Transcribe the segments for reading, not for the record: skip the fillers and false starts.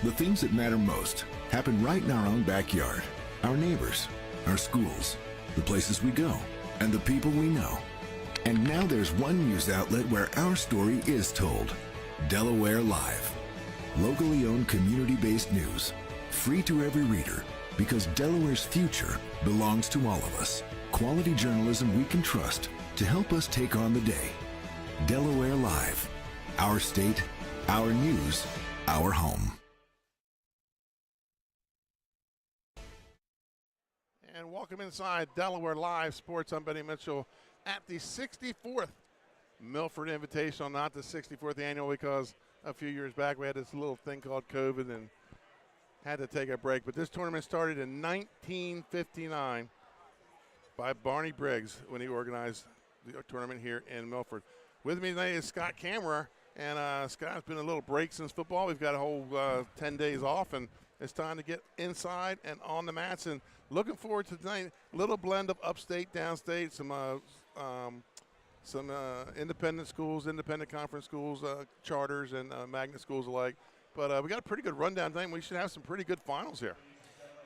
The things that matter most happen right in our own backyard. Our neighbors, our schools, the places we go, and the people we know. And now there's one news outlet where our story is told. Delaware Live. Locally owned, community-based news. Free to every reader, because Delaware's future belongs to all of us. Quality journalism we can trust to help us take on the day. Delaware Live. Our state, our news, our home. And welcome inside Delaware Live Sports. I'm Benny Mitchell at the 64th Milford Invitational, not the 64th annual, because a few years back we had this little thing called COVID and had to take a break. But this tournament started in 1959 by Barney Briggs when he organized the tournament here in Milford. With me today is Scott Kammerer, and Scott's been a little break since football. We've got a whole 10 days off, and it's time to get inside and on the mats. And looking forward to tonight. Little blend of upstate, downstate, some independent schools, independent conference schools, charters, and magnet schools alike. But we got a pretty good rundown tonight. We should have some pretty good finals here.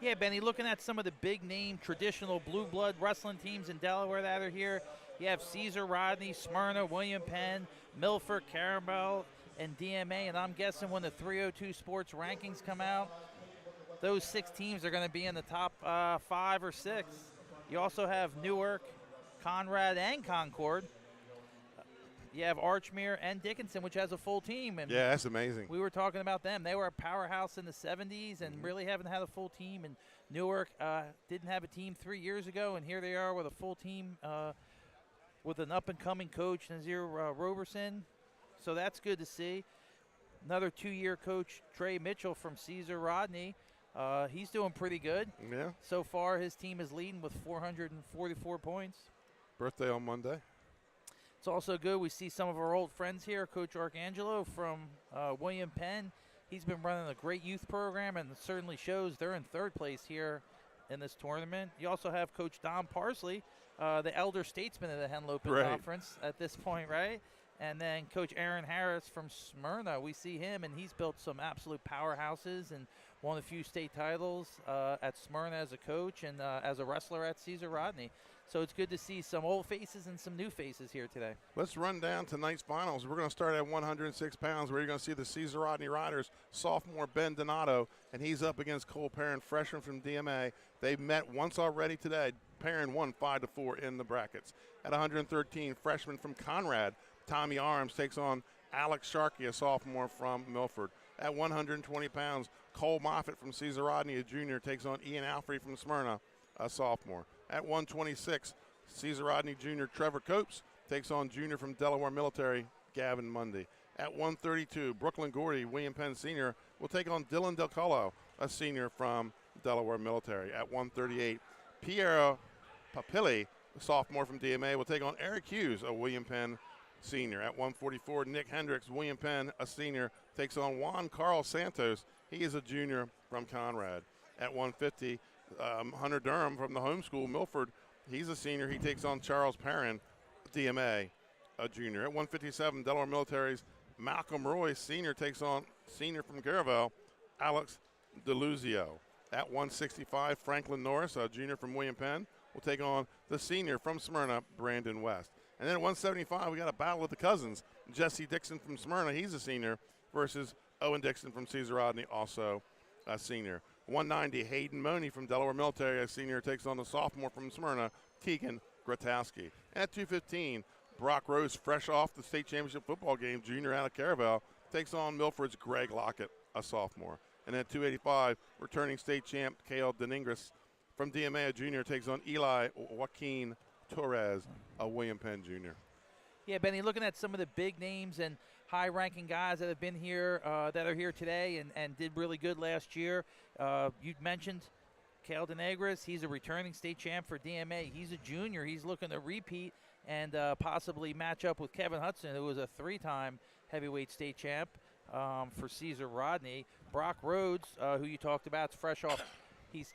Yeah, Benny, looking at some of the big-name traditional blue blood wrestling teams in Delaware that are here, you have Caesar Rodney, Smyrna, William Penn, Milford, Caramel, and DMA. And I'm guessing when the 302 Sports rankings come out, those 6 teams are going to be in the top 5 or 6. You also have Newark, Conrad, and Concord. You have Archmere and Dickinson, which has a full team. And yeah, that's amazing. We were talking about them. They were a powerhouse in the 70s and really haven't had a full team. And Newark didn't have a team 3 years ago, and here they are with a full team with an up-and-coming coach, Nazir Roberson. So that's good to see. Another 2-year coach, Trey Mitchell from Caesar Rodney. He's doing pretty good. Yeah. So far, his team is leading with 444 points. Birthday on Monday. It's also good. We see some of our old friends here. Coach Arcangelo from William Penn. He's been running a great youth program, and it certainly shows. They're in 3rd place here in this tournament. You also have Coach Don Parsley, the elder statesman of the Henlopen Conference at this point, right? And then Coach Aaron Harris from Smyrna. We see him, and he's built some absolute powerhouses and won a few state titles at Smyrna as a coach and as a wrestler at Caesar Rodney. So it's good to see some old faces and some new faces here today. Let's run down tonight's finals. We're going to start at 106 pounds, where you're going to see the Caesar Rodney Riders, sophomore Ben Donato, and he's up against Cole Perrin, freshman from DMA. They've met once already today. Perrin won 5-4 in the brackets. At 113, freshman from Conrad, Tommy Arms takes on Alex Sharkey, a sophomore from Milford. At 120 pounds, Cole Moffitt from Caesar Rodney, a junior, takes on Ian Alfrey from Smyrna, a sophomore. At 126, Caesar Rodney junior Trevor Copes takes on junior from Delaware Military, Gavin Mundy. At 132, Brooklyn Gordy, William Penn senior, will take on Dylan Del Colo, a senior from Delaware Military. At 138, Piero Papilli, a sophomore from DMA, will take on Eric Hughes, a William Penn senior. At 144, Nick Hendricks, William Penn, a senior, takes on Juan Carl Santos. He is a junior from Conrad. At 150, Hunter Durham from the home school, Milford, he's a senior. He takes on Charles Perrin, DMA, a junior. At 157, Delaware Military's Malcolm Roy, senior, takes on senior from Garavel, Alex DeLuzio. At 165, Franklin Norris, a junior from William Penn, will take on the senior from Smyrna, Brandon West. And then at 175, we got a battle of the cousins. Jesse Dixon from Smyrna, he's a senior, versus Owen Dixon from Caesar Rodney, also a senior. 190, Hayden Money from Delaware Military, a senior, takes on the sophomore from Smyrna, Keegan Gratowski. At 215, Brock Rose, fresh off the state championship football game, junior out of Caravel, takes on Milford's Greg Lockett, a sophomore. And at 285, returning state champ Kale Deningris from DMA, a junior, takes on Eli Joaquin Torres, a William Penn junior. Yeah, Benny, looking at some of the big names and high-ranking guys that have been here, that are here today and did really good last year. You mentioned Kale Denegris. He's a returning state champ for DMA. He's a junior. He's looking to repeat and possibly match up with Kevin Hudson, who was a 3-time heavyweight state champ for Caesar Rodney. Brock Rhodes, who you talked about, is fresh off. He's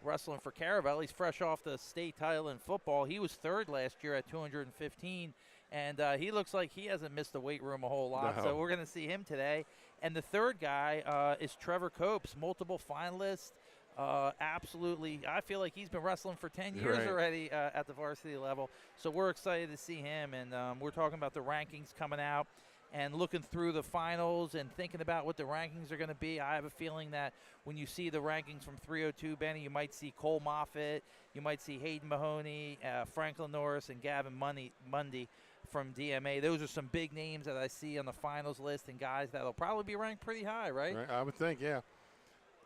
wrestling for Caravel. He's fresh off the state title in football. He was 3rd last year at 215 And he looks like he hasn't missed the weight room a whole lot, No. so we're going to see him today. And the third guy is Trevor Copes, multiple finalist. Absolutely, I feel like he's been wrestling for 10 years Right. already at the varsity level. So we're excited to see him, and we're talking about the rankings coming out and looking through the finals and thinking about what the rankings are going to be. I have a feeling that when you see the rankings from 302, Benny, you might see Cole Moffitt, you might see Hayden Mahoney, Franklin Norris, and Gavin Mundy from DMA. Those are some big names that I see on the finals list and guys that'll probably be ranked pretty high, right? Right, I would think, yeah.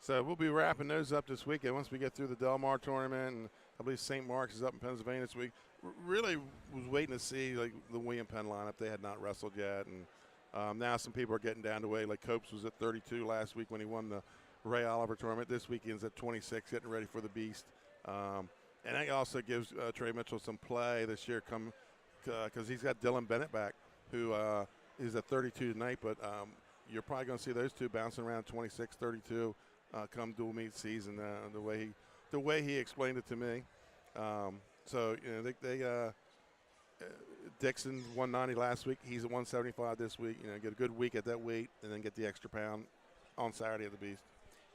So we'll be wrapping those up this weekend once we get through the Del Mar tournament, and I believe St. Mark's is up in Pennsylvania this week. Really was waiting to see like the William Penn lineup. They had not wrestled yet, and now some people are getting down to weight. Like Copes was at 32 last week when he won the Ray Oliver tournament. This weekend's at 26, getting ready for the Beast. And that also gives Trey Mitchell some play this year, because he's got Dylan Bennett back, who is at 32 tonight. But you're probably going to see those two bouncing around 26, 32 come dual meet season. The way he explained it to me. So you know they Dixon 190 last week. He's at 175 this week. You know, get a good week at that weight, and then get the extra pound on Saturday at the Beast.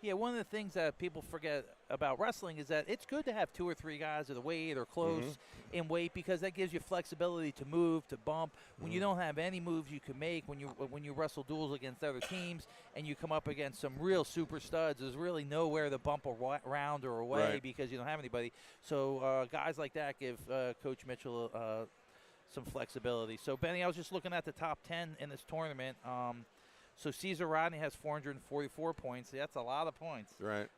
Yeah, one of the things that people forget about wrestling is that it's good to have 2 or 3 guys of the weight or close in weight, because that gives you flexibility to move, to bump. When you don't have any moves you can make, when you wrestle duels against other teams and you come up against some real super studs, there's really nowhere to bump around or away because you don't have anybody. So guys like that give Coach Mitchell some flexibility. So, Benny, I was just looking at the top 10 in this tournament. So Caesar Rodney has 444 points. That's a lot of points. Right.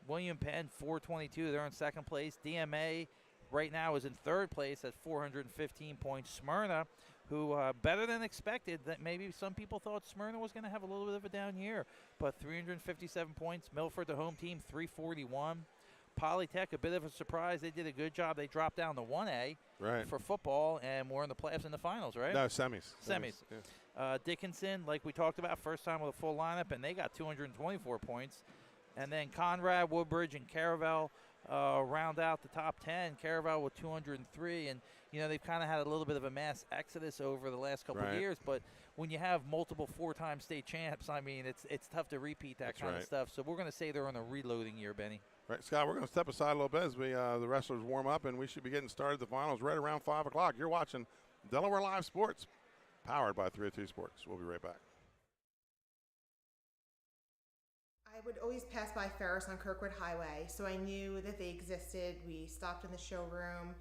William Penn, 422. They're in second place. DMA right now is in third place at 415 points. Smyrna, who better than expected. That maybe some people thought Smyrna was going to have a little bit of a down year, but 357 points. Milford, the home team, 341. Polytech, a bit of a surprise. They did a good job. They dropped down to 1A for football, and we're in the playoffs in the finals, right? No, semis. Semis. Yeah. Dickinson, like we talked about, first time with a full lineup, and they got 224 points. And then Conrad, Woodbridge, and Caravel round out the top 10. Caravel with 203, and you know they've kind of had a little bit of a mass exodus over the last couple of years. But when you have multiple 4-time state champs, I mean it's tough to repeat that kind of stuff. So we're going to say they're on a reloading year, Benny. Right, Scott, we're going to step aside a little bit as the wrestlers warm up, and we should be getting started the finals right around 5 o'clock. You're watching Delaware Live Sports, powered by 302 Sports. We'll be right back. I would always pass by Ferris on Kirkwood Highway, so I knew that they existed. We stopped in the showroom.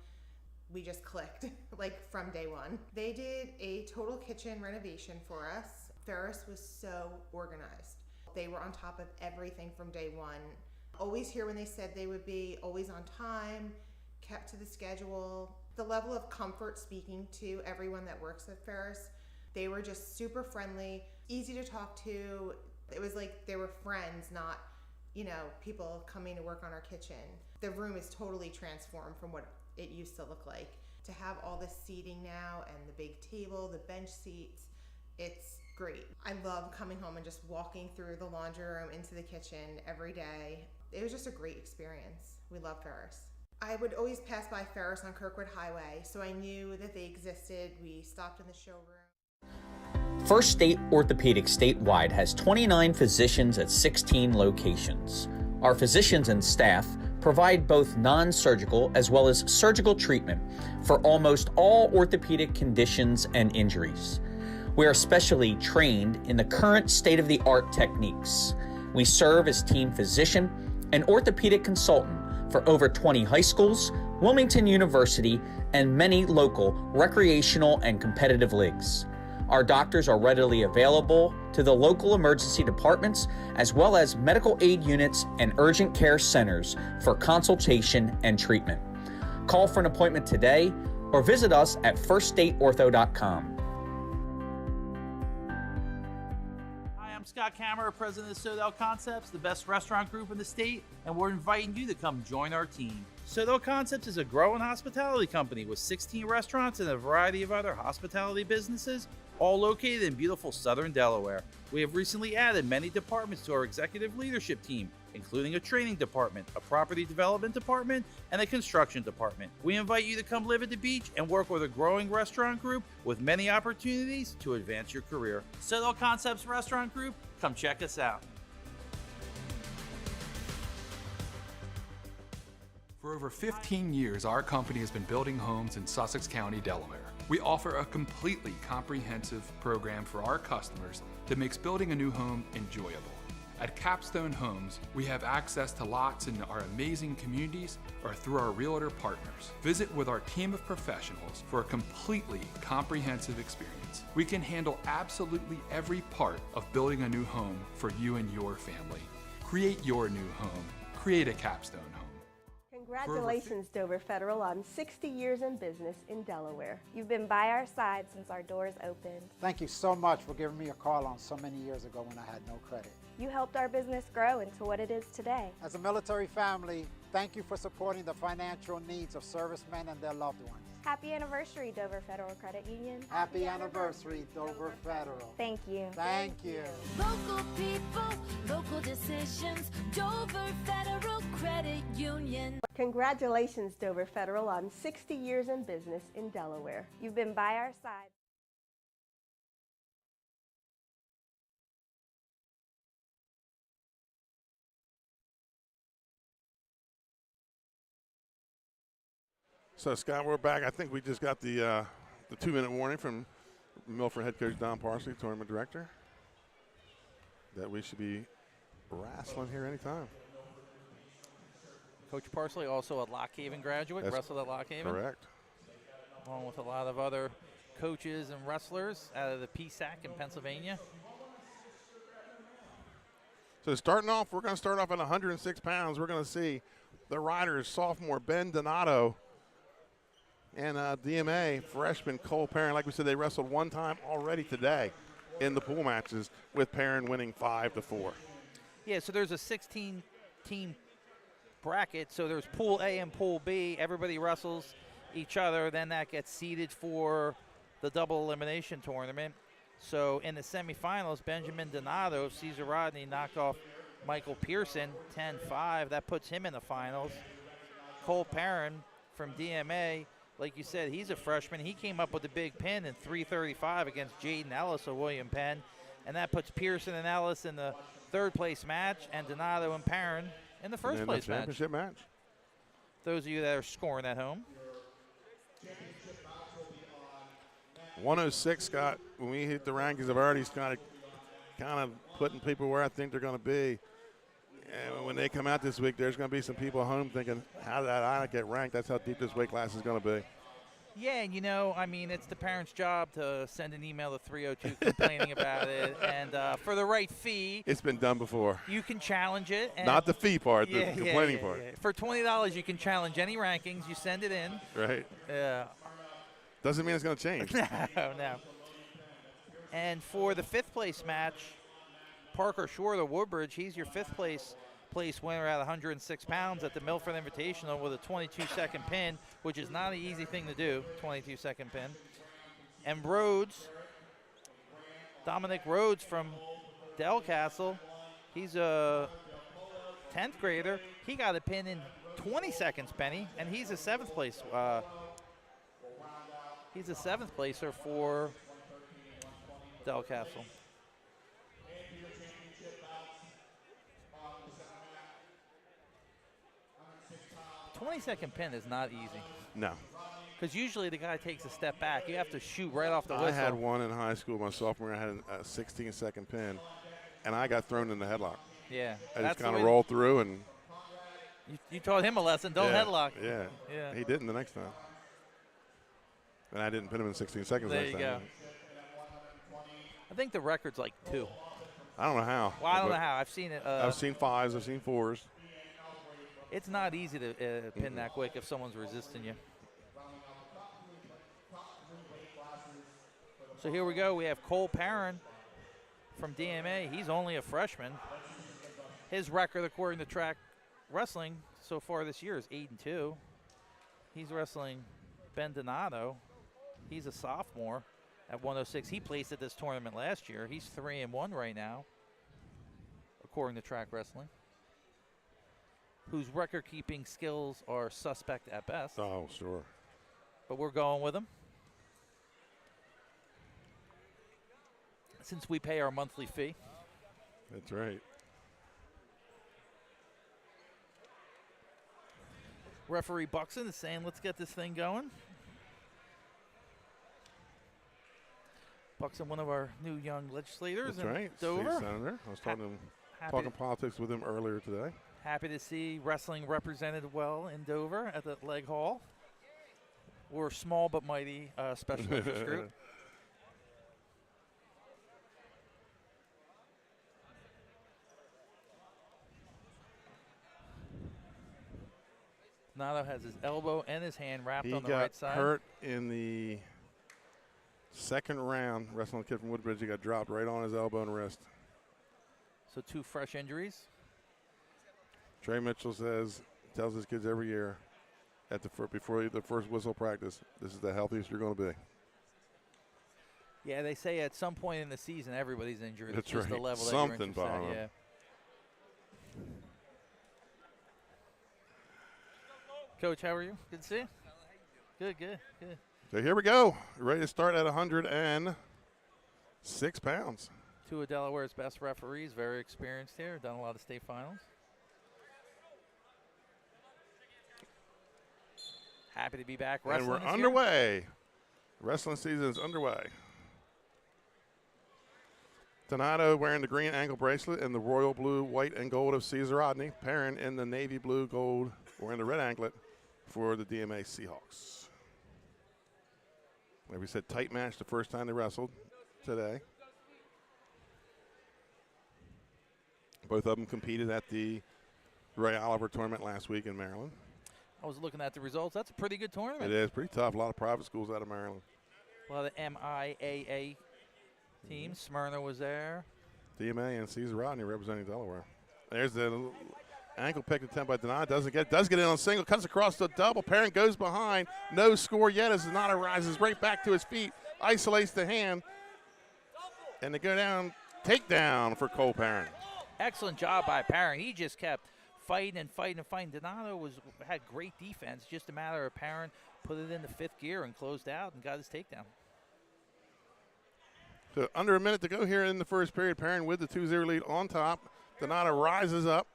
We just clicked, like from day one. They did a total kitchen renovation for us. Ferris was so organized. They were on top of everything from day one. Always here when they said they would be, always on time, kept to the schedule. The level of comfort speaking to everyone that works at Ferris, they were just super friendly, easy to talk to. It was like they were friends, not, you know, people coming to work on our kitchen. The room is totally transformed from what it used to look like. To have all this seating now and the big table, the bench seats, it's great. I love coming home and just walking through the laundry room into the kitchen every day. It was just a great experience. We love Ferris. I would always pass by Ferris on Kirkwood Highway, so I knew that they existed. We stopped in the showroom. First State Orthopedic statewide has 29 physicians at 16 locations. Our physicians and staff provide both non-surgical as well as surgical treatment for almost all orthopedic conditions and injuries. We are specially trained in the current state-of-the-art techniques. We serve as team physician and orthopedic consultant for over 20 high schools, Wilmington University, and many local recreational and competitive leagues. Our doctors are readily available to the local emergency departments as well as medical aid units and urgent care centers for consultation and treatment. Call for an appointment today or visit us at firststateortho.com. I'm Scott Kammerer, president of Sodell Concepts, the best restaurant group in the state, and we're inviting you to come join our team. Sodell Concepts is a growing hospitality company with 16 restaurants and a variety of other hospitality businesses, all located in beautiful southern Delaware. We have recently added many departments to our executive leadership team, including a training department, a property development department, and a construction department. We invite you to come live at the beach and work with a growing restaurant group with many opportunities to advance your career. Citadel Concepts Restaurant Group, come check us out. For over 15 years, our company has been building homes in Sussex County, Delaware. We offer a completely comprehensive program for our customers that makes building a new home enjoyable. At Capstone Homes, we have access to lots in our amazing communities or through our realtor partners. Visit with our team of professionals for a completely comprehensive experience. We can handle absolutely every part of building a new home for you and your family. Create your new home. Create a Capstone home. Congratulations, Dover Federal, on 60 years in business in Delaware. You've been by our side since our doors opened. Thank you so much for giving me a call on so many years ago when I had no credit. You helped our business grow into what it is today. As a military family, thank you for supporting the financial needs of servicemen and their loved ones. Happy anniversary, Dover Federal Credit Union. Happy anniversary, Dover Federal. Thank you. Thank you. Local people, local decisions, Dover Federal Credit Union. Congratulations, Dover Federal, on 60 years in business in Delaware. You've been by our side. So, Scott, we're back. I think we just got the 2-minute warning from Milford head coach Don Parsley, tournament director, that we should be wrestling here anytime. Coach Parsley, also a Lock Haven graduate, wrestled at Lock Haven. Correct. Along with a lot of other coaches and wrestlers out of the PSAC in Pennsylvania. So starting off, we're going to start off at 106 pounds. We're going to see the riders, sophomore Ben Donato and DMA freshman Cole Perrin. Like we said, they wrestled one time already today in the pool matches, with Perrin winning 5-4. Yeah, so there's a 16-team bracket. So there's Pool A and Pool B. Everybody wrestles each other. Then that gets seeded for the double elimination tournament. So in the semifinals, Benjamin Donato of Cesar Rodney knocked off Michael Pearson 10-5. That puts him in the finals. Cole Perrin from DMA, like you said, he's a freshman. He came up with a big pin in 3:35 against Jaden Ellis of William Penn. And that puts Pearson and Ellis in the third-place match, and Donato and Perrin in the first-place match. Championship match. Those of you that are scoring at home. 106, Scott. When we hit the rankings, I've already kind of putting people where I think they're going to be. And when they come out this week, there's going to be some people at home thinking, how did I not get ranked? That's how deep this weight class is going to be. Yeah, and you know, I mean, it's the parent's job to send an email to 302 complaining about it. And for the right fee. It's been done before. You can challenge it. And not the fee part, the complaining part. Yeah. For $20, you can challenge any rankings. You send it in. Right. Yeah. Doesn't mean it's going to change. No. And for the fifth-place match, Parker Shore of Woodbridge, he's your fifth-place winner at 106 pounds at the Milford Invitational with a 22-second pin, which is not an easy thing to do, 22-second pin. And Rhodes, Dominic Rhodes from Delcastle, he's a 10th grader. He got a pin in 20 seconds, Penny, and he's a seventh place. He's a seventh placer for Delcastle. 20-second pin is not easy. No. Because usually the guy takes a step back. You have to shoot right off the whistle. I had one in high school. My sophomore year, I had a 16-second pin, and I got thrown in the headlock. Yeah. I just kind of rolled through and. You taught him a lesson. Don't headlock. Yeah. He didn't the next time. And I didn't pin him in 16 seconds there next time. There you go. I think the record's like 2. I don't know how. Well, I don't know how. I've seen it. I've seen 5s. I've seen 4s. It's not easy to pin that quick if someone's resisting you. So here we go. We have Cole Perrin from DMA. He's only a freshman. His record, according to Track Wrestling, so far this year is 8-2. He's wrestling Ben Donato. He's a sophomore at 106. He placed at this tournament last year. He's 3-1 right now, according to Track Wrestling. whose record-keeping skills are suspect at best. Oh, sure. But we're going with him. Since we pay our monthly fee. That's right. Referee Buxton is saying, let's get this thing going. Buxton, one of our new young legislators That's in right. Dover. State senator. I was talking politics with him earlier today. Happy to see wrestling represented well in Dover at the Leg Hall. We're a small but mighty special interest group. Donato has his elbow and his hand wrapped on the right side. He got hurt in the second round. Wrestling a kid from Woodbridge. He got dropped right on his elbow and wrist. So 2 fresh injuries. Trey Mitchell tells his kids every year before the first whistle practice, this is the healthiest you're going to be. Yeah, they say at some point in the season everybody's injured. That's it's just right. the level Something that you're behind interested in. them. Yeah. Coach, how are you? Good to see you. Good. So here we go. Ready to start at 106 pounds. 2 of Delaware's best referees, very experienced here, done a lot of state finals. Happy to be back. And we're Wrestling is underway. Wrestling season is underway. Donato wearing the green ankle bracelet and the royal blue, white, and gold of Cesar Rodney. Perrin in the navy blue, gold, wearing the red anklet for the DMA Seahawks. Like we said, tight match the first time they wrestled today. Both of them competed at the Ray Oliver tournament last week in Maryland. I was looking at the results. That's a pretty good tournament. It is pretty tough. A lot of private schools out of Maryland. A lot of MIAA teams. Smyrna was there. DMA and Cesar Rodney representing Delaware. There's the ankle pick attempt by Donato. Does get in on single. Cuts across the double. Parent goes behind. No score yet as Donato rises right back to his feet. Isolates the hand. And they go down. Takedown for Cole Parent. Excellent job by Parent. He just kept fighting. Donato had great defense. Just a matter of Parent put it into 5th gear and closed out and got his takedown. So under a minute to go here in the first period. Parent with the 2-0 lead on top. Donato rises up.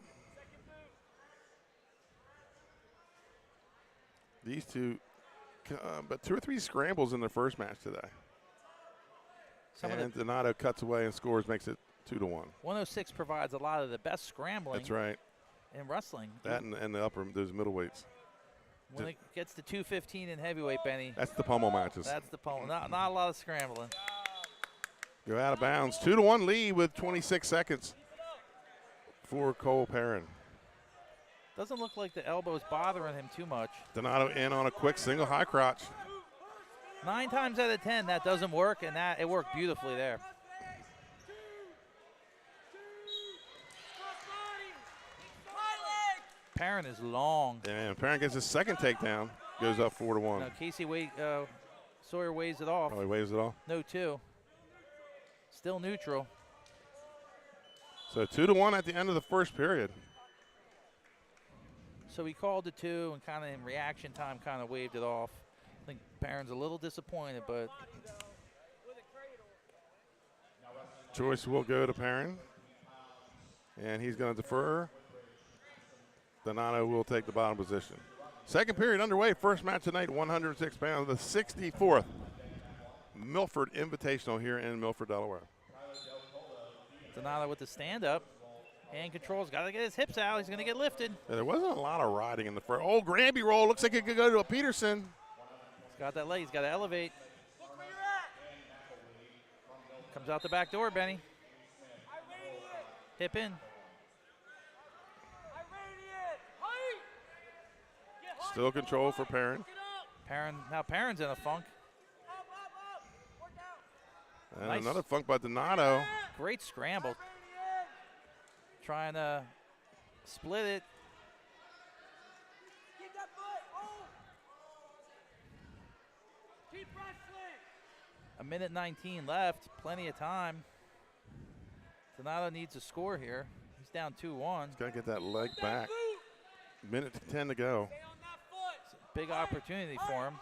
These two, but 2 or 3 scrambles in the first match today. And Donato cuts away and scores, makes it 2-1. 106 provides a lot of the best scrambling. That's right. In wrestling. That and the upper, those middleweights. When it gets to 215 in heavyweight, Benny. That's the pummel matches. That's the pummel. Not a lot of scrambling. Go out of bounds. 2-1 lead with 26 seconds for Cole Perrin. Doesn't look like the elbow's bothering him too much. Donato in on a quick single high crotch. 9 times out of 10, that doesn't work, and it worked beautifully there. Perrin is long. And Perrin gets his second takedown. Goes up 4-1. Now Casey Sawyer weighs it off. Oh, he weighs it off? No 2. Still neutral. So 2-1 at the end of the first period. So he called it 2 and kind of in reaction time kind of waved it off. I think Perrin's a little disappointed, but. Choice will go to Perrin. And he's going to defer. Donato will take the bottom position. Second period underway. First match tonight, 106 pounds. The 64th Milford Invitational here in Milford, Delaware. Donato with the stand-up. Hand controls. Got to get his hips out. He's going to get lifted. Yeah, there wasn't a lot of riding in the first. Oh, Granby roll. Looks like it could go to a Peterson. He's got that leg. He's got to elevate. Comes out the back door, Benny. Hip in. Still control for Perrin. Now Perrin's in a funk. And nice. Another funk by Donato. Great scramble. Trying to split it. A minute 19 left. Plenty of time. Donato needs a score here. He's down 2-1. He's got to get that leg back. Minute 10 to go. Big opportunity for him.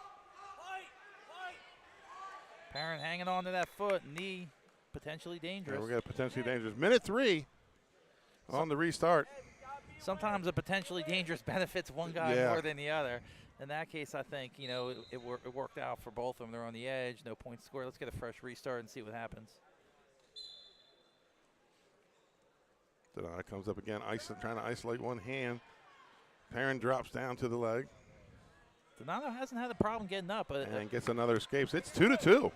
Parent hanging on to that foot, knee potentially dangerous. Yeah, we got potentially dangerous. Minute 3 on the restart. Sometimes a potentially dangerous benefits one guy more than the other. In that case, I think, you know, it worked out for both of them. They're on the edge, no points scored. Let's get a fresh restart and see what happens. Donato comes up again, trying to isolate one hand. Perrin drops down to the leg. Donato hasn't had a problem getting up. And gets another escape. It's 2-2.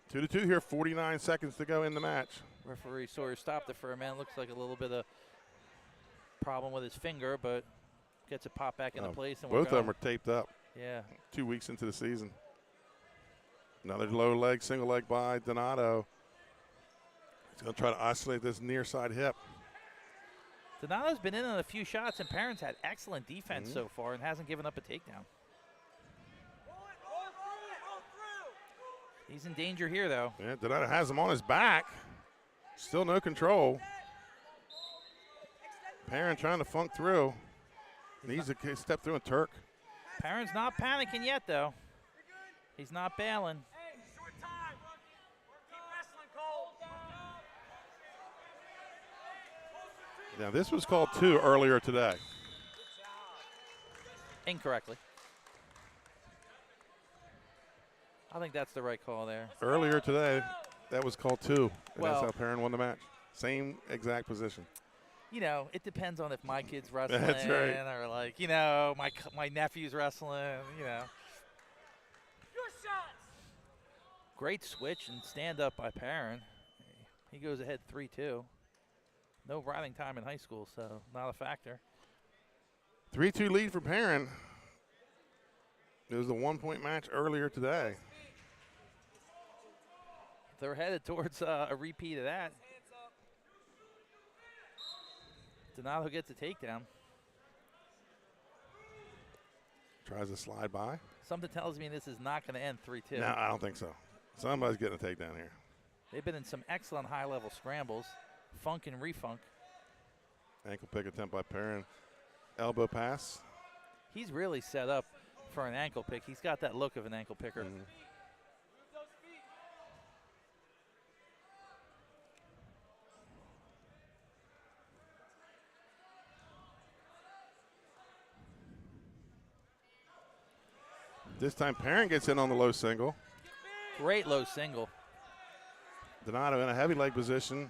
Two to two here, 49 seconds to go in the match. Referee Sawyer stopped it for a minute. Looks like a little bit of problem with his finger, but gets it popped back into place. And both of them are taped up. Yeah. 2 weeks into the season. Another low leg, single leg by Donato. He's going to try to isolate this near side hip. Donato's been in on a few shots, and Perrin's had excellent defense so far and hasn't given up a takedown. He's in danger here, though. Yeah, Donato has him on his back. Still no control. Perrin trying to funk through. Needs to step through and Turk. Perrin's not panicking yet, though. He's not bailing. Now, this was called 2 earlier today. Incorrectly. I think that's the right call there. Earlier today, that was called 2, and well, that's how Perrin won the match. Same exact position. You know, it depends on if my kid's wrestling That's right. or, like, you know, my nephew's wrestling, you know. Great switch and stand up by Perrin. He goes ahead 3-2. No riding time in high school, so not a factor. 3-2 lead for Perrin. It was a 1-point match earlier today. They're headed towards a repeat of that. Donato gets a takedown. Tries to slide by. Something tells me this is not going to end 3-2. No, I don't think so. Somebody's getting a takedown here. They've been in some excellent high-level scrambles. Funk and refunk. Ankle pick attempt by Perrin. Elbow pass. He's really set up for an ankle pick. He's got that look of an ankle picker. This time Perrin gets in on the low single. Great low single. Donato in a heavy leg position.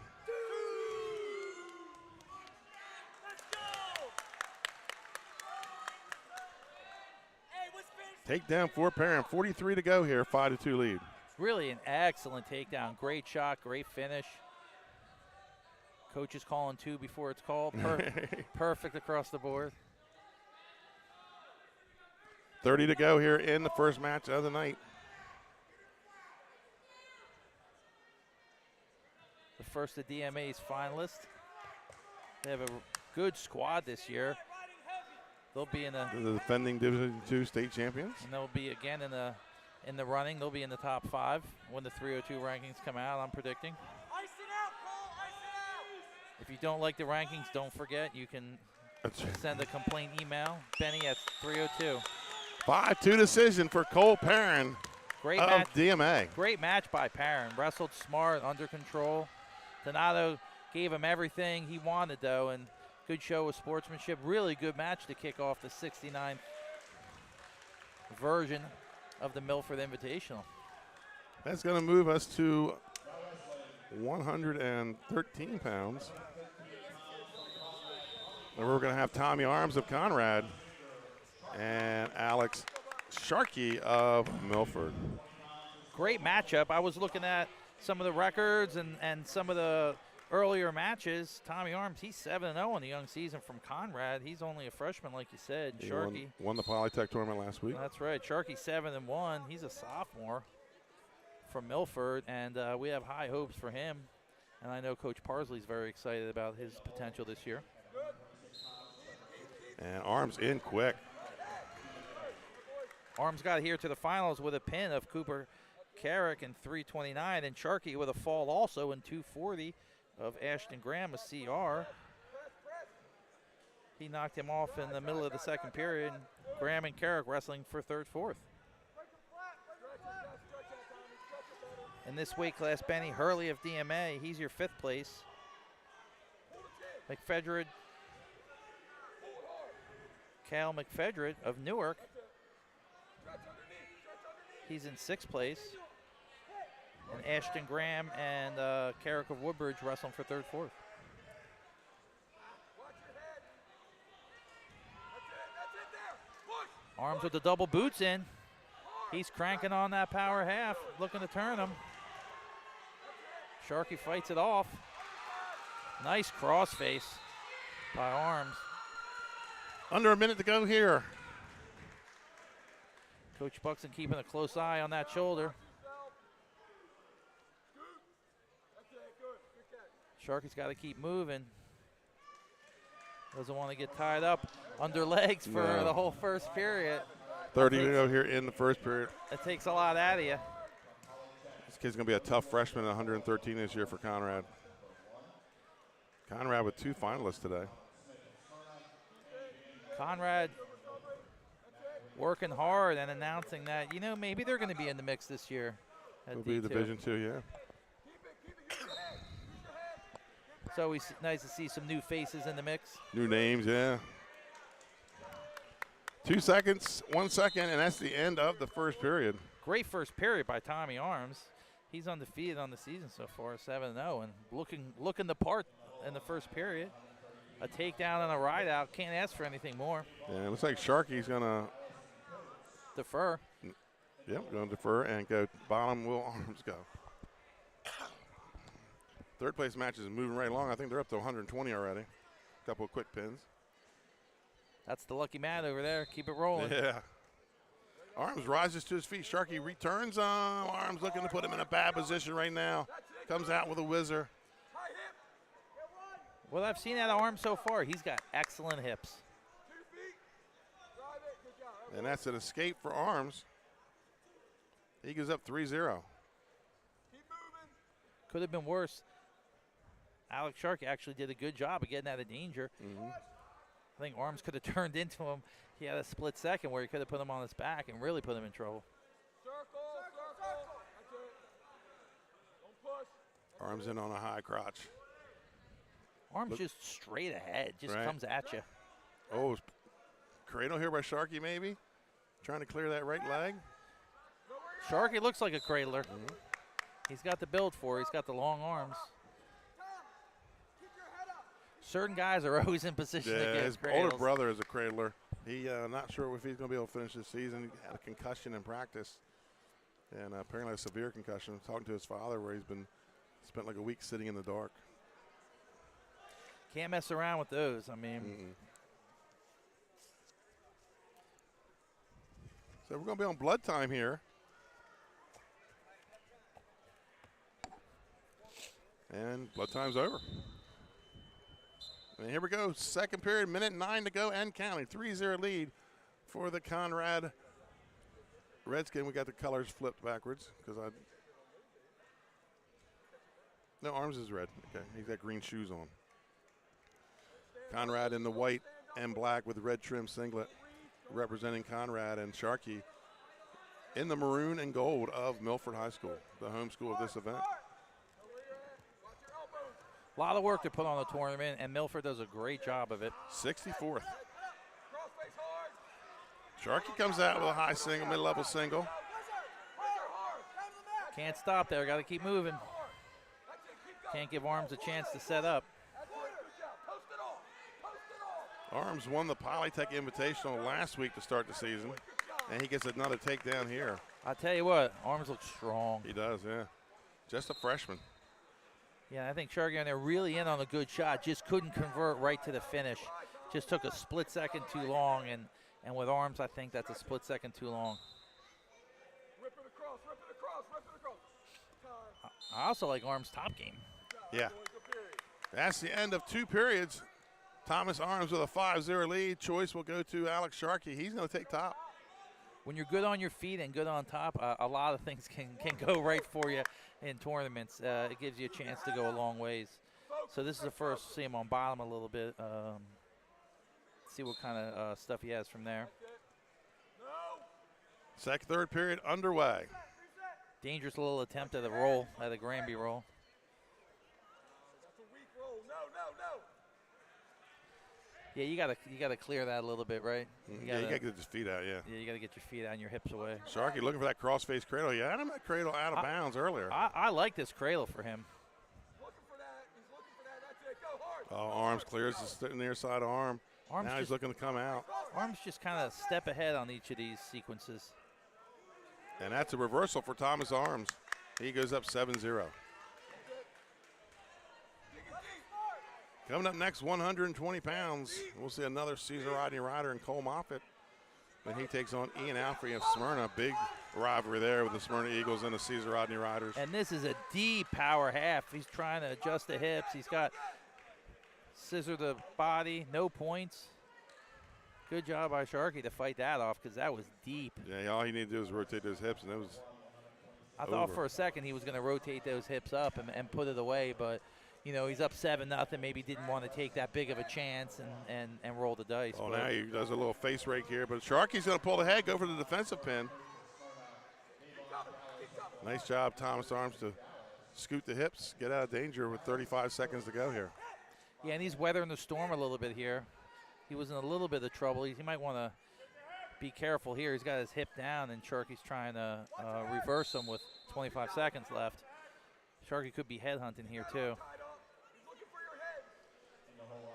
Takedown for Perrin. 43 to go here. 5-2 lead. Really an excellent takedown. Great shot, great finish. Coach is calling 2 before it's called. Perfect across the board. 30 to go here in the first match of the night. The first of DMA's finalists. They have a good squad this year. They'll be in the defending Division II state champions. And they'll be again in the running. They'll be in the top 5 when the 302 rankings come out, I'm predicting. If you don't like the rankings, don't forget you can send a complaint email. Benny at 302. 5-2 decision for Cole Perrin Great of match. DMA. Great match by Perrin. Wrestled smart, under control. Donato gave him everything he wanted, though, and good show of sportsmanship. Really good match to kick off the 69th version of the Milford Invitational. That's going to move us to 113 pounds. And we're going to have Tommy Arms of Conrad and Alex Sharkey of Milford. Great matchup. I was looking at some of the records and some of the earlier matches. Tommy Arms, he's 7-0 in the young season from Conrad. He's only a freshman, like you said. He Sharkey won the Polytech tournament last week. That's right. Sharkey 7-1. He's a sophomore from Milford, and we have high hopes for him. And I know Coach Parsley's very excited about his potential this year. And Arms in quick. Arms got here to the finals with a pin of Cooper Carrick in 329, and Sharkey with a fall also in 240. of Ashton Graham, a CR. He knocked him off in the middle of the second period. Graham and Carrick wrestling for third, fourth. In this weight class, Benny Hurley of DMA, he's your 5th place. McFedred, Cal McFedred of Newark, he's in 6th place. And Ashton Graham and Carrick of Woodbridge wrestling for third, fourth. Arms with the double boots in. He's cranking on that power half, looking to turn him. Sharkey fights it off. Nice crossface by Arms. Under a minute to go here. Coach Buxton keeping a close eye on that shoulder. Sharkey's got to keep moving. Doesn't want to get tied up under legs for the whole first period. 30 to go here in the first period. It takes a lot out of you. This kid's going to be a tough freshman at 113 this year for Conrad. Conrad with 2 finalists today. Conrad working hard and announcing that, you know, maybe they're going to be in the mix this year. It'll be Division II, yeah. It's always nice to see some new faces in the mix. New names, yeah. 2 seconds, 1 second, and that's the end of the first period. Great first period by Tommy Arms. He's undefeated on the season so far, 7-0, and looking the part in the first period. A takedown and a ride out. Can't ask for anything more. Yeah, it looks like Sharkey's going to defer. Yep, going to defer and go bottom. Will Arms go? Third place match is moving right along. I think they're up to 120 already. A couple of quick pins. That's the lucky man over there. Keep it rolling. Yeah. Arms rises to his feet. Sharkey returns. Arms looking to put him in a bad position right now. Comes out with a whizzer. What I've seen out of Arms so far, he's got excellent hips. And that's an escape for Arms. He goes up 3-0. Could have been worse. Alex Sharkey actually did a good job of getting out of danger. I think Arms could have turned into him. He had a split second where he could have put him on his back and really put him in trouble. Arms in on a high crotch. Arms just straight ahead, just comes at you. Oh, cradle here by Sharkey maybe. Trying to clear that right leg. Sharkey looks like a cradler. He's got the build for it. He's got the long arms. Certain guys are always in position to get his cradles. older brother is a cradler. He not sure if he's going to be able to finish this season. He had a concussion in practice, and apparently a severe concussion. Talking to his father, where he's spent like a week sitting in the dark. Can't mess around with those. I mean, so we're going to be on blood time here. And blood time's over. And here we go, second period, minute 9 to go and counting. 3-0 lead for the Conrad Redskin. We got the colors flipped backwards because no, Arms is red. Okay, he's got green shoes on. Conrad in the white and black with red trim singlet representing Conrad, and Sharkey in the maroon and gold of Milford High School, the home school of this event. a lot of work to put on the tournament, and Milford does a great job of it. 64th. Sharkey comes out with a high single, mid-level single. Can't stop there, got to keep moving. Can't give Arms a chance to set up. Arms won the Polytech Invitational last week to start the season, and he gets another takedown here. I tell you what, Arms looks strong. He does, yeah. Just a freshman. Yeah, I think Sharkey on there really in on a good shot, just couldn't convert right to the finish. Just took a split second too long, and with Arms, I think that's a split second too long. I also like Arms' top game. Yeah. That's the end of 2 periods. Thomas Arms with a 5-0 lead. Choice will go to Alex Sharkey. He's going to take top. When you're good on your feet and good on top, a lot of things can go right for you in tournaments. It gives you a chance to go a long ways. So this is the first, see him on bottom a little bit. See what kind of stuff he has from there. Third period underway. Dangerous little attempt at a roll, at a Granby roll. Yeah, you gotta clear that a little bit, right? You gotta get his feet out, yeah. Yeah, you gotta get your feet out and your hips away. Sharkey looking for that cross-face cradle. You had him that cradle out of bounds earlier. I like this cradle for him. Oh, arms clears the near side arm. Now he's looking to come out. Arms just kind of step ahead on each of these sequences. And that's a reversal for Thomas Arms. He goes up 7-0. Coming up next, 120 pounds. We'll see another Caesar Rodney rider in Cole Moffitt. Then he takes on Ian Alfrey of Smyrna. Big rivalry there with the Smyrna Eagles and the Caesar Rodney Riders. And this is a deep power half. He's trying to adjust the hips. He's got scissor the body, no points. Good job by Sharkey to fight that off because that was deep. Yeah, all he needed to do was rotate those hips, and it was I thought for a second he was going to rotate those hips up and put it away, but you know, he's up 7-0. Maybe didn't want to take that big of a chance and roll the dice. Oh, now he does a little face rake here, but Sharkey's going to pull the head, go for the defensive pin. Nice job, Thomas Arms, to scoot the hips, get out of danger with 35 seconds to go here. Yeah, and he's weathering the storm a little bit here. He was in a little bit of trouble. He might want to be careful here. He's got his hip down, and Sharkey's trying to reverse him with 25 seconds left. Sharkey could be headhunting here, too.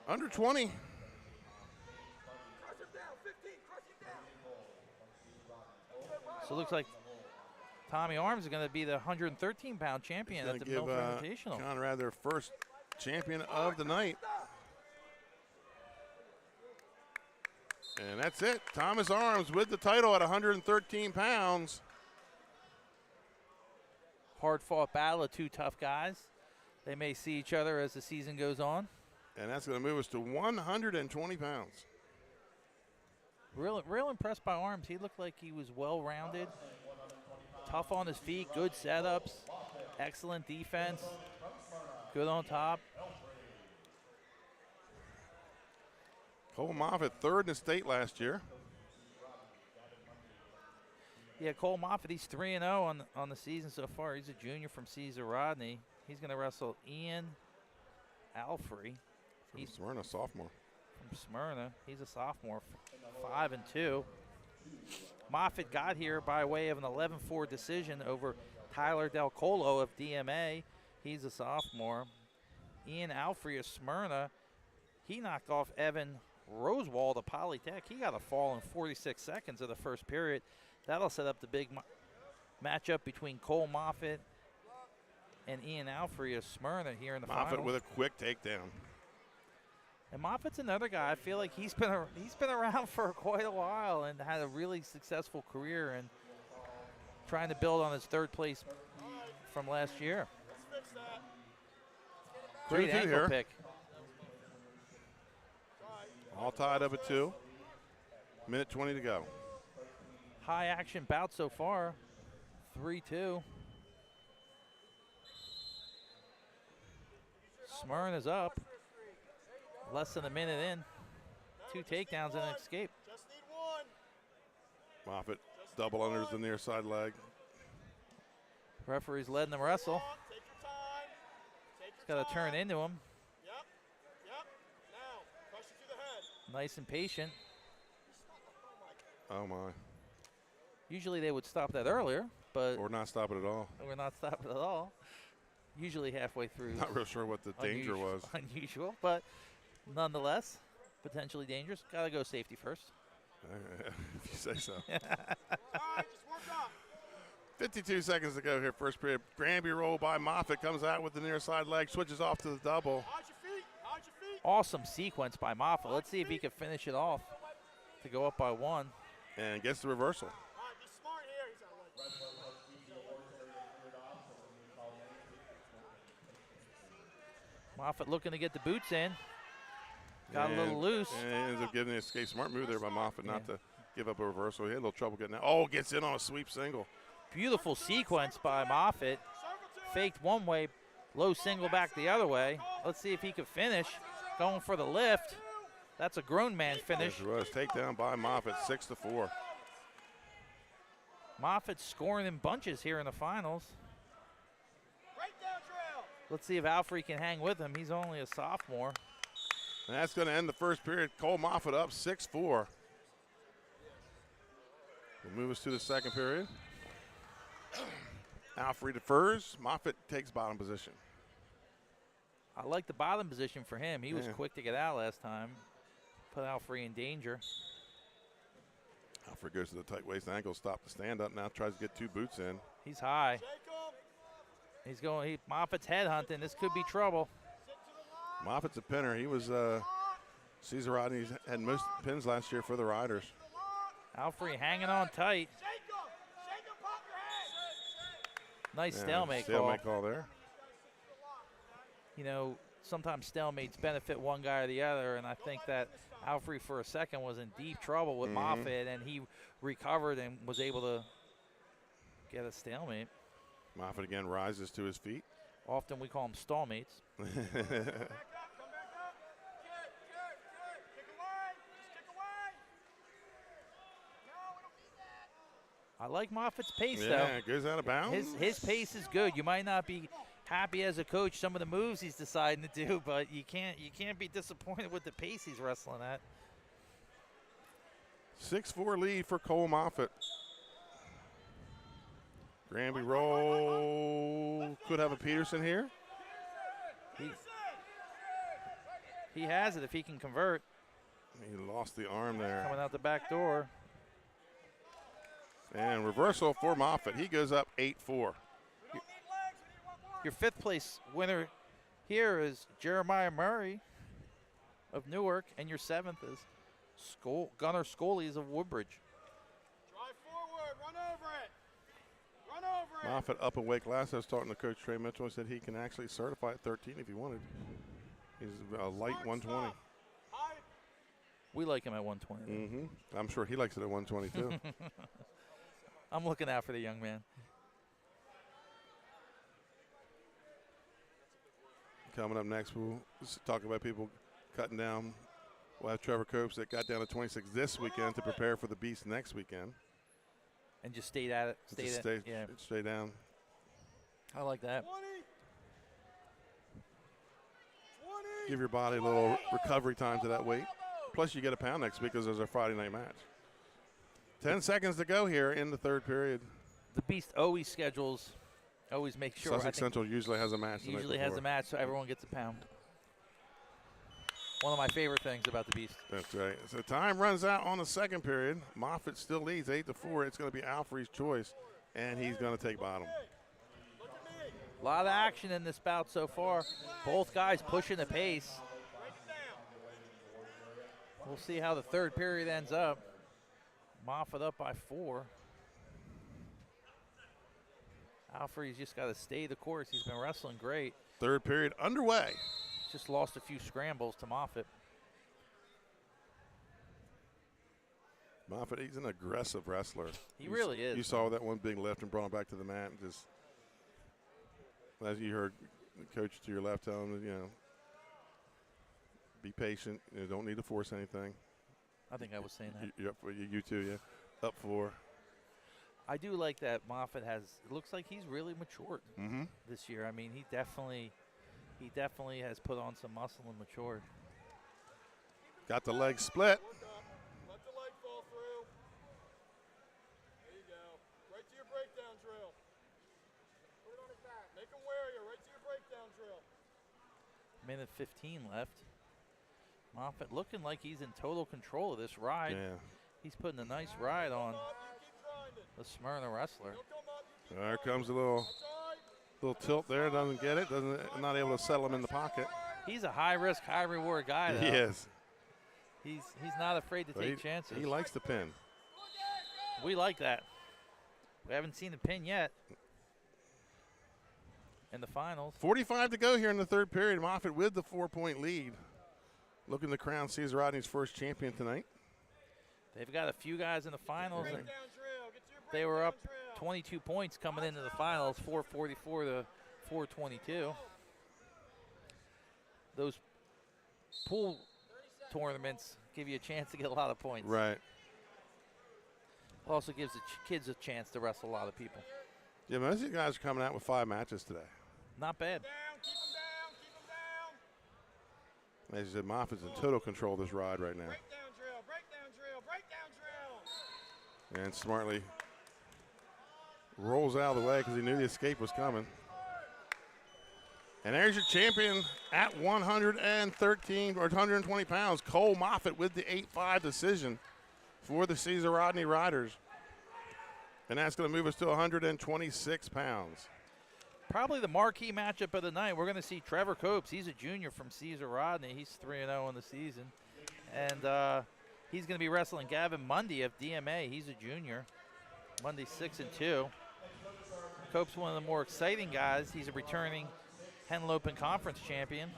Under 20. So it looks like Tommy Arms is going to be the 113-pound champion at the Milford Invitational. Conrad their first champion of the night. And that's it. Thomas Arms with the title at 113 pounds. Hard-fought battle of two tough guys. They may see each other as the season goes on. And that's going to move us to 120 pounds. Real impressed by Arms. He looked like he was well-rounded, tough on his feet, good setups, excellent defense, good on top. Cole Moffitt, third in the state last year. Yeah, Cole Moffitt, he's 3-0 on the season so far. He's a junior from Caesar Rodney. He's going to wrestle Ian Alfrey. From Smyrna, sophomore. From Smyrna. He's a sophomore, 5-2. Moffitt got here by way of an 11-4 decision over Tyler Del Colo of DMA. He's a sophomore. Ian Alfrey of Smyrna, he knocked off Evan Rosewald of Polytech. He got a fall in 46 seconds of the first period. That'll set up the big matchup between Cole Moffitt and Ian Alfrey of Smyrna here in the finals. Moffitt with a quick takedown. And Moffitt's another guy. I feel like he's been around for quite a while and had a really successful career and trying to build on his third place from last year. Great ankle here. pick. All tied up at 2. Minute 20 to go. High action bout so far. 3-2. Smyrna's up. Less than a minute in. 2 takedowns and an escape. Moffitt double unders the near side leg. Referee's letting them wrestle. He's got to turn into him. Nice and patient. Oh my. Usually they would stop that earlier, but or not stop it at all. We're not stopping at all. Usually halfway through. Not real sure what the danger was. Unusual, but nonetheless, potentially dangerous. Got to go safety first. If you say so. 52 seconds to go here, first period. Granby roll by Moffitt, comes out with the near side leg, switches off to the double. Awesome sequence by Moffitt. Let's see if he can finish it off to go up by 1. And gets the reversal. Moffitt looking to get the boots in. Got a little loose. And ends up giving an escape. Smart move there by Moffitt not to give up a reversal. He had a little trouble getting out. Oh, gets in on a sweep single. Beautiful sequence by Moffitt. Faked one way, Low single back the other way. Let's see if he could finish. Going for the lift. That's a grown man finish. Yes, it was. Takedown by Moffitt, 6-4. Moffitt's scoring in bunches here in the finals. Let's see if Alfrey can hang with him. He's only a sophomore. And that's going to end the first period. Cole Moffitt up 6-4. We'll move us to the second period. Alfrey defers. Moffitt takes bottom position. I like the bottom position for him. He was quick to get out last time. Put Alfrey in danger. Alfrey goes to the tight waist ankle, stop the stand up. Now tries to get 2 boots in. He's high. He's going. Moffitt's head hunting. This could be trouble. Moffitt's a pinner. He was Caesar Rodney's had most pins last year for the Riders. Alfrey hanging on tight. Nice stalemate call. Stalemate call there. You know, sometimes stalemates benefit one guy or the other, and I think that Alfrey for a second was in deep trouble with Moffitt, and he recovered and was able to get a stalemate. Moffitt again rises to his feet. Often we call them stallmates. I like Moffitt's pace, though. Yeah, it goes out of bounds. His pace is good. You might not be happy as a coach some of the moves he's deciding to do, but you can't be disappointed with the pace he's wrestling at. 6-4 lead for Cole Moffitt. Granby roll. Could have a Peterson here. He has it if he can convert. He lost the arm there. Coming out the back door. And reversal for Moffitt. He goes up 8-4. Your 5th place winner here is Jeremiah Murray of Newark, and your 7th is Gunnar Scoles of Woodbridge. Drive forward, run over it. Run over it. Moffitt up in weight class. I was talking to Coach Trey Mitchell. He said he can actually certify at 13 if he wanted. He's a light 120. We like him at 120. I'm sure he likes it at 120 too. I'm looking out for the young man. Coming up next, we'll talk about people cutting down. We'll have Trevor Copes that got down to 26 this weekend to prepare for the Beast next weekend. And just stayed at it. Stay down. I like that. 20. Give your body a little recovery time to that weight. Plus, you get a pound next week because there's a Friday night match. 10 seconds to go here in the third period. The Beast always make sure. Sussex Central usually has a match. Usually has a match, so everyone gets a pound. One of my favorite things about the Beast. That's right. So time runs out on the second period. Moffitt still leads 8-4. It's going to be Alfrey's choice, and he's going to take bottom. A lot of action in this bout so far. Both guys pushing the pace. We'll see how the third period ends up. Moffitt up by 4. Alfrey's just got to stay the course. He's been wrestling great. Third period underway. Just lost a few scrambles to Moffitt. Moffitt, he's an aggressive wrestler. He really is. You saw that one big lift and brought him back to the mat. And just, as you heard the coach to your left tell him, be patient. Don't need to force anything. I think I was saying that. You too, yeah. Up 4. I do like that Moffitt has. It looks like he's really matured this year. I mean, he definitely has put on some muscle and matured. Got the leg split. Let the leg fall through. There you go. Right to your breakdown drill. Put it on his back. Make him wear you. Right to your breakdown drill. Minute 15 left. Moffitt looking like he's in total control of this ride. Yeah. He's putting a nice ride on the Smyrna wrestler. There comes a little tilt there. Doesn't get it. Not able to settle him in the pocket. He's a high risk, high reward guy, though. He is. He's not afraid to take chances. He likes the pin. We like that. We haven't seen the pin yet in the finals. 45 to go here in the third period. Moffitt with the 4-point lead. Looking to crown Caesar Rodney's first champion tonight. They've got a few guys in the finals, and they were up 22 points coming into the finals, 444 to 422. those pool tournaments give you a chance to get a lot of points. Right. Also gives the kids a chance to wrestle a lot of people. Yeah, most of you guys are coming out with 5 matches today. Not bad. As you said, Moffitt's in total control of this ride right now. Breakdown drill, breakdown drill, breakdown drill. And smartly rolls out of the way because he knew the escape was coming. And there's your champion at 113 or 120 pounds, Cole Moffitt with the 8-5 decision for the Caesar Rodney Riders. And that's going to move us to 126 pounds. Probably the marquee matchup of the night. We're going to see Trevor Copes. He's a junior from Caesar Rodney. He's 3-0 in the season. And he's going to be wrestling Gavin Mundy of DMA. He's a junior. Mundy 6-2. Copes, one of the more exciting guys. He's a returning Henlopen Conference champion.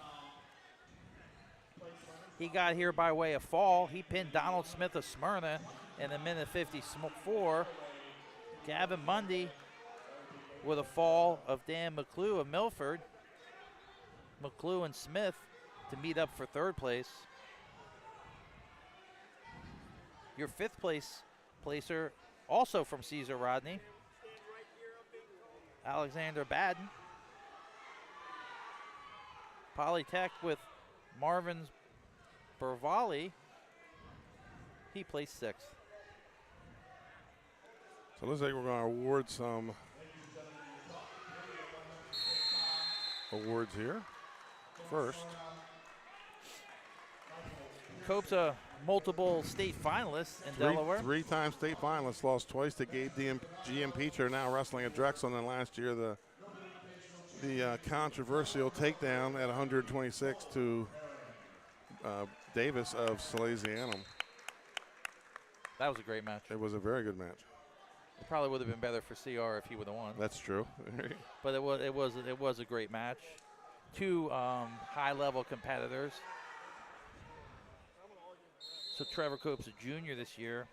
He got here by way of fall. He pinned Donald Smith of Smyrna in a minute 54. Gavin Mundy with a fall of Dan McClue of Milford. McClue and Smith to meet up for third place. Your fifth place placer, also from Caesar Rodney, Alexander Baden. Polytech with Marvin Bervali. He placed 6th. So it looks like we're going to award some awards here. First, Cope's a multiple state finalist in Delaware. 3-time state finalist, lost twice to Gabe GM Peacher, now wrestling at Drexel, and then last year the controversial takedown at 126 to Davis of Salesianum. That was a great match. It was a very good match. It probably would have been better for CR if he would have won. That's true. But it was a great match. 2 high-level competitors. So Trevor Cope's a junior this year,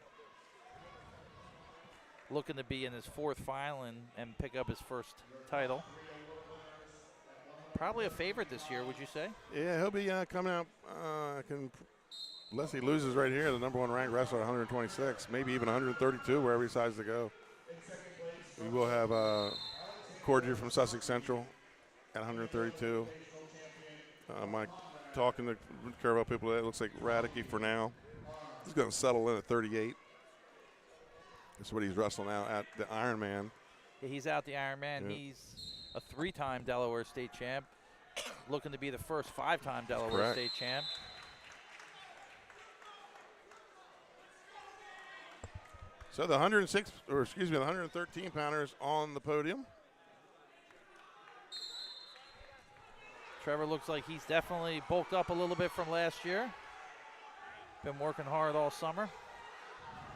looking to be in his 4th final and pick up his first title. Probably a favorite this year, would you say? Yeah, he'll be coming out, unless he loses right here, the #1 ranked wrestler at 126, maybe even 132, wherever he decides to go. We will have Cordier from Sussex Central at 132. Mike talking to Curvo people, it looks like Radicke for now. He's going to settle in at 38. That's what he's wrestling now at the Ironman. Yeah, he's out the Ironman. Yeah. He's a 3-time Delaware state champ, looking to be the first 5-time Delaware Correct. state champ. So the 113 pounders on the podium. Trevor looks like he's definitely bulked up a little bit from last year. Been working hard all summer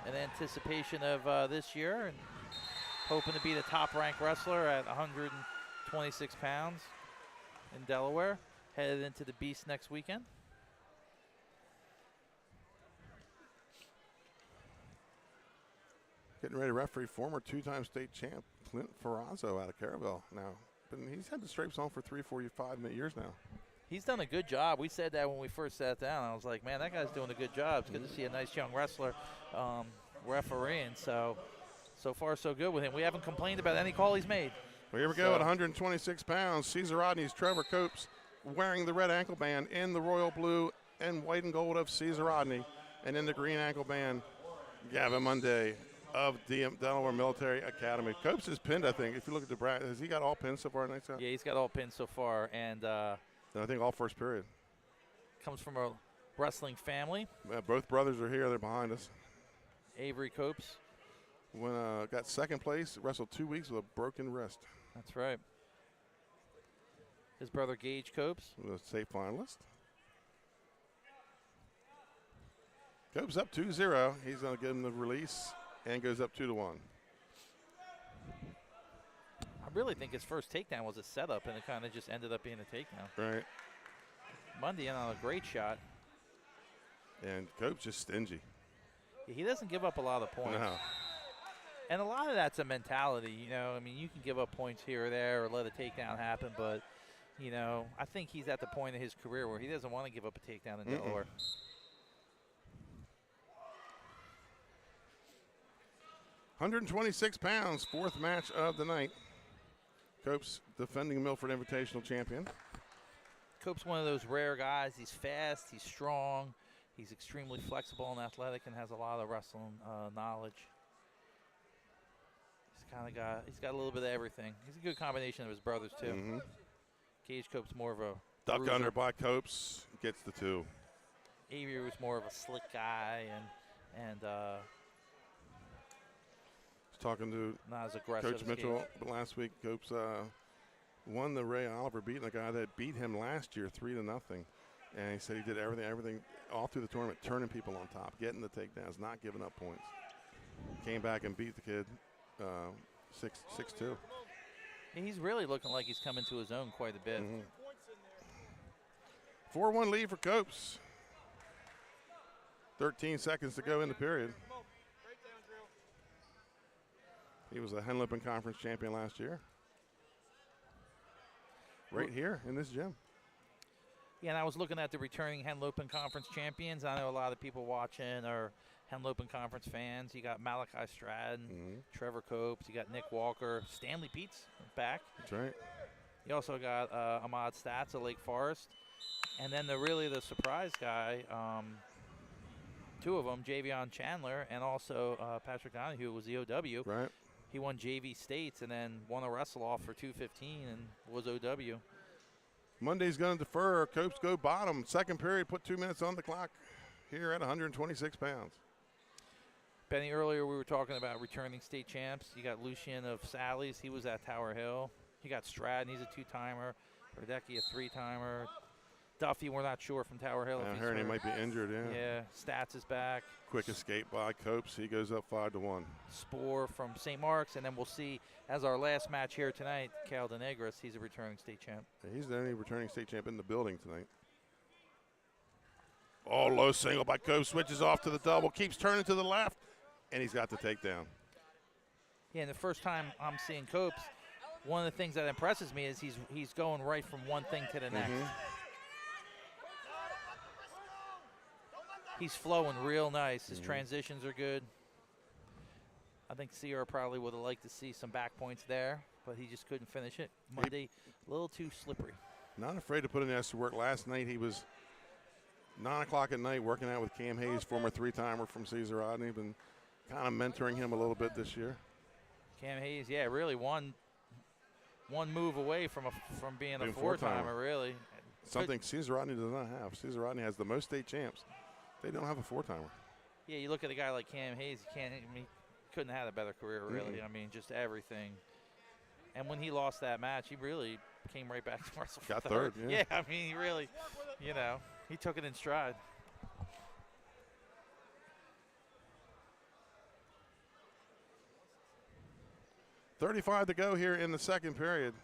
in anticipation of this year, and hoping to be the top-ranked wrestler at 126 pounds in Delaware, headed into the Beast next weekend. Getting ready to referee former 2-time state champ Clint Ferrazzo out of Caravel now. But he's had the stripes on for 3, 4, 5 years now. He's done a good job. We said that when we first sat down. I was like, man, that guy's doing a good job. It's good to see a nice young wrestler refereeing. So far, so good with him. We haven't complained about any call he's made. Well, here we go at 126 pounds. Caesar Rodney's Trevor Copes wearing the red ankle band in the royal blue and white and gold of Caesar Rodney. And in the green ankle band, Gavin Munday of Delaware Military Academy. Copes is pinned, I think. If you look at the bracket, has he got all pins so far tonight? Yeah, he's got all pins so far. And I think all first period. Comes from a wrestling family. Both brothers are here. They're behind us. Avery Copes. Got second place, wrestled 2 weeks with a broken wrist. That's right. His brother Gage Copes. A state finalist. Copes up 2-0. He's going to give him the release and goes up 2-1. I really think his first takedown was a setup, and it kind of just ended up being a takedown. Right. Mundy in on a great shot. And Copes just stingy. He doesn't give up a lot of points. No. And a lot of that's a mentality, you know. I mean, you can give up points here or there or let a takedown happen, but You know, I think he's at the point in his career where he doesn't want to give up a takedown in Delaware. 126 pounds, fourth match of the night. Cope's defending Milford Invitational champion. Cope's one of those rare guys. He's fast, he's strong, he's extremely flexible and athletic, and has a lot of wrestling knowledge. He's got a little bit of everything. He's a good combination of his brothers too. Cage Cope's more of a duck bruiser. under by Copes, gets the 2. Avery was more of a slick guy and talking to not as aggressive Coach as Mitchell Cage. last week. Copes won the Ray Oliver, beating the guy that beat him last year 3-0. And he said he did everything all through the tournament, turning people on top, getting the takedowns, not giving up points. Came back and beat the kid 6-2. He's really looking like he's come into his own quite a bit. 4-1 lead for Copes. 13 seconds to go in the period. He was a Henlopen Conference champion last year. Right here in this gym. Yeah, and I was looking at the returning Henlopen Conference champions. I know a lot of people watching are Henlopen Conference fans. You got Malachi Stratton, Trevor Copes. You got Nick Walker, Stanley Peets back. That's right. You also got Ahmad Stats of Lake Forest. And then the surprise guy, 2 of them, Javion Chandler and also Patrick Donahue, was the OW. Right. He won JV States and then won a wrestle-off for 215 and was OW. Monday's going to defer. Copes go bottom. Second period, put 2 minutes on the clock here at 126 pounds. Benny, earlier we were talking about returning state champs. You got Lucien of Sally's. He was at Tower Hill. You got Stratton. He's a 2-timer. Radecki, a 3-timer. Duffy, we're not sure from Tower Hill. I heard he might be injured, Yeah, Stats is back. Quick escape by Copes. He goes up 5-1. Spore from St. Mark's, and then we'll see as our last match here tonight, Cal Denegris. He's a returning state champ. He's the only returning state champ in the building tonight. Oh, low single by Copes. Switches off to the double. Keeps turning to the left, and he's got the takedown. Yeah, and the first time I'm seeing Copes, one of the things that impresses me is he's going right from one thing to the next. He's flowing real nice. His transitions are good. I think Sierra probably would have liked to see some back points there, but he just couldn't finish it. Monday, a little too slippery. Not afraid to put in the extra work. Last night he was 9 o'clock at night working out with Cam Hayes, former 3-timer from Cesar Rodney. Been kind of mentoring him a little bit this year. Cam Hayes, yeah, really one move away from being a 4-timer, really. Something Cesar Rodney does not have. Cesar Rodney has the most state champs. They don't have a 4-timer. Yeah, you look at a guy like Cam Hayes, he couldn't have had a better career, really. I mean, just everything. And when he lost that match, he really came right back to wrestle. Got third, yeah. Yeah, I mean, he really, he took it in stride. .35 to go here in the second period.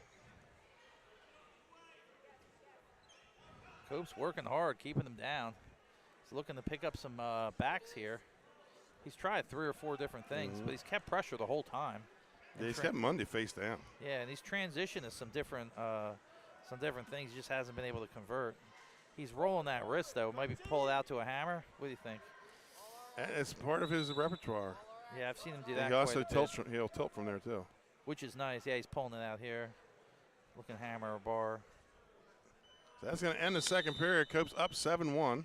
Cope's working hard, keeping them down. He's looking to pick up some backs here. He's tried 3 or 4 different things, but he's kept pressure the whole time. Yeah, he's kept Monday face down. Yeah, and he's transitioned to some different things. He just hasn't been able to convert. He's rolling that wrist, though. Maybe pull it out to a hammer. What do you think? And it's part of his repertoire. Yeah, I've seen him do that. He also tilts. He'll tilt from there too. Which is nice. Yeah, he's pulling it out here. Looking hammer or bar. So that's going to end the second period. Copes up 7-1.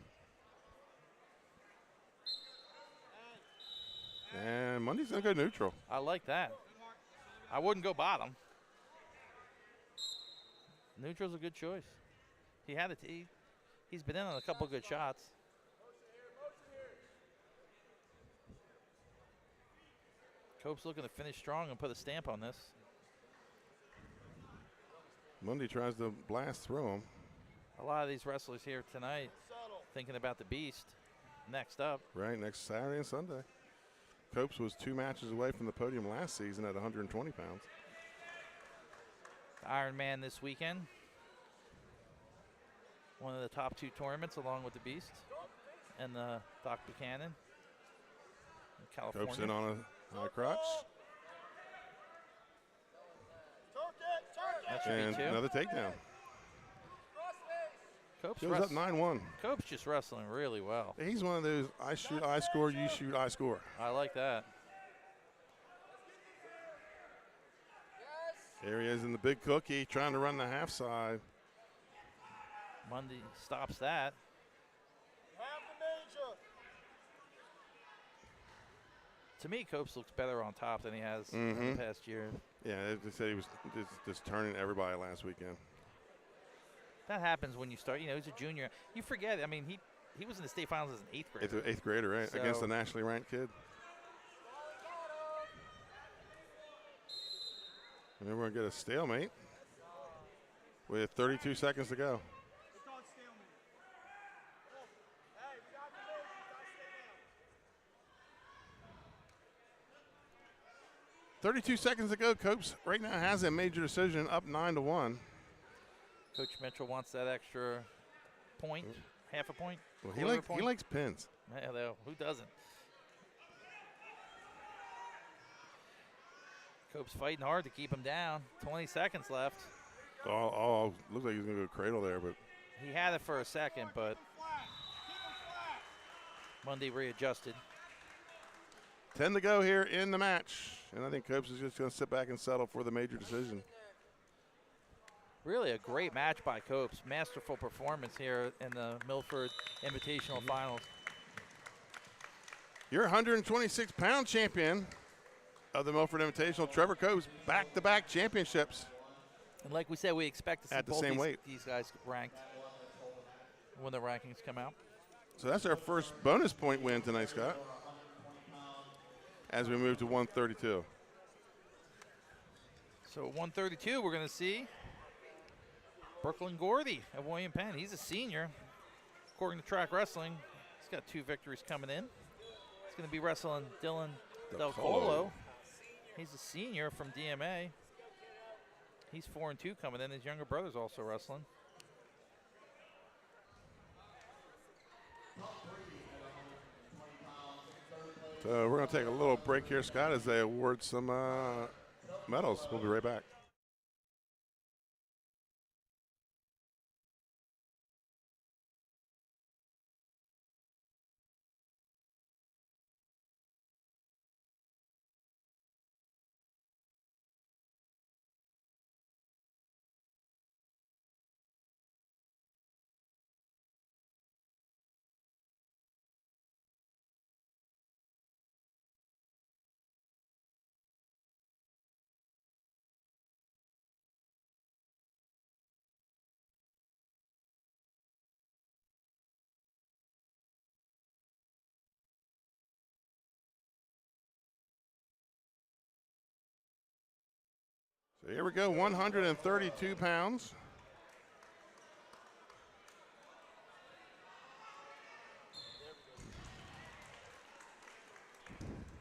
And Monday's going to go neutral. I like that. I wouldn't go bottom. Neutral's a good choice. He had it. He's been in on a couple good shots. Cope's looking to finish strong and put a stamp on this. Monday tries to blast through him. A lot of these wrestlers here tonight thinking about the Beast next up. Right, next Saturday and Sunday. Copes was 2 matches away from the podium last season at 120 pounds. Iron Man this weekend. One of the top 2 tournaments along with the Beast and the Doc Buchanan in California. Copes in on a high crotch. That should And be 2. another takedown. Cope's Goes up 9-1. Cope's just wrestling really well. He's one of those I shoot, I score, you shoot, I score. I like that. Here he is in the big cookie trying to run the half side. Mundy stops that. Half the major. To me, Copes looks better on top than he has in the past year. Yeah, they said he was just turning everybody last weekend. That happens when you start. You know, he's a junior. You forget. I mean, he was in the state finals as an eighth grader. Eighth grader, right? So, against a nationally ranked kid. And then we're going to get a stalemate with 32 seconds to go. It's called stalemate. Hey, we got the major. You gotta stay down. 32 seconds to go. Copes right now has a major decision, up 9-1. Coach Mitchell wants that extra point, half a point. Well, point. he likes pins. Yeah, though, who doesn't? Cope's fighting hard to keep him down. 20 seconds left. Oh, looks like he's going to go cradle there, but He had it for a second, but Mundy readjusted. 10 to go here in the match. And I think Copes is just going to sit back and settle for the major decision. Really a great match by Copes. Masterful performance here in the Milford Invitational Finals. Your 126-pound champion of the Milford Invitational, Trevor Copes, back-to-back championships. And like we said, we expect to see At the both same weight. these guys ranked when the rankings come out. So that's our first bonus point win tonight, Scott, as we move to 132. So at 132, we're going to see Brooklyn Gordy of William Penn. He's a senior. According to Track Wrestling, he's got 2 victories coming in. He's going to be wrestling Dylan Del Colo. He's a senior from DMA. He's 4-2 coming in. His younger brother's also wrestling. So we're going to take a little break here, Scott, as they award some medals. We'll be right back. So here we go, 132 pounds.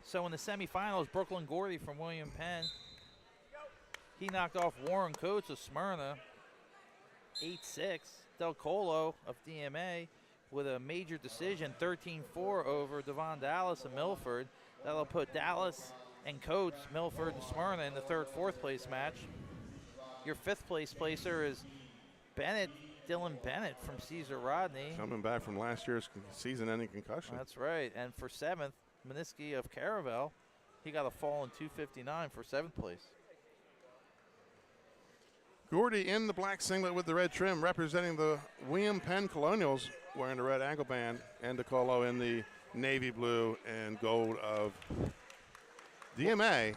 So in the semifinals, Brooklyn Gordy from William Penn, he knocked off Warren Coates of Smyrna, 8-6. Del Colo of DMA with a major decision, 13-4 over Devon Dallas of Milford. That'll put Dallas and Coates, Milford and Smyrna in the 3rd, 4th place match. Your 5th place placer is Dylan Bennett from Cesar Rodney. Coming back from last year's season-ending concussion. That's right. And for 7th, Meniski of Caravel, he got a fall in 2:59 for 7th place. Gordy in the black singlet with the red trim, representing the William Penn Colonials, wearing the red ankle band, and DeColo in the navy blue and gold of DMA.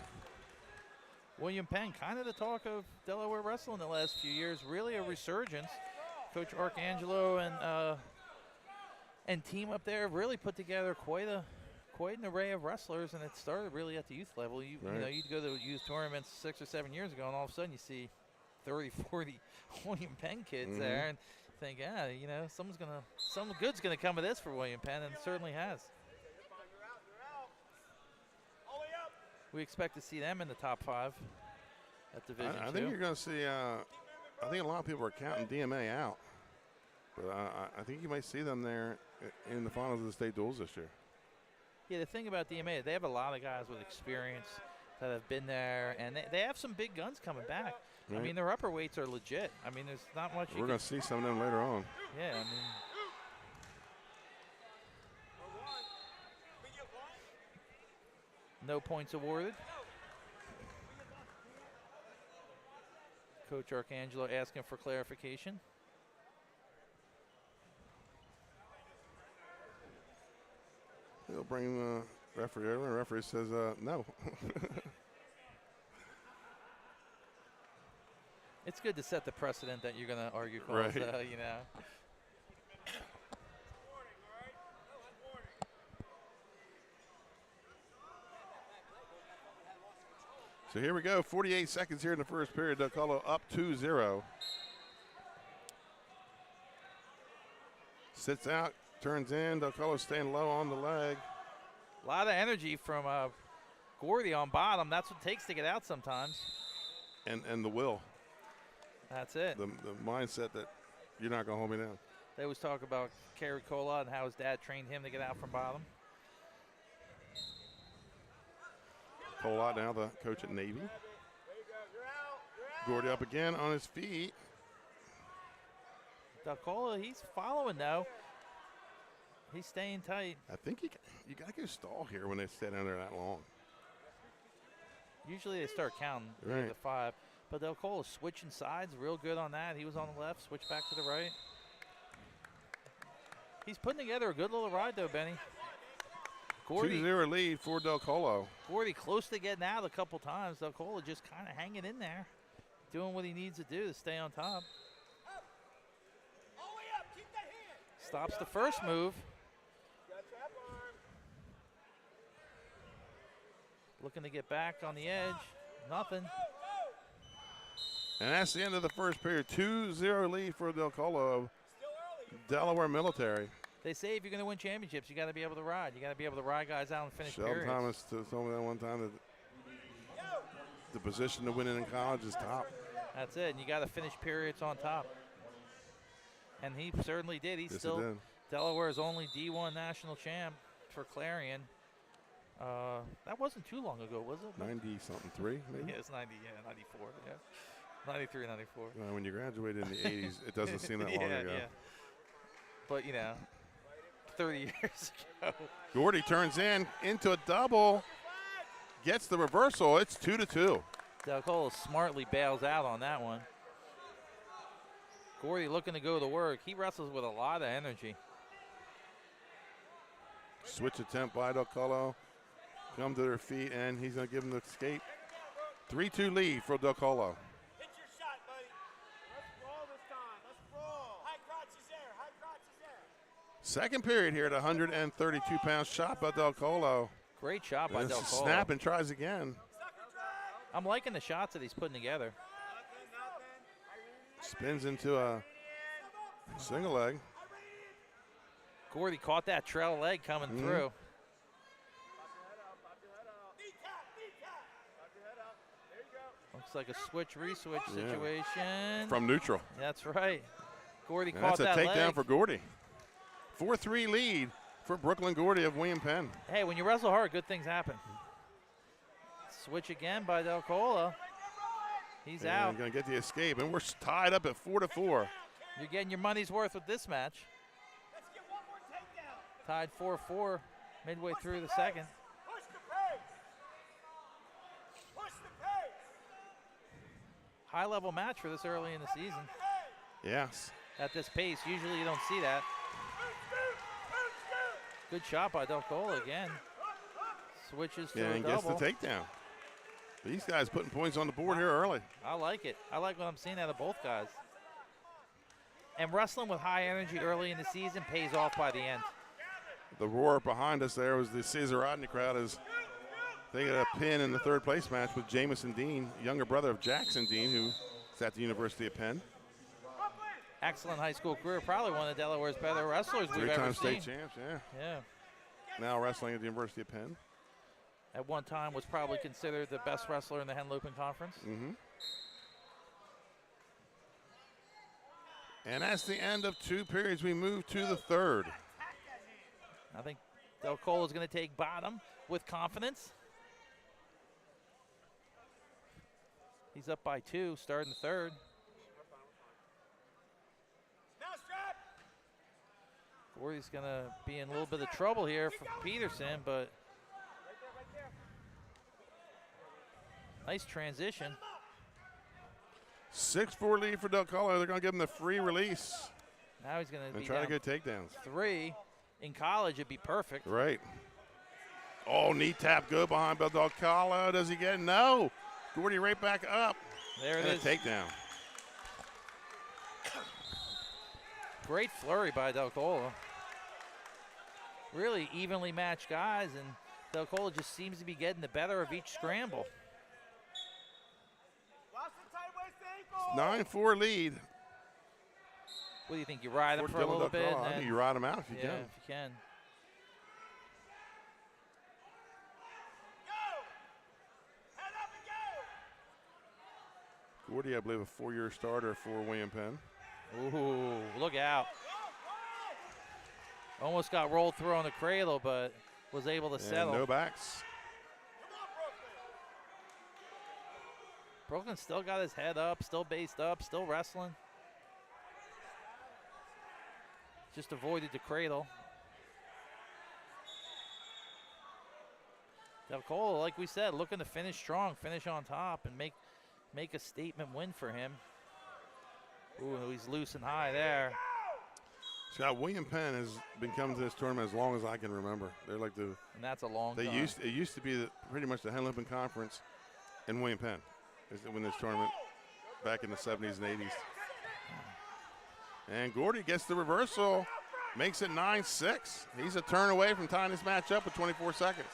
William Penn, kind of the talk of Delaware wrestling the last few years, really a resurgence. Coach Arcangelo and team up there really put together quite an array of wrestlers, and it started really at the youth level. You know, you'd go to youth tournaments 6 or 7 years ago, and all of a sudden you see 30, 40 William Penn kids there, and think, yeah, you know, some good's gonna come of this for William Penn, and it certainly has. We expect to see them in the top 5 at Division II. I think you're going to see. I think a lot of people are counting DMA out, but I think you might see them there in the finals of the state duels this year. Yeah, the thing about DMA, they have a lot of guys with experience that have been there, and they have some big guns coming back. I mean, their upper weights are legit. I mean, there's not much. We're going to see some of them later on. Yeah, I mean. No points awarded. Coach Arcangelo asking for clarification. He'll bring the referee over. The referee says no. It's good to set the precedent that you're going to argue calls, Right. you know. So here we go. 48 seconds here in the first period. DeColo up 2-0. Sits out, turns in. DeColo staying low on the leg. A lot of energy from Gordy on bottom. That's what it takes to get out sometimes. And the will. That's it. The mindset that you're not going to hold me down. They always talk about Kerry Cola and how his dad trained him to get out from bottom. Colot now the coach at Navy. Gordy up again on his feet. DeColo, he's following though. He's staying tight. I think you got to go stall here when they sit down there that long. Usually they start counting Right. to 5. But DeColo switching sides real good on that. He was on the left, switched back to the right. He's putting together a good little ride though, Benny. Gordy, 2-0 lead for DeColo. Gordy close to getting out a couple times. DeColo just kind of hanging in there, doing what he needs to do to stay on top. Stops the first move. Looking to get back on the edge. Nothing. And that's the end of the first period. 2-0 lead for DeColo of Delaware Military. They say if you're going to win championships, you got to be able to ride. You got to be able to ride guys out and finish Sheldon periods. Thomas told me that one time that the position to win it in college is top. That's it. And you got to finish periods on top. And he certainly did. He's Yes, still he did. Delaware's only D1 national champ for Clarion. That wasn't too long ago, was it? 90-something, 3 maybe? Yeah, it's 90, 94, yeah. 93, 94. Well, when you graduated in the 80s, it doesn't seem that long ago. Yeah. But, 30 years ago. Gordy turns into a double. Gets the reversal. It's 2-2. DeColo smartly bails out on that one. Gordy looking to go to work. He wrestles with a lot of energy. Switch attempt by DeColo. Come to their feet, and he's going to give him the escape. 3-2 lead for DeColo. Hit your shot, buddy. Let's roll this time. Let's roll. High crotch is there. High crotch is there. Second period here at 132-pound shot by DeColo. Great shot by DeColo. Snap and tries again. I'm liking the shots that he's putting together. Spins into a single leg. Gordy caught that trail leg coming through. Looks like a switch-re-switch situation. From neutral. That's right. Gordy And caught that's a that takedown leg. for Gordy. 4-3 lead for Brooklyn Gordy of William Penn. Hey, when you wrestle hard, good things happen. Switch again by DeColo. He's out. Going to get the escape, and we're tied up at 4-4. You're getting your money's worth with this match. Tied 4-4 midway through the second. Push the pace. Push the pace. High-level match for this early in the season. Yes. At this pace, usually you don't see that. Good shot by DeColo again. Switches to a And gets the double. takedown. These guys putting points on the board here early. I like it. I like what I'm seeing out of both guys. And wrestling with high energy early in the season pays off by the end. The roar behind us there was the Cesar Rodney crowd as they get a pin in the third place match with Jamison Dean, younger brother of Jackson Dean, who is at the University of Penn. Excellent high school career. Probably one of Delaware's better wrestlers we've ever Three-time seen. state champs, yeah. Yeah. Now wrestling at the University of Penn. At one time was probably considered the best wrestler in the Henlopen Conference. Mm-hmm. And that's the end of 2 periods. We move to the third. I think DeColo is going to take bottom with confidence. He's up by 2, starting the third. Gordy's going to be in a little bit of trouble here for Peterson, but nice transition. 6-4 lead for Del Colo. They're going to give him the free release. Now he's going to be try to down get takedowns. 3. In college, it'd be perfect. Right. Oh, knee tap good behind Del Colo. Does he get it? No. Gordy right back up. There it and is. A takedown. Great flurry by Del Colo. Really evenly matched guys, and Del Colo just seems to be getting the better of each scramble. 9-4 lead. What do you think? You ride him for a little bit? I think you ride him out if you can. Yeah, if you can. Gordy, I believe, a 4-year starter for William Penn. Ooh, look out. Almost got rolled through on the cradle, but was able to settle. No backs. Brooklyn still got his head up, still based up, still wrestling. Just avoided the cradle. Del Colo, like we said, looking to finish strong, finish on top, and make a statement win for him. Ooh, he's loose and high there. So William Penn has been coming to this tournament as long as I can remember. They're like and that's a long time. It used to be pretty much the Henley Conference in William Penn is to win this tournament back in the 70s and 80s. And Gordy gets the reversal, makes it 9-6. He's a turn away from tying this match up with 24 seconds.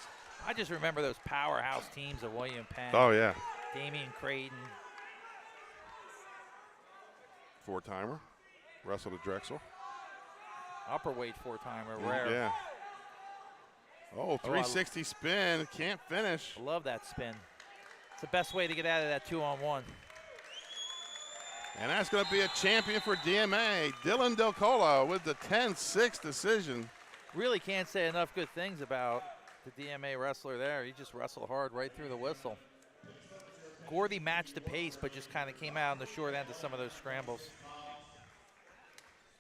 I just remember those powerhouse teams of William Penn. Oh, yeah. Damian Creighton. 4-timer. Russell to Drexel. Upper weight 4-timer, rare. Yeah. Oh, 360 spin. Can't finish. I love that spin. It's the best way to get out of that 2-on-1. And that's going to be a champion for DMA. Dylan Del Colo with the 10-6 decision. Really can't say enough good things about the DMA wrestler there. He just wrestled hard right through the whistle. Gordy matched the pace, but just kind of came out on the short end of some of those scrambles.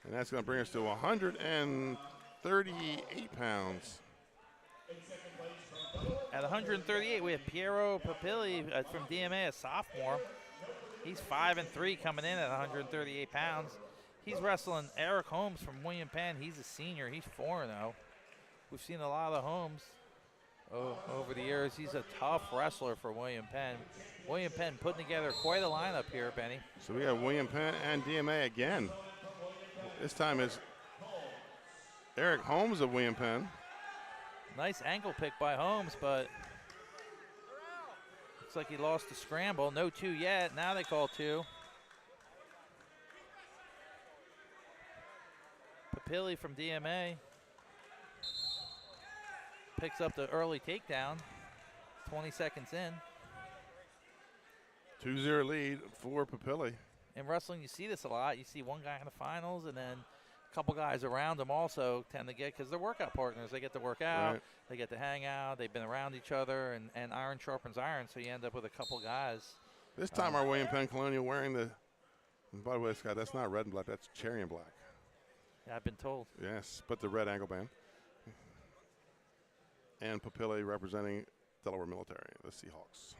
And that's going to bring us to 138 pounds. At 138, we have Piero Papilli from DMA, a sophomore. He's 5-3 coming in at 138 pounds. He's wrestling Eric Holmes from William Penn. He's a senior. He's 4-0. We've seen a lot of Holmes over the years. He's a tough wrestler for William Penn. William Penn putting together quite a lineup here, Benny. So we have William Penn and DMA again. This time is Eric Holmes of William Penn. Nice ankle pick by Holmes, but looks like he lost the scramble. No 2 yet. Now they call 2. Papilli from DMA picks up the early takedown. 20 seconds in. 2-0 lead for Papilli. In wrestling, you see this a lot. You see one guy in the finals, and then a couple guys around them also tend to get, because they're workout partners. They get to work out, right. They get to hang out, they've been around each other, and iron sharpens iron, so you end up with a couple guys. This time our William Penn Colonial wearing the, and by the way, Scott, that's not red and black, that's cherry and black. Yeah, I've been told. Yes, but the red ankle band. And Papilli representing Delaware Military, the Seahawks.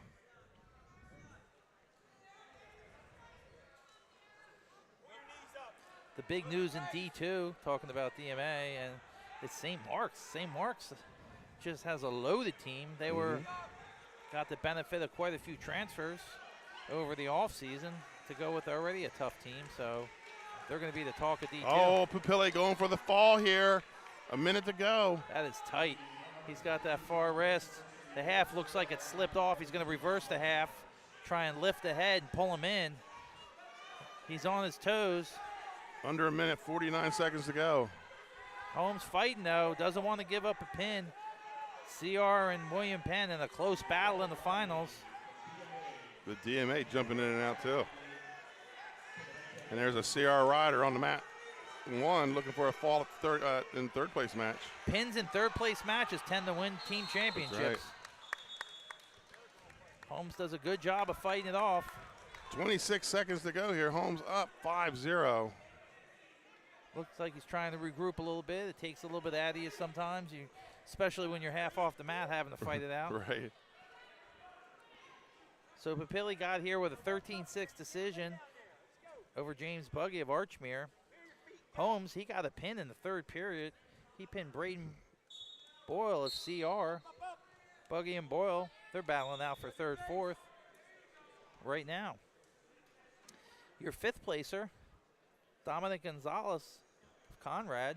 The big news in D2, talking about DMA, and it's St. Mark's. St. Mark's just has a loaded team. They got the benefit of quite a few transfers over the offseason to go with already a tough team, so they're going to be the talk of D2. Oh, Papilli going for the fall here. A minute to go. That is tight. He's got that far wrist. The half looks like it slipped off. He's going to reverse the half, try and lift the head and pull him in. He's on his toes. Under a minute, 49 seconds to go. Holmes fighting, though. Doesn't want to give up a pin. CR and William Penn in a close battle in the finals. The DMA jumping in and out, too. And there's a CR rider on the mat. One looking for a fall in third place match. Pins in third place matches tend to win team championships. Right. Holmes does a good job of fighting it off. 26 seconds to go here. Holmes up 5-0. Looks like he's trying to regroup a little bit. It takes a little bit out of you sometimes, especially when you're half off the mat having to fight it out. Right. So Papilli got here with a 13-6 decision over James Buggy of Archmere. Holmes, he got a pin in the third period. He pinned Braden Boyle of CR. Buggy and Boyle, they're battling out for third, fourth right now. Your fifth placer, Dominic Gonzalez of Conrad.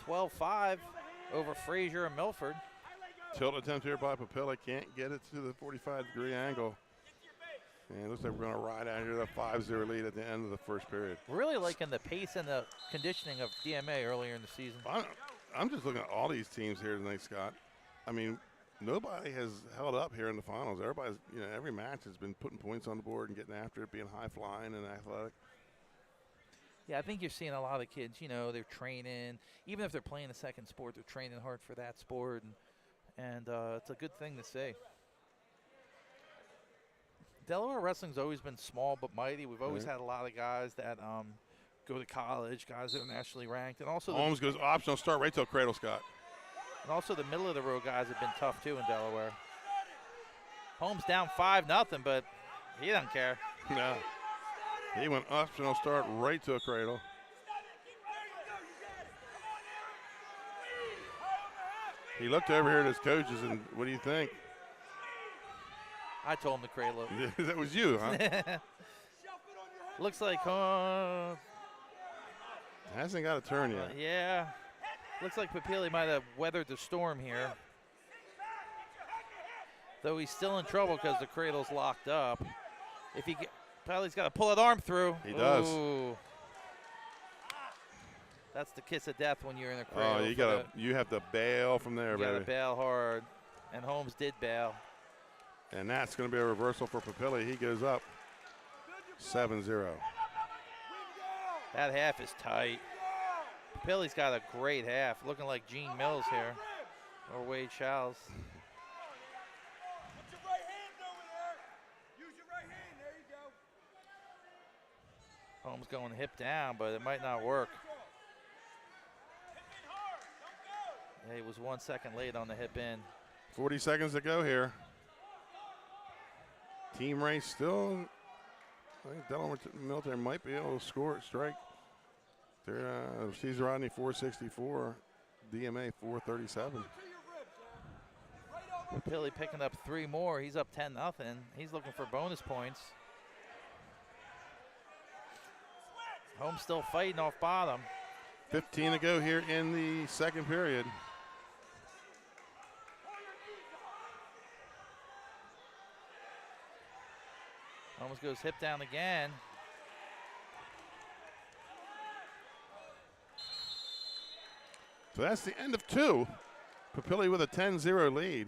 12-5 over Frazier and Milford. Tilt attempt here by Papilli. Can't get it to the 45-degree angle. And it looks like we're going to ride out here that 5-0 lead at the end of the first period. Really liking the pace and the conditioning of DMA earlier in the season. I'm just looking at all these teams here tonight, Scott. I mean, nobody has held up here in the finals. Everybody's, every match has been putting points on the board and getting after it, being high-flying and athletic. Yeah, I think you're seeing a lot of kids, they're training. Even if they're playing a second sport, they're training hard for that sport. And it's a good thing to see. Delaware wrestling's always been small but mighty. We've always had a lot of guys that go to college, guys that are nationally ranked. And also Holmes goes optional start right till cradle, Scott. And also the middle of the road guys have been tough too in Delaware. Holmes down 5-0, but he doesn't care. No. He went optional start right to a cradle. He looked over here at his coaches, and what do you think? I told him to cradle it. That was you, huh? Looks like hasn't got a turn yet. Yeah. Looks like Papilli might have weathered the storm here. Though he's still in trouble because the cradle's locked up. If he Papilli's got to pull that arm through. He does. Ooh. That's the kiss of death when you're in the cradle. Oh, you have to bail from there, baby. You got to bail hard. And Holmes did bail. And that's going to be a reversal for Papilli. He goes up 7-0. That half is tight. Papilli's got a great half, looking like Gene Mills here, or Wade Childs. Put your right hand over there. Use your right hand. There you go. Holmes going hip down, but it might not work. Yeah, he was 1 second late on the hip in. 40 seconds to go here. Team race still. I think Delaware Military might be able to score it, strike. They're Caesar Rodney 464, DMA 437. Papilli picking up 3 more. He's up 10-0. He's looking for bonus points. Holmes still fighting off bottom. 15 to go here in the second period. Holmes goes hip down again. So that's the end of 2. Papilli with a 10-0 lead.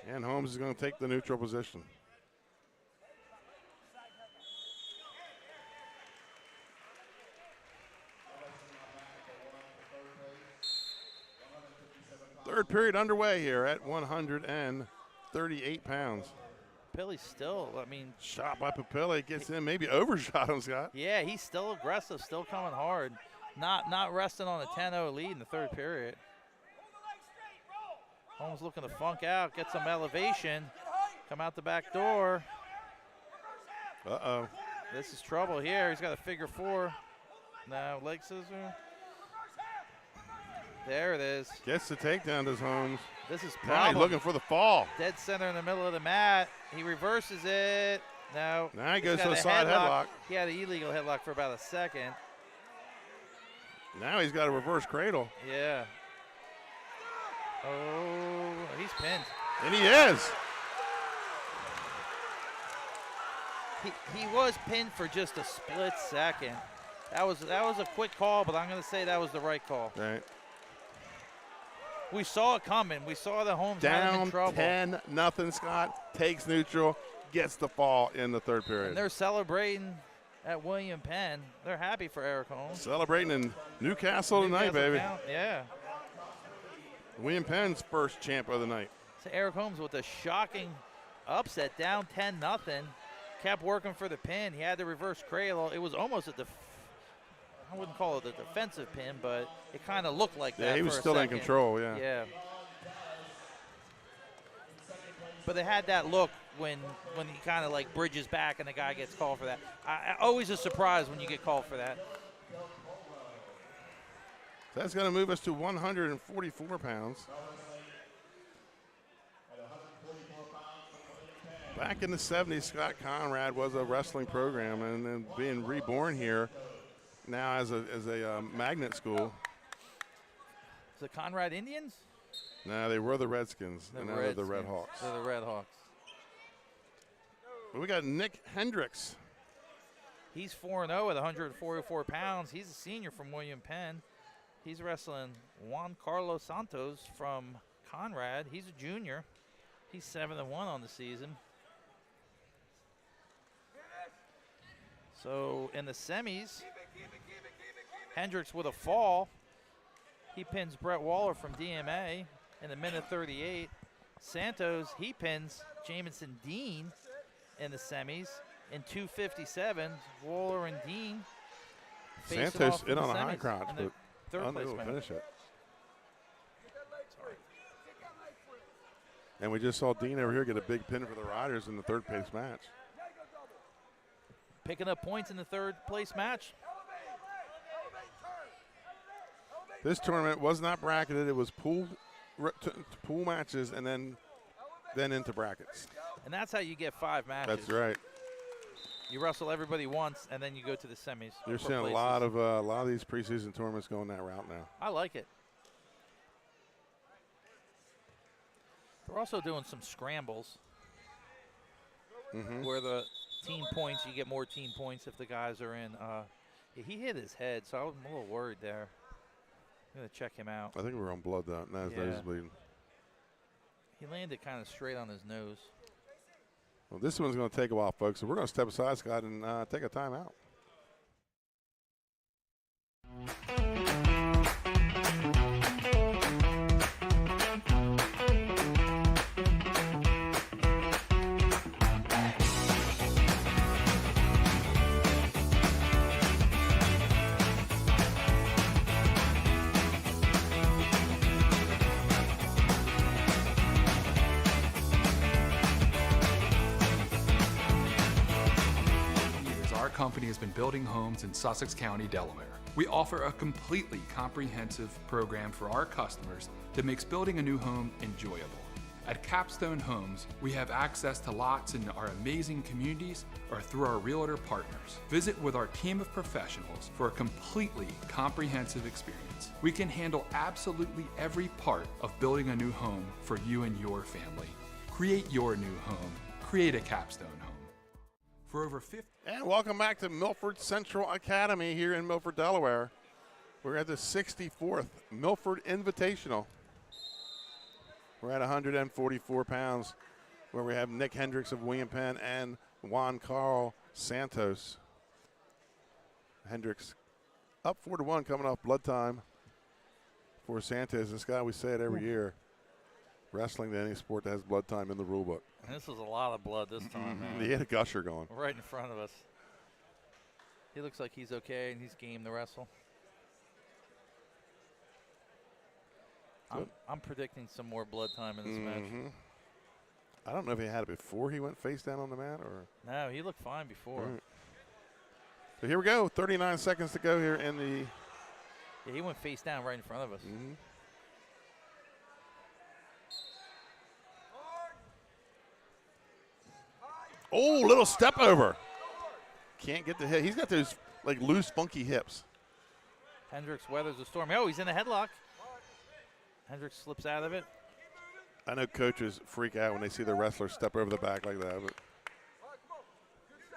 And Holmes is going to take the neutral position. Third period underway here at 138 pounds. Papilli's still, shot by Papilli, gets in, maybe overshot him, Scott. Yeah, he's still aggressive, still coming hard. Not resting on a 10-0 lead in the third period. Holmes looking to funk out, get some elevation, come out the back door. Uh-oh. This is trouble here. He's got a figure 4. Now leg scissor. There it is. Gets the takedown, does Holmes. This is now problem. he's looking for the fall. Dead center in the middle of the mat. He reverses it. No. Now he goes to a side headlock. He had an illegal headlock for about a second. Now he's got a reverse cradle. Yeah. Oh, he's pinned. And he is. He was pinned for just a split second. That was a quick call, but I'm going to say that was the right call. Right. We saw it coming. We saw the Holmes had him in trouble. Down 10-0, Scott. Takes neutral, gets the fall in the third period. And they're celebrating at William Penn. They're happy for Eric Holmes. Celebrating in Newcastle tonight, baby. Yeah. William Penn's first champ of the night. So Eric Holmes with a shocking upset, down 10-0. Kept working for the pin. He had the reverse cradle. It was almost I wouldn't call it a defensive pin, but it kind of looked like that. Yeah, he was for a still in second. control, yeah. Yeah. But they had that look when he kind of like bridges back and the guy gets called for that. Always a surprise when you get called for that. So that's going to move us to 144 pounds. Back in the 70s, Scott Conrad was a wrestling program, and then being reborn here now as a magnet school. Is it Conrad Indians? No, they were the Redskins, and now they're the Red Hawks. They're the Red Hawks. But we got Nick Hendricks. He's 4-0 at 144 pounds. He's a senior from William Penn. He's wrestling Juan Carlos Santos from Conrad. He's a junior. He's 7-1 on the season. So in the semis, Hendricks with a fall. He pins Brett Waller from DMA in the minute 38. Santos, he pins Jamison Dean in the semis in 2:57. Waller and Dean. Santos in on a high crotch, but third place finish it. And we just saw Dean over here get a big pin for the Riders in the third place match. Picking up points in the third place match. This tournament was not bracketed. It was pool matches and then into brackets. And that's how you get 5 matches. That's right. You wrestle everybody once, and then you go to the semis. You're seeing a lot of these preseason tournaments going that route now. I like it. They're also doing some scrambles where the team points, you get more team points if the guys are in. He hit his head, so I'm a little worried there. I'm going to check him out. I think we were on blood, though. Now his nose is bleeding. He landed kind of straight on his nose. Well, this one's going to take a while, folks, so we're going to step aside, Scott, and take a timeout. Company has been building homes in Sussex County, Delaware. We offer a completely comprehensive program for our customers that makes building a new home enjoyable. At Capstone Homes, we have access to lots in our amazing communities or through our realtor partners. Visit with our team of professionals for a completely comprehensive experience. We can handle absolutely every part of building a new home for you and your family. Create your new home. Create a Capstone home. For over 50. And welcome back to Milford Central Academy here in Milford, Delaware. We're at the 64th Milford Invitational. We're at 144 pounds, where we have Nick Hendricks of William Penn and Juan Carl Santos. Hendricks up 4-1 coming off blood time for Santos. And Scott, we say it every year. Wrestling to any sport that has blood time in the rule book. And this was a lot of blood this time, man. He had a gusher going. Right in front of us. He looks like he's okay and he's game to wrestle. I'm predicting some more blood time in this match. I don't know if he had it before he went face down on the mat or. No, he looked fine before. Right. So here we go. 39 seconds to go here in the. Yeah, he went face down right in front of us. Oh, little step over. Can't get the hit. He's got those like loose, funky hips. Hendricks weathers the storm. Oh, he's in a headlock. Hendricks slips out of it. I know coaches freak out when they see the wrestler step over the back like that. But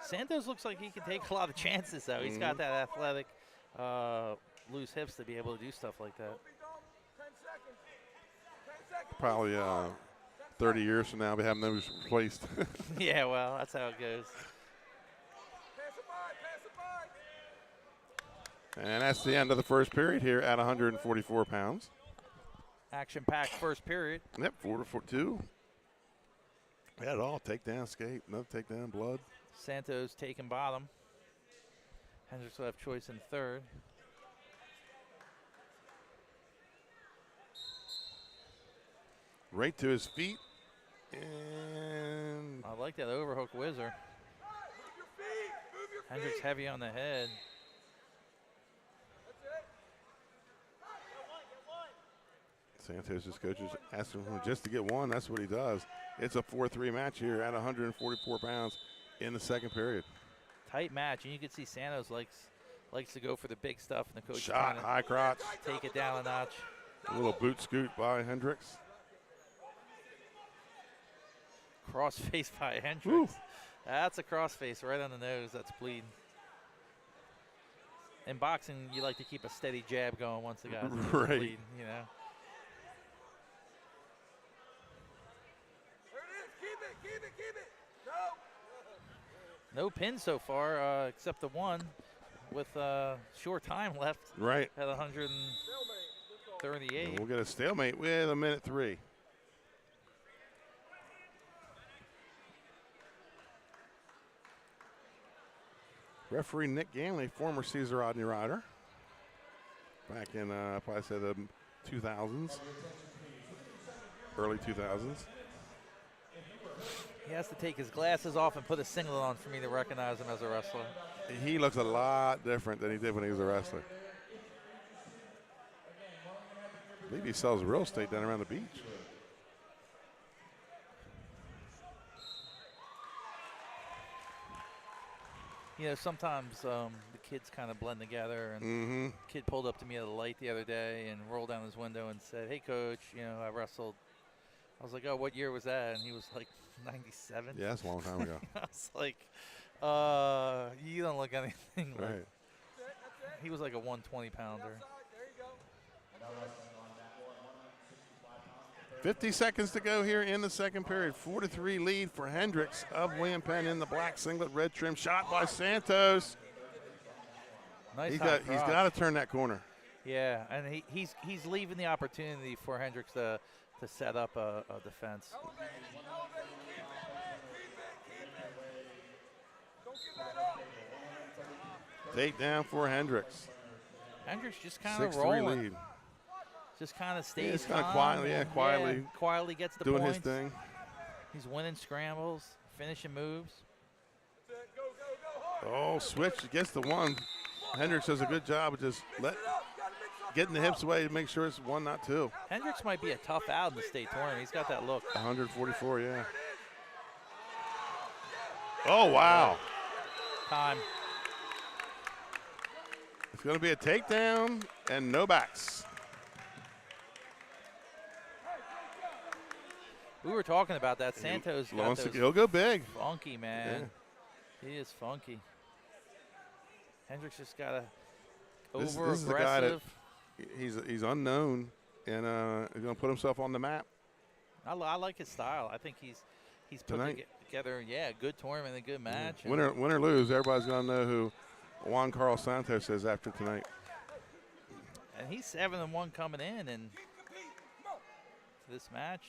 Santos looks like he can take a lot of chances, though. He's got that athletic, loose hips to be able to do stuff like that. probably 30 years from now, I'll be having those replaced. Yeah, well, that's how it goes. And that's the end of the first period here at 144 pounds. Action-packed first period. Yep, 4-2. Had it all. Takedown, escape, another takedown, blood. Santos taking bottom. Hendricks will have choice in third. Right to his feet. And I like that overhook whizzer. Hendricks heavy on the head. Santos' coaches asking him just to get one. That's what he does. It's a 4-3 match here at 144 pounds in the second period. Tight match, and you can see Santos likes to go for the big stuff, and the coach Shot, high crotch. Take it down a notch. A little boot scoot by Hendricks. Cross face by Hendricks. Woo. That's a cross face right on the nose. That's bleeding. In boxing, you like to keep a steady jab going once the guy's right. bleeding, you know. There it is. Keep it. No. No pin so far, except the one with short time left. Right. At 138. And we'll get a stalemate with a minute 3. Referee Nick Ganley, former Caesar Rodney rider. Back in, probably say the 2000s. Early 2000s. He has to take his glasses off and put a singlet on for me to recognize him as a wrestler. He looks a lot different than he did when he was a wrestler. I believe he sells real estate down around the beach. You know, sometimes the kids kind of blend together. And kid pulled up to me at a light the other day and rolled down his window and said, "Hey, coach, you know, I wrestled." I was like, "Oh, what year was that?" And he was like, 97. Yeah, that's a long time ago. I was like, you don't look anything like. Right. He was like a 120 pounder. 50 seconds to go here in the second period. 4-3 lead for Hendricks of William Penn in the black singlet, red trim. Shot by Santos. Nice. He's got to turn that corner. Yeah, and he's leaving the opportunity for Hendricks to set up a defense. Takedown for Hendricks. Hendricks just kind of 6-3 rolling. lead. Just kind of stays Just kind of calm. quietly, quietly gets the doing points. his thing. He's winning scrambles, finishing moves. Oh, switch gets the one. Hendricks does a good job of just getting the hips away to make sure it's 1, not 2. Hendricks might be a tough out in the state tournament. He's got that look. 144, yeah. Oh, wow. Time. It's going to be a takedown and no backs. We were talking about that. Santos got those he'll go big. Funky, man. Yeah. He is funky. Hendricks just got a This over is the guy that aggressive. he's unknown and he's going to put himself on the map. I like his style. I think he's put Tonight. together, a good tournament, a good match. Win or lose, everybody's going to know who Juan Carlos Santos is after tonight. And he's 7-1 coming in and to this match.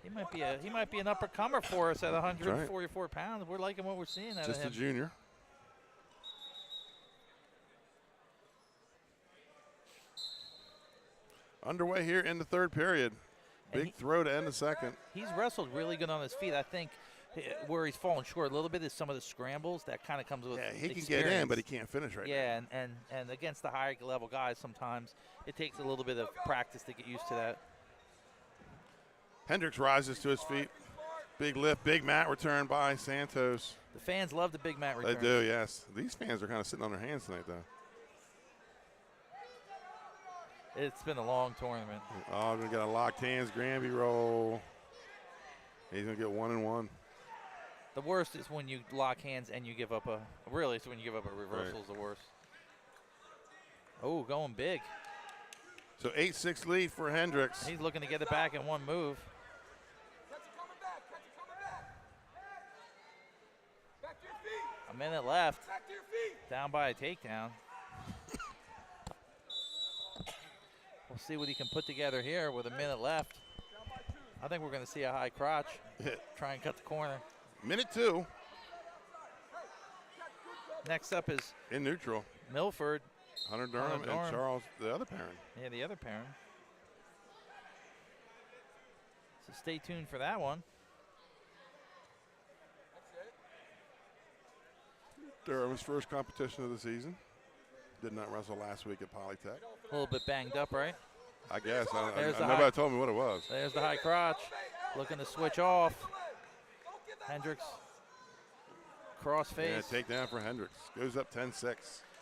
He might be an upper comer for us at 144 pounds. We're liking what we're seeing out of him. Just a junior. Underway here in the third period. Big throw to end the second. He's wrestled really good on his feet. I think where he's fallen short a little bit is some of the scrambles. That kind of comes with he can experience. get in, but he can't finish right now. And against the higher level guys, sometimes it takes a little bit of practice to get used to that. Hendricks rises to his feet. Big lift, big mat return by Santos. The fans love the big mat return. They do, yes. These fans are kind of sitting on their hands tonight, though. It's been a long tournament. Oh, we got a locked hands, Granby roll. He's going to get 1-1. The worst is when you lock hands and you give up a – really, it's when you give up a reversal is the worst. Oh, going big. So 8-6 lead for Hendricks. He's looking to get it back in one move. A minute left. Down by a takedown. We'll see what he can put together here with a minute left. I think we're going to see a high crotch. Try and cut the corner. Minute 2. Next up is in neutral. Milford. Hunter Durham and Charles, the other parent. Yeah, the other parent. So stay tuned for that one. Durham's first competition of the season. Did not wrestle last week at Polytech. A little bit banged up, right? I guess. There's Nobody told me what it was. There's the high crotch. Looking to switch off. Hendricks. Crossface. Yeah, takedown for Hendricks. Goes up 10-6.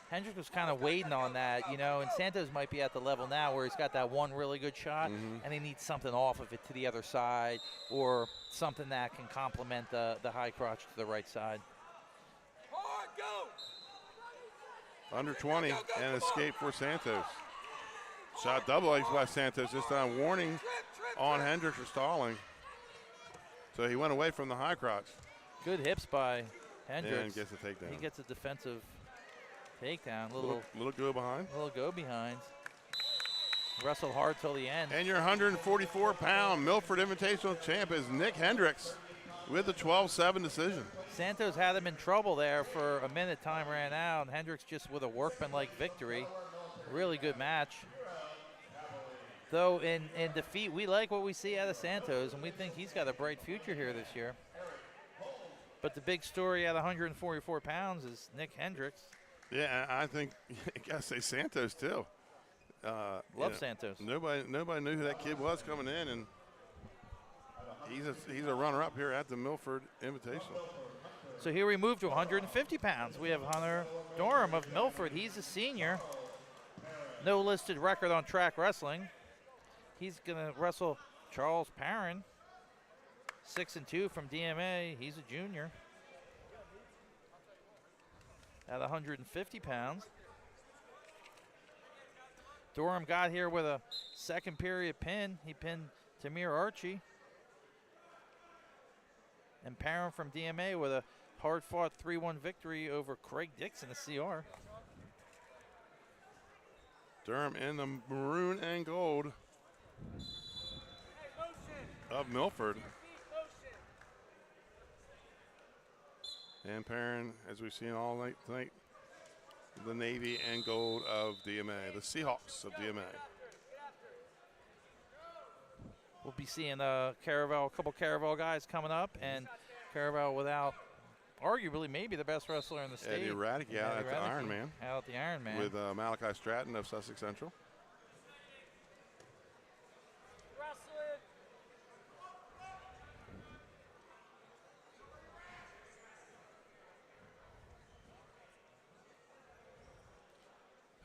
Hendricks was kind of waiting on that, you know, and Santos might be at the level now where he's got that one really good shot, and he needs something off of it to the other side or something that can complement the high crotch to the right side. Under 20 and escape for Santos. Shot double legs by Santos this time. Warning on Hendricks for stalling. So he went away from the high crotch. Good hips by Hendricks. And gets a takedown. He gets a defensive takedown. Little go behind. Little go behind. Wrestled hard till the end. And your 144-pound Milford Invitational champ is Nick Hendricks with a 12-7 decision. Santos had him in trouble there for a minute. Time ran out. And Hendricks just with a workmanlike victory. Really good match. Though in defeat, we like what we see out of Santos, and we think he's got a bright future here this year. But the big story at 144 pounds is Nick Hendricks. Yeah, I think I gotta say Santos too. Love Santos. Nobody knew who that kid was coming in, and he's a runner-up here at the Milford Invitational. So here we move to 150 pounds. We have Hunter Durham of Milford. He's a senior. No listed record on track wrestling. He's gonna wrestle Charles Perrin, 6-2 from DMA. He's a junior at 150 pounds. Durham got here with a second period pin. He pinned Tamir Archie. And Perrin from DMA with a hard-fought 3-1 victory over Craig Dixon, a CR. Durham in the maroon and gold of Milford. And Perrin, as we've seen all night tonight, the navy and gold of DMA, the Seahawks of DMA. We'll be seeing a couple Caravel guys coming up, and Caravel without arguably maybe the best wrestler in the state. Eddie Radke out at the Iron Man. Out at the Iron Man. With Malachi Stratton of Sussex Central.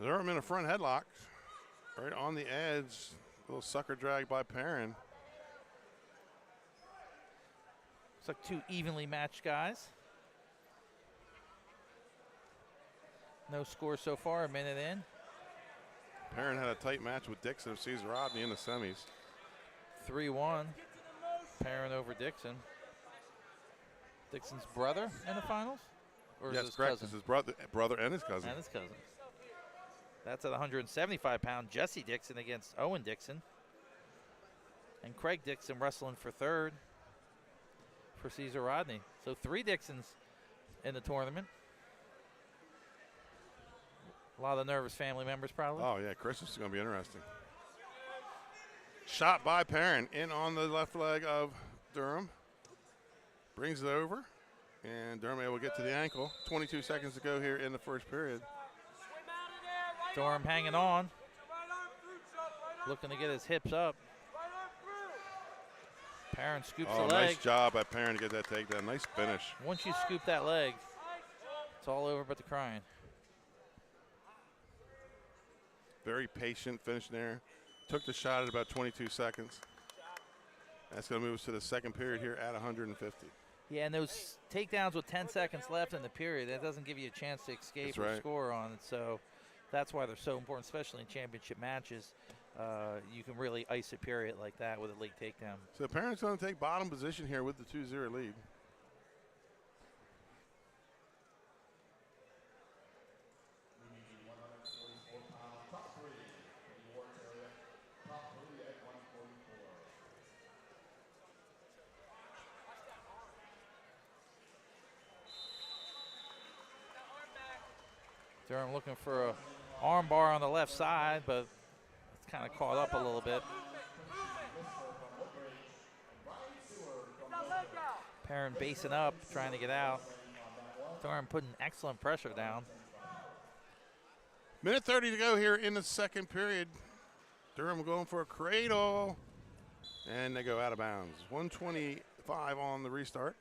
Durham in a front headlock, right on the edge. A little sucker drag by Perrin. Looks like two evenly matched guys. No score so far, a minute in. Perrin had a tight match with Dixon of Cesar Rodney in the semis. 3-1, Perrin over Dixon. Dixon's brother in the finals? Or Yes, is his correct. cousin? It's his brother and his cousin. And his cousin. That's at 175-pound Jesse Dixon against Owen Dixon. And Craig Dixon wrestling for third for Cesar Rodney. So 3 Dixons in the tournament. A lot of nervous family members probably. Oh, yeah, Christmas is going to be interesting. Shot by Perrin in on the left leg of Durham. Brings it over. And Durham able to get to the ankle. 22 seconds to go here in the first period. Durham hanging on. Looking to get his hips up. Perrin scoops the leg. Nice job by Perrin to get that takedown. Nice finish. Once you scoop that leg, it's all over but the crying. Very patient finish there. Took the shot at about 22 seconds. That's going to move us to the second period here at 150. Yeah, and those takedowns with 10 seconds left in the period, that doesn't give you a chance to escape or score on it. So that's why they're so important, especially in championship matches. You can really ice a period like that with a late takedown. So Perrin's going to take bottom position here with the 2-0 lead. Durham looking for a arm bar on the left side, but it's kind of caught up a little bit. Perrin basing up, trying to get out. Durham putting excellent pressure down. Minute 30 to go here in the second period. Durham going for a cradle, and they go out of bounds. 125 on the restart.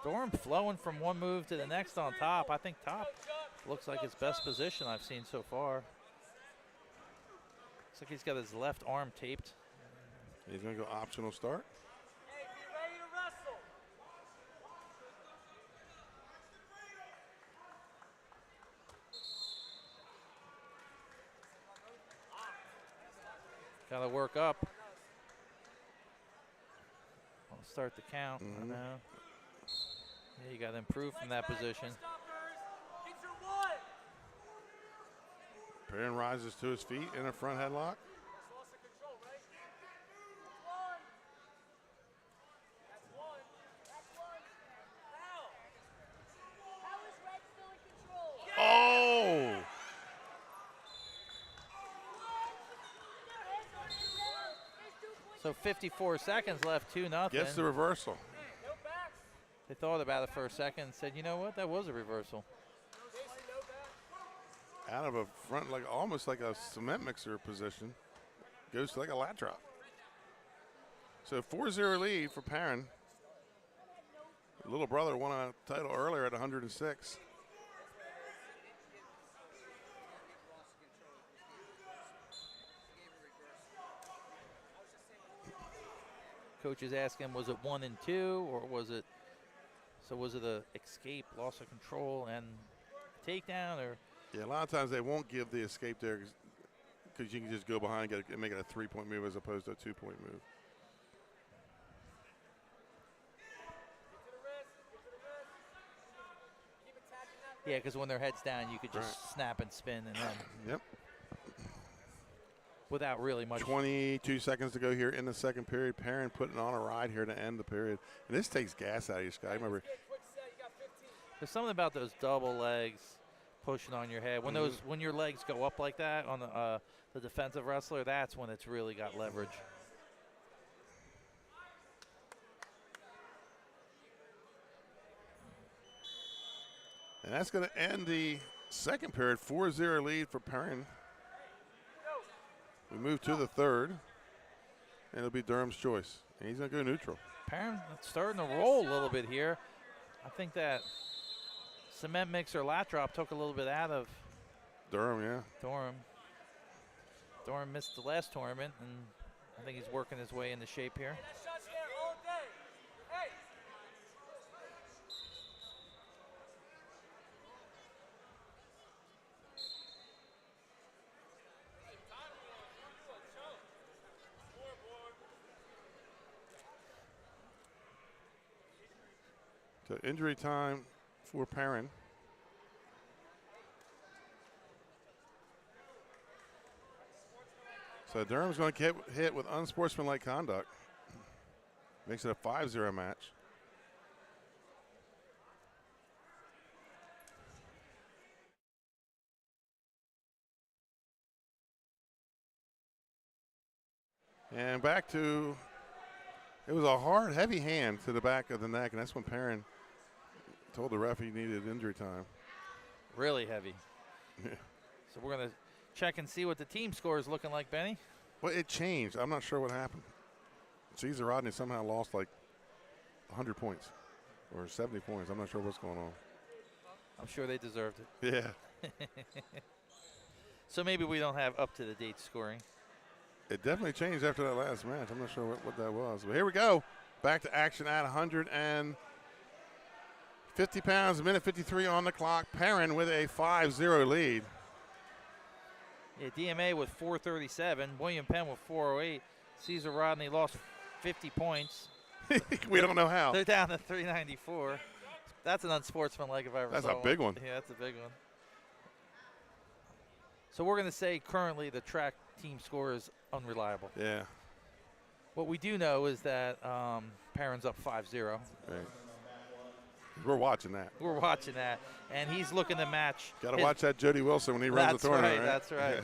Durham flowing from one move to the next on top. I think top looks like his best position I've seen so far. Looks like he's got his left arm taped. He's going to go optional start. Hey, be ready to wrestle. Got to work up. I'll start the count. Mhm. Now. Yeah, you got to improve from that position. Get your one. Perrin rises to his feet in a front headlock. Loss of control, right? One. That's one. That's one. Now. How is Red still in control? Oh! So 54 seconds left, 2-0. Gets the reversal. No backs. They thought about it for a second and said, you know what, that was a reversal. Jason, no backs. Out of a front, like almost like a cement mixer position. Goes to like a lat drop. So 4-0 lead for Perrin. Little brother won a title earlier at 106. Coach is asking, was it 1 and 2, or was it a escape, loss of control, and takedown, or? Yeah, a lot of times they won't give the escape there because you can just go behind and make it a 3-point move as opposed to a 2-point move. Yeah, because when their head's down, you could just snap and spin, and then Yep. without really much. 22 seconds to go here in the second period. Perrin putting on a ride here to end the period. And this takes gas out of you, Scott. Remember, Quick set, you got 15. There's something about those double legs pushing on your head. When when your legs go up like that on the defensive wrestler, that's when it's really got leverage. and that's going to end the second period. 4-0 lead for Perrin. We move to the third, and it'll be Durham's choice. And he's going to go neutral. Perrin starting to roll a little bit here. I think that cement mixer lat drop took a little bit out of Durham, yeah. Durham missed the last tournament, and I think he's working his way into shape here. That shot's there all day. Hey. So injury time for Perrin. So Durham's going to get hit with unsportsmanlike conduct. Makes it a 5-0 match. And back to, it was a hard, heavy hand to the back of the neck, and that's when Perrin told the ref he needed injury time. Really heavy. Yeah. So we're going to check and see what the team score is looking like, Benny. Well, it changed. I'm not sure what happened. Caesar Rodney somehow lost like 100 points or 70 points. I'm not sure what's going on. I'm sure they deserved it. Yeah. So maybe we don't have up-to-the-date scoring. It definitely changed after that last match. I'm not sure what that was. But here we go. Back to action at 150 pounds, minute 53 on the clock. Perrin with a 5-0 lead. Yeah, DMA with 437. William Penn with 408. Caesar Rodney lost 50 points. We don't know how. They're down to 394. That's an unsportsmanlike if I ever That's saw a big one. Yeah, that's a big one. So we're going to say currently the track team score is unreliable. Yeah. What we do know is that Perrin's up 5-0. Right. We're watching that. We're watching that. And he's looking to match. Got to watch that Jody Wilson when he runs the tournament. That's right.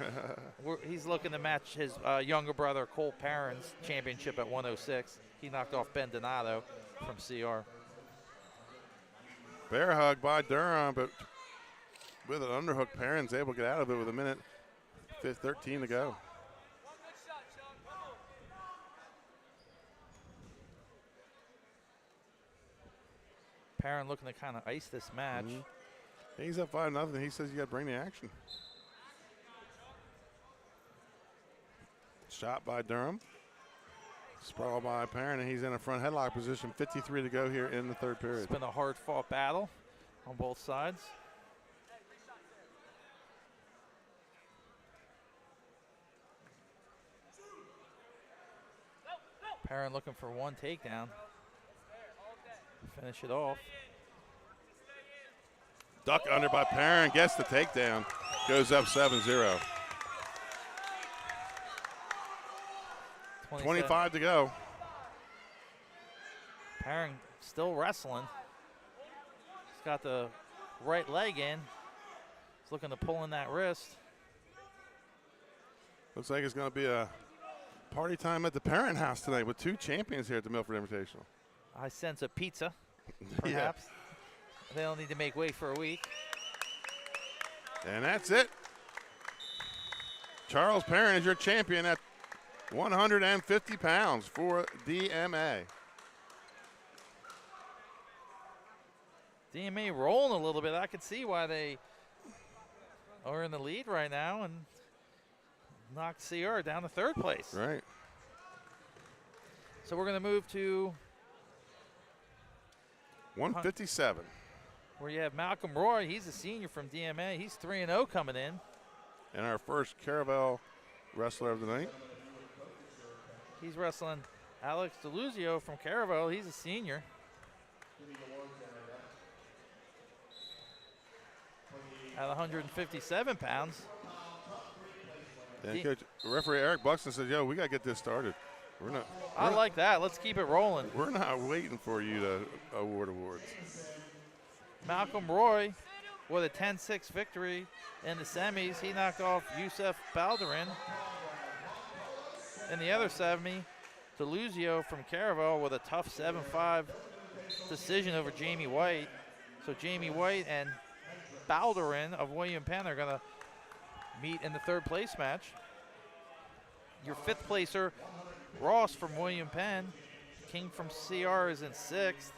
He's looking to match his younger brother, Cole Perrin's championship at 106. He knocked off Ben Donato from CR. Bear hug by Durham, but with an underhook, Perrin's able to get out of it with a minute 13 to go. Perrin looking to kind of ice this match. He's up 5-0. He says you got to bring the action. Shot by Durham. Sprawl by Perrin, and he's in a front headlock position. 53 to go here in the third period. It's been a hard-fought battle on both sides. Perrin looking for one takedown. Finish it off. Duck under by Perrin, gets the takedown. Goes up 7-0. 25 to go. Perrin still wrestling. He's got the right leg in. He's looking to pull in that wrist. Looks like it's going to be a party time at the Perrin house tonight with two champions here at the Milford Invitational. I sense a pizza, perhaps. They don't need to make way for a week. And that's it. Charles Perrin is your champion at 150 pounds for DMA. DMA rolling a little bit. I can see why they are in the lead right now and knocked CR down to third place. Right. So we're going to move to 157. Where you have Malcolm Roy. He's a senior from DMA. He's 3-0 coming in. And our first Caravel wrestler of the night. He's wrestling Alex DeLuzio from Caravel. He's a senior. At 157 pounds. And Coach, referee Eric Buxton said, yo, we got to get this started. I like that. Let's keep it rolling. We're not waiting for you to award awards. Malcolm Roy with a 10-6 victory in the semis. He knocked off Yusef Balderin. In the other semi, DeLuzio from Caravel with a tough 7-5 decision over Jamie White. So Jamie White and Balderin of William Penn are going to meet in the third place match. Your fifth placer, Ross from William Penn. King from CR is in sixth.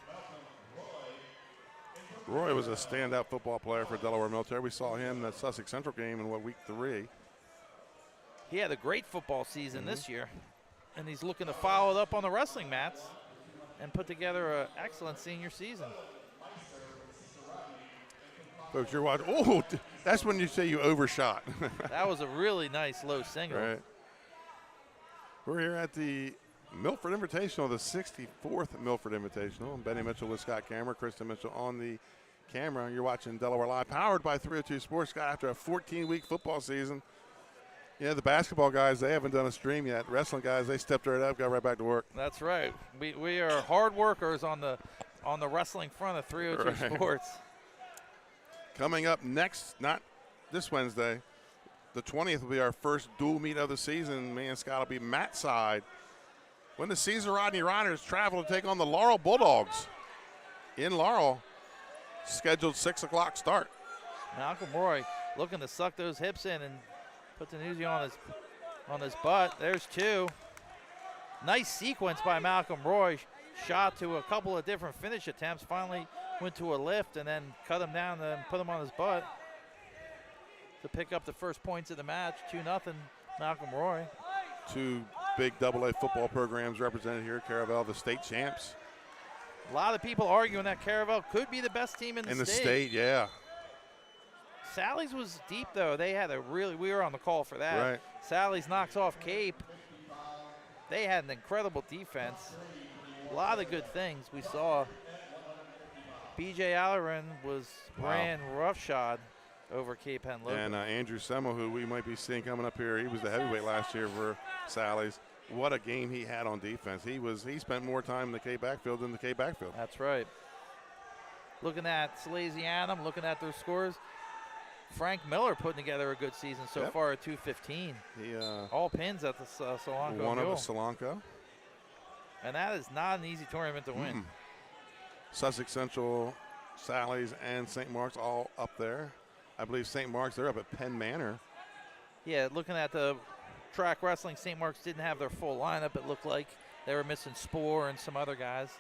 Roy was a standout football player for Delaware Military. We saw him in the Sussex Central game in week 3. He had a great football season this year, and he's looking to follow it up on the wrestling mats and put together an excellent senior season. Folks, you're watching. Oh, that's when you say you overshot. That was a really nice low single. Right. We're here at the Milford Invitational, the 64th Milford Invitational. I'm Benny Mitchell with Scott Cameron, Kristen Mitchell on the camera. You're watching Delaware Live, powered by 302 Sports. Scott, after a 14-week football season, the basketball guys, they haven't done a stream yet. Wrestling guys, they stepped right up, got right back to work. That's right. We are hard workers on the wrestling front of 302 Sports. Coming up next, not this Wednesday, the 20th will be our first dual meet of the season. Me and Scott will be mat side when the Caesar Rodney Riders travel to take on the Laurel Bulldogs in Laurel. Scheduled 6 o'clock start. Malcolm Roy looking to suck those hips in and put the Newsy on his butt. There's two. Nice sequence by Malcolm Roy. Shot to a couple of different finish attempts. Finally went to a lift and then cut him down and put him on his butt to pick up the first points of the match. 2-0 Malcolm Roy. Two big AA football programs represented here. Caravel, the state champs. A lot of people arguing that Caravel could be the best team in the state. Yeah. Sally's was deep, though. They had we were on the call for that. Right. Sally's knocks off Cape. They had an incredible defense. A lot of good things we saw. B.J. Allerin ran roughshod over Cape Henn Logan. And Andrew Semmel, who we might be seeing coming up here, he was the heavyweight last year for Sally's. What a game he had on defense. He spent more time in the K backfield than the K backfield. That's right. Looking at Salesianum, looking at their scores. Frank Miller putting together a good season so far at 215. All pins at the Solanco one Mule. of a Solanco. And that is not an easy tournament to win. Sussex Central, Sally's, and St. Mark's all up there. I believe St. Mark's, they're up at Penn Manor. Yeah, looking at the track wrestling, St. Mark's didn't have their full lineup. It looked like they were missing Spore and some other guys.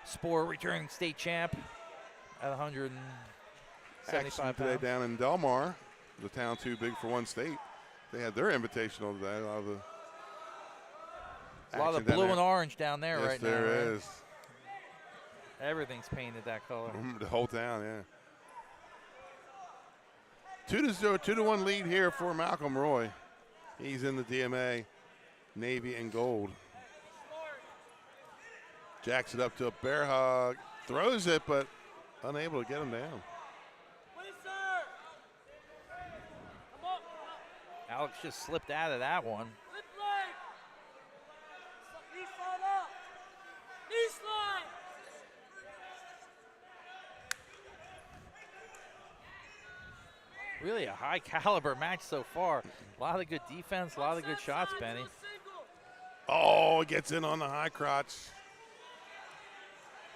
Spore returning state champ at 175 Action today pounds. down in Delmar, the town too big for one state. They had their invitational today. A lot of blue and orange down there yes, right now. there is. Everything's painted that color. The whole town, yeah. 2-1 lead here for Malcolm Roy. He's in the DMA, navy and gold. Jacks it up to a bear hug, throws it, but unable to get him down. Alex just slipped out of that one. Really a high caliber match so far. A lot of good defense, a lot of good shots, Benny. Oh, gets in on the high crotch.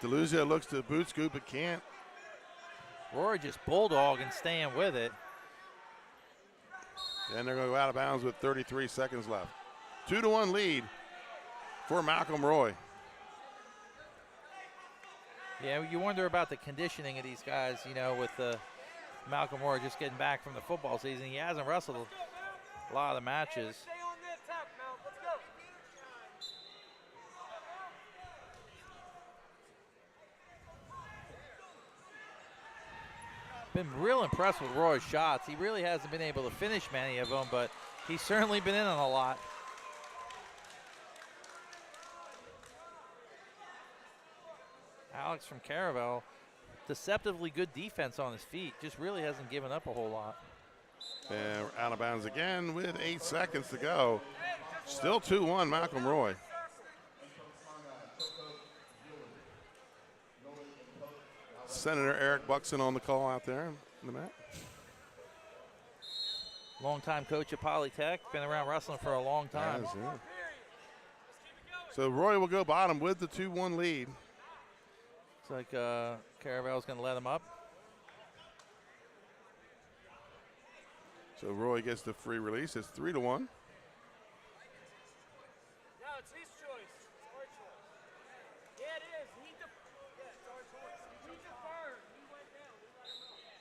DeLuzio looks to boot scoop, but can't. Rory just bulldogging, staying with it. And they're going to go out of bounds with 33 seconds left. 2-1 lead for Malcolm Roy. Yeah, you wonder about the conditioning of these guys, you know, with Malcolm Roy just getting back from the football season. He hasn't wrestled a lot of the matches. Been real impressed with Roy's shots. He really hasn't been able to finish many of them, but he's certainly been in on a lot. Alex from Caravel, deceptively good defense on his feet. Just really hasn't given up a whole lot. And we're out of bounds again with 8 seconds to go. Still 2-1 Malcolm Roy. Senator Eric Buxton on the call out there in the mat. Longtime coach at Polytech, been around wrestling for a long time. Yes, yeah. So Roy will go bottom with the 2-1 lead. Looks like Caravel's going to let him up. So Roy gets the free release. It's 3-1. No, it's his choice. It's our choice. Yeah, it is. Yeah, it's our choice. He deferred. He went down. We let him up.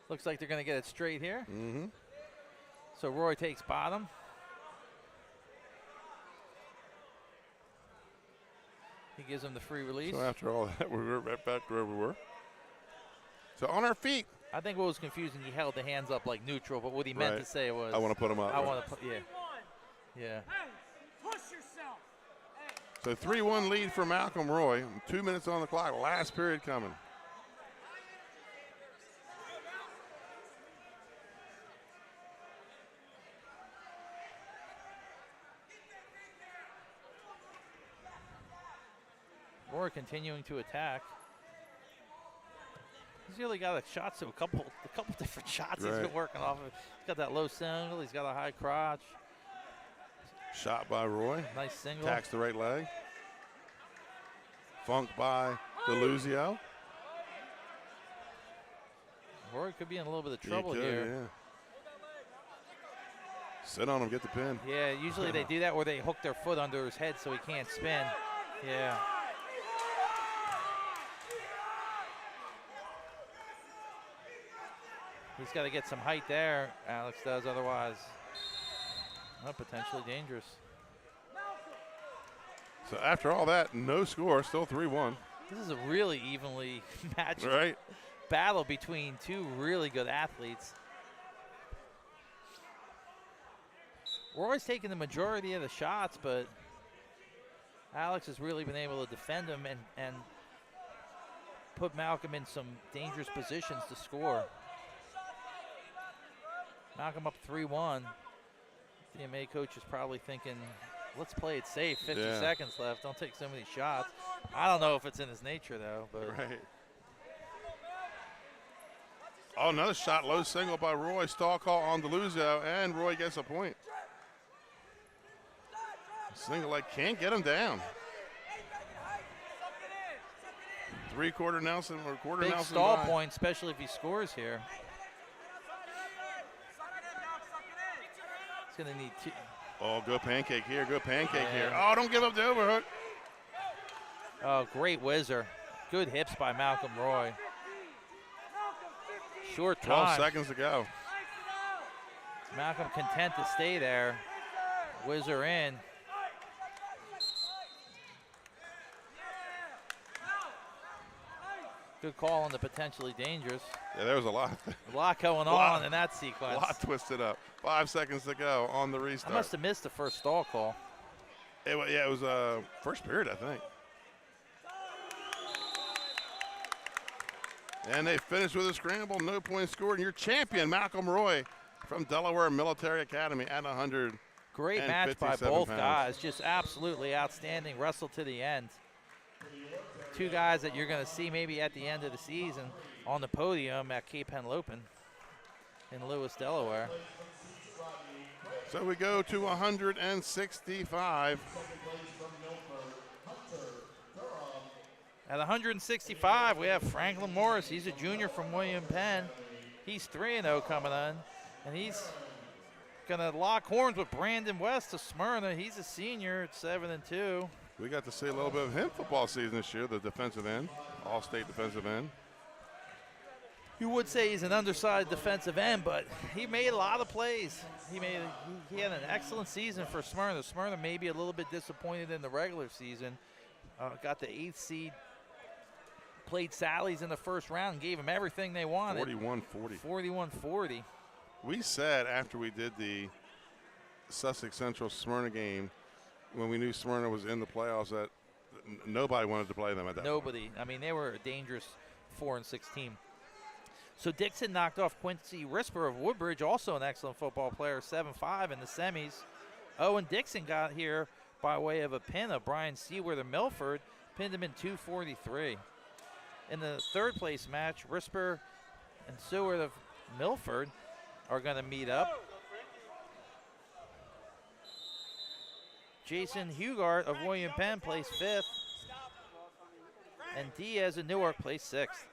Looks like they're going to get it straight here. Mm-hmm. So Roy takes bottom. He gives him the free release. So after all that, we were right back to where we were. So on our feet. I think what was confusing, he held the hands up like neutral, but what he meant to say was, I want to put them up. I want to put, yeah. Yeah. Hey, push yourself. So 3-1 lead for Malcolm Roy. 2 minutes on the clock. Last period coming. Roy continuing to attack. He's really got a shots to a couple different shots he's been working off of. He's got that low single. He's got a high crotch. Shot by Roy. Nice single. Attacks the right leg. Funk by DeLuzio. Roy could be in a little bit of trouble he could, here. Yeah. Sit on him, get the pin. Yeah, usually they do that where they hook their foot under his head so he can't spin. Yeah. He's got to get some height there, Alex does, otherwise potentially dangerous. So after all that, no score, still 3-1. This is a really evenly matched Right. battle between two really good athletes. Roy's taking the majority of the shots, but Alex has really been able to defend him and put Malcolm in some dangerous positions to score. Malcolm up 3-1. DMA coach is probably thinking, let's play it safe. 50 Yeah. seconds left. Don't take so many shots. I don't know if it's in his nature, though. But Right. Oh, another shot, low single by Roy. Stall call on DeLuzio, and Roy gets a point. Single leg can't get him down. Three-quarter Nelson or quarter big Nelson. stall by. point, especially if he scores here. He's going to need two. Oh, good pancake here, good pancake here. Oh, don't give up the overhook. Oh, great whizzer. Good hips by Malcolm Roy. Short 12 time. seconds to go. Malcolm content to stay there. Whizzer in. Good call on the potentially dangerous. Yeah, there was a lot. A lot going on in that sequence. A lot twisted up. 5 seconds to go on the restart. I must have missed the first stall call. It was first period, I think. And they finished with a scramble, no points scored. And your champion, Malcolm Roy from Delaware Military Academy at 100. Great match by both guys. Just absolutely outstanding. Wrestle to the end. Two guys that you're going to see maybe at the end of the season on the podium at Cape Henlopen in Lewis, Delaware. So we go to 165. At 165, we have Franklin Morris. He's a junior from William Penn. He's 3-0 coming on, and he's going to lock horns with Brandon West of Smyrna. He's a senior at 7-2. We got to see a little bit of him football season this year, the defensive end, all-state defensive end. You would say he's an undersized defensive end, but he made a lot of plays. He had an excellent season for Smyrna. Smyrna may be a little bit disappointed in the regular season. Got the 8th seed, played Sally's in the first round, and gave them everything they wanted. 41-40. 41-40. We said after we did the Sussex Central Smyrna game, when we knew Smyrna was in the playoffs, that nobody wanted to play them at that point. Nobody. I mean, they were a dangerous 4-6 team. So Dixon knocked off Quincy Risper of Woodbridge, also an excellent football player, 7-5 in the semis. Owen Dixon got here by way of a pin of Brian Seaworth of Milford, pinned him in 2:43. In the third place match, Risper and Seaworth of Milford are going to meet up. Jason Hugart of William Penn placed 5th, and Diaz of Newark placed 6th.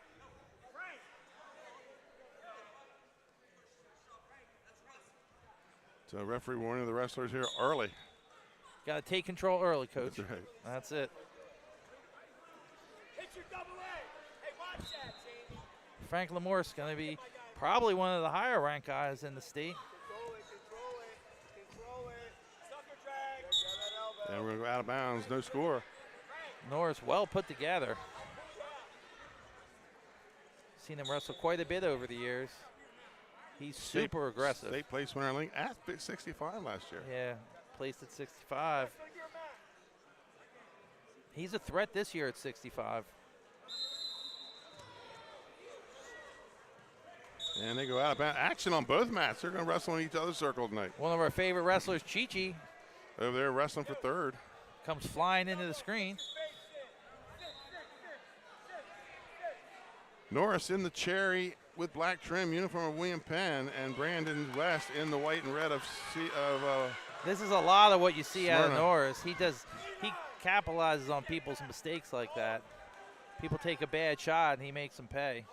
So referee warning the wrestlers here early. Got to take control early, Coach. That's right. That's it. Franklin Morris going to be probably one of the higher ranked guys in the state. And we're going to go out of bounds, no score. Norris well put together. Seen him wrestle quite a bit over the years. He's super aggressive. State place winner link at 65 last year. Yeah, placed at 65. He's a threat this year at 65. And they go out of bounds. Action on both mats. They're going to wrestle in each other's circle tonight. One of our favorite wrestlers, Chi-Chi, over there wrestling for third. comes flying into the screen. Norris in the cherry with black trim uniform of William Penn, and Brandon West in the white and red of This is a lot of what you see out of Smyrna. Norris. He capitalizes on people's mistakes like that. People take a bad shot and he makes them pay.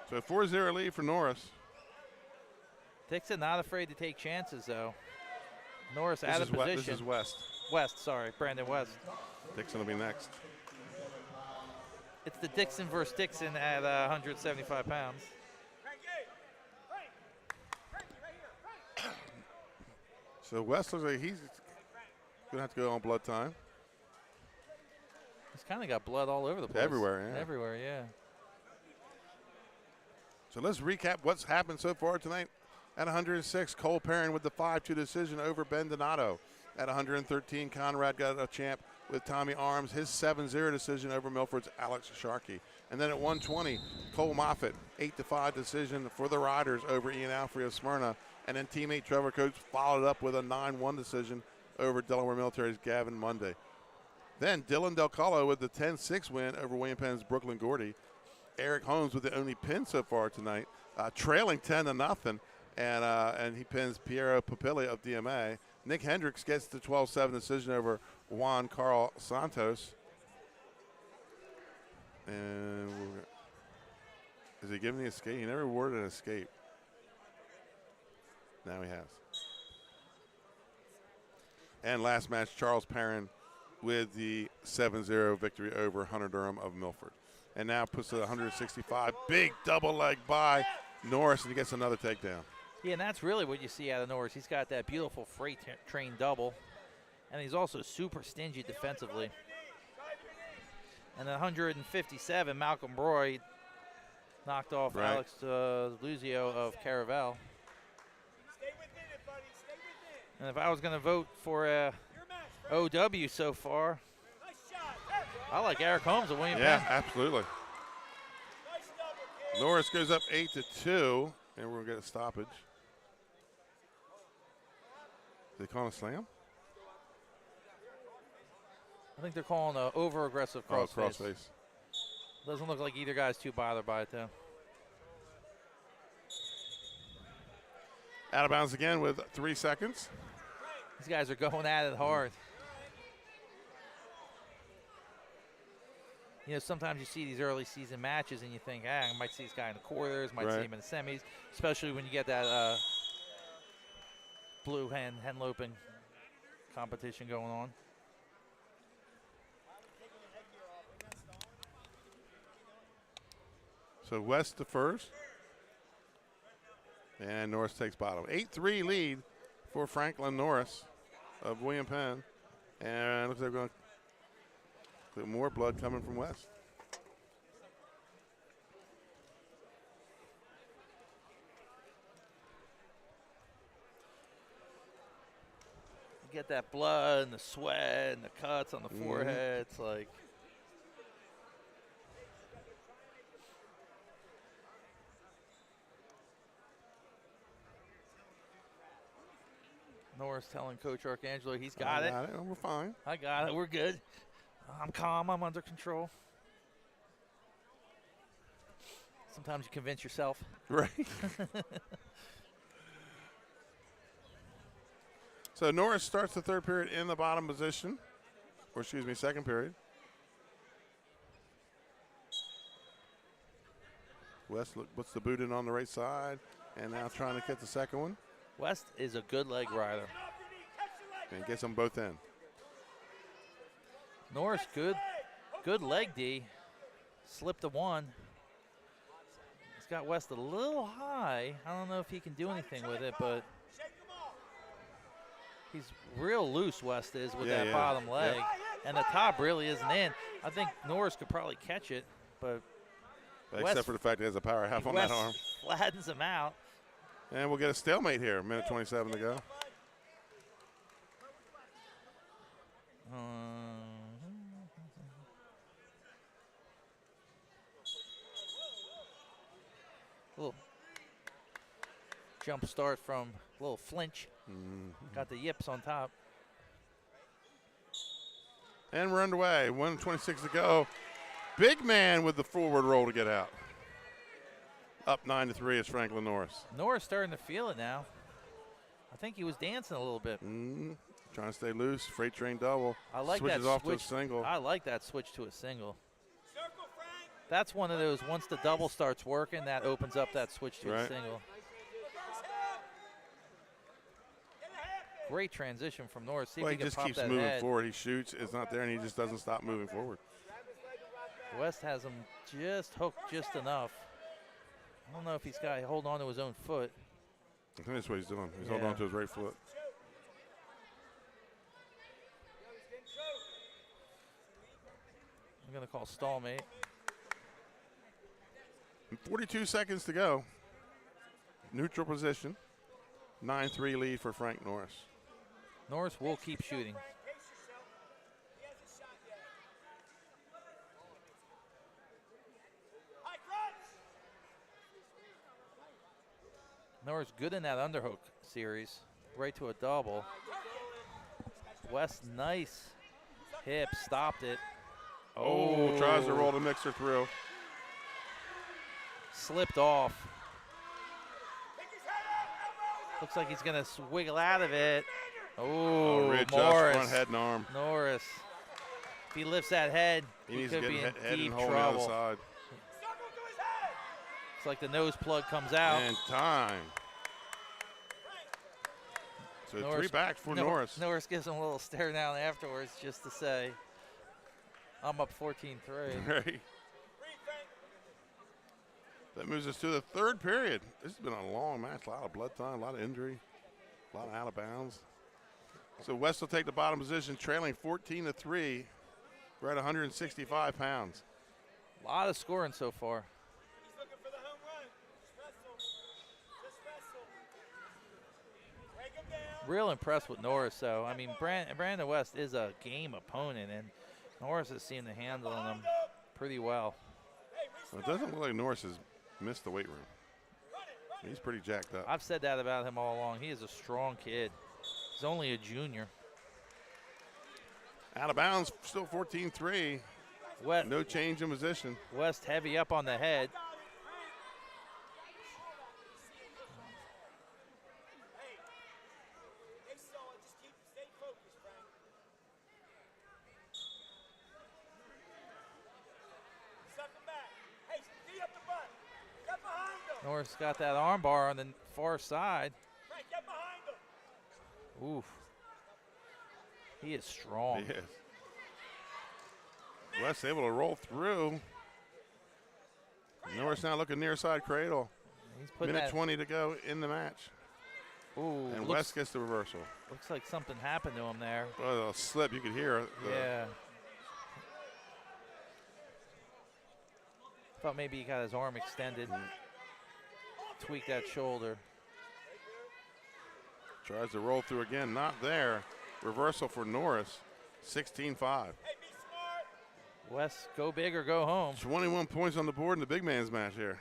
So 4-0 lead for Norris. Dixon not afraid to take chances though. Norris out of This position. is West. West, sorry, Brandon West. Dixon will be next. It's the Dixon versus Dixon at 175 pounds. So West looks like he's going to have to go on blood time. He's kind of got blood all over the place. Everywhere, yeah. Everywhere, yeah. So let's recap what's happened so far tonight. At 106, Cole Perrin with the 5-2 decision over Ben Donato. At 113, Conrad got a champ with Tommy Arms, his 7-0 decision over Milford's Alex Sharkey. And then at 120, Cole Moffitt, 8-5 decision for the Riders over Ian Alfrey of Smyrna. And then teammate Trevor Coates followed up with a 9-1 decision over Delaware Military's Gavin Monday. Then Dylan Del Colo with the 10-6 win over William Penn's Brooklyn Gordy. Eric Holmes with the only pin so far tonight, trailing 10-0, and he pins Piero Papilli of DMA. Nick Hendricks gets the 12-7 decision over Juan Carl Santos. And is he giving the escape? He never awarded an escape. Now he has. And last match, Charles Perrin with the 7-0 victory over Hunter Durham of Milford. And now puts it 165. Big double leg by Norris, and he gets another takedown. Yeah, and that's really what you see out of Norris. He's got that beautiful freight train double, and he's also super stingy defensively. And at 157, Malcolm Roy knocked off Alex Luzio of Caravel. And if I was going to vote for OW so far, I like Eric Holmes of William Penn. Yeah, absolutely. Norris goes up 8-2, and we're going to get a stoppage. They call a slam? I think they're calling an over-aggressive crossface. Oh, crossface. Doesn't look like either guy's too bothered by it, though. Out of bounds again with 3 seconds. These guys are going at it hard. You know, sometimes you see these early season matches and you think, I might see this guy in the quarters, might see him in the semis, especially when you get that blue henloping competition going on. So West to first. And Norris takes bottom. 8-3 lead for Franklin Norris of William Penn. And looks like we're going to get more blood coming from West. You get that blood and the sweat and the cuts on the forehead. It's like... Norris telling Coach Arcangelo he's got it. We're fine. I got it. We're good. I'm calm. I'm under control. Sometimes you convince yourself. Right. So Norris starts the third period in the bottom position. Or excuse me, second period. West puts the boot in on the right side. And now trying to get the second one. West is a good leg rider. And gets them both in. Norris, good leg D. Slipped to one. He's got West a little high. I don't know if he can do anything with it, but he's real loose, West is, with that bottom leg. And the top really isn't in. I think Norris could probably catch it, but except for the fact he has a power half on that arm. Flattens him out. And we'll get a stalemate here. Minute 27 to go. Little jump start from a little flinch. Got the yips on top. And we're underway. 1:26 to go. Big man with the forward roll to get out. Up 9-3 is Franklin Norris. Norris starting to feel it now. I think he was dancing a little bit. Trying to stay loose. Freight train double. I like Switches that off switch. to a single. I like that switch to a single. That's one of those, once the double starts working, that opens up that switch to a single. Great transition from Norris. See if he can just pop keeps that moving head. forward. He shoots. It's not there, and he just doesn't stop moving forward. West has him just hooked just enough. I don't know if he's got to hold on to his own foot. I think that's what he's doing. He's holding on to his right foot. I'm going to call stalemate. 42 seconds to go. Neutral position. 9-3 lead for Frank Norris. Norris will keep shooting. Norris good in that underhook series. Right to a double. West, nice hip, stopped it. Oh, tries to roll the mixer through. Slipped off. Looks like he's going to wiggle out of it. Oh, readjust Morris. front head and arm. Norris. If he lifts that head, he needs could to be get in head deep and hold trouble. the other side. It's like the nose plug comes out. And time. So Norris, 3 back for Norris. Norris gives him a little stare down afterwards just to say, I'm up 14-3. Right. That moves us to the 3rd period. This has been a long match, a lot of blood time, a lot of injury, a lot of out of bounds. So West will take the bottom position, trailing 14-3. We're at 165 pounds. A lot of scoring so far. Real impressed with Norris, though. I mean, Brandon West is a game opponent, and Norris has seemed to handle him pretty well. Well, it doesn't look like Norris has missed the weight room. He's pretty jacked up. I've said that about him all along. He is a strong kid. He's only a junior. Out of bounds, still 14-3. No change in position. West heavy up on the head. Norris got that arm bar on the far side. Oof. He is strong. He is. West able to roll through. Norris now looking near side cradle. Minute 20 to go in the match. Ooh, and West gets the reversal. Looks like something happened to him there. Well, a slip, you could hear it. Yeah. Thought maybe he got his arm extended and tweaked that shoulder. Tries to roll through again, not there. Reversal for Norris, 16-5. West, go big or go home. 21 points on the board in the big man's match here.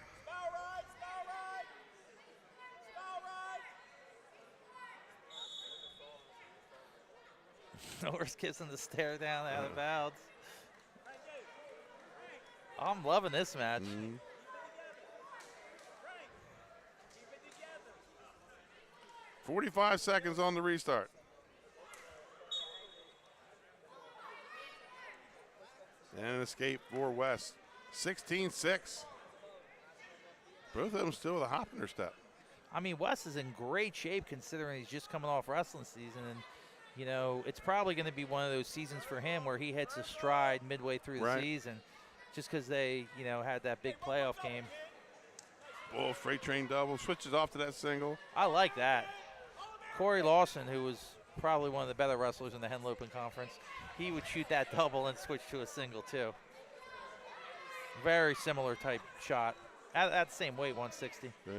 Norris gives him the stare down out of bounds. I'm loving this match. 45 seconds on the restart. And an escape for West. 16-6. Both of them still with a hop in their step. I mean, West is in great shape considering he's just coming off wrestling season. And, you know, it's probably going to be one of those seasons for him where he hits a stride midway through the season just because they, you know, had that big playoff game. Oh, freight train double. Switches off to that single. I like that. Corey Lawson, who was probably one of the better wrestlers in the Henlopen Conference, he would shoot that double and switch to a single, too. Very similar type shot. At the same weight, 160. Right.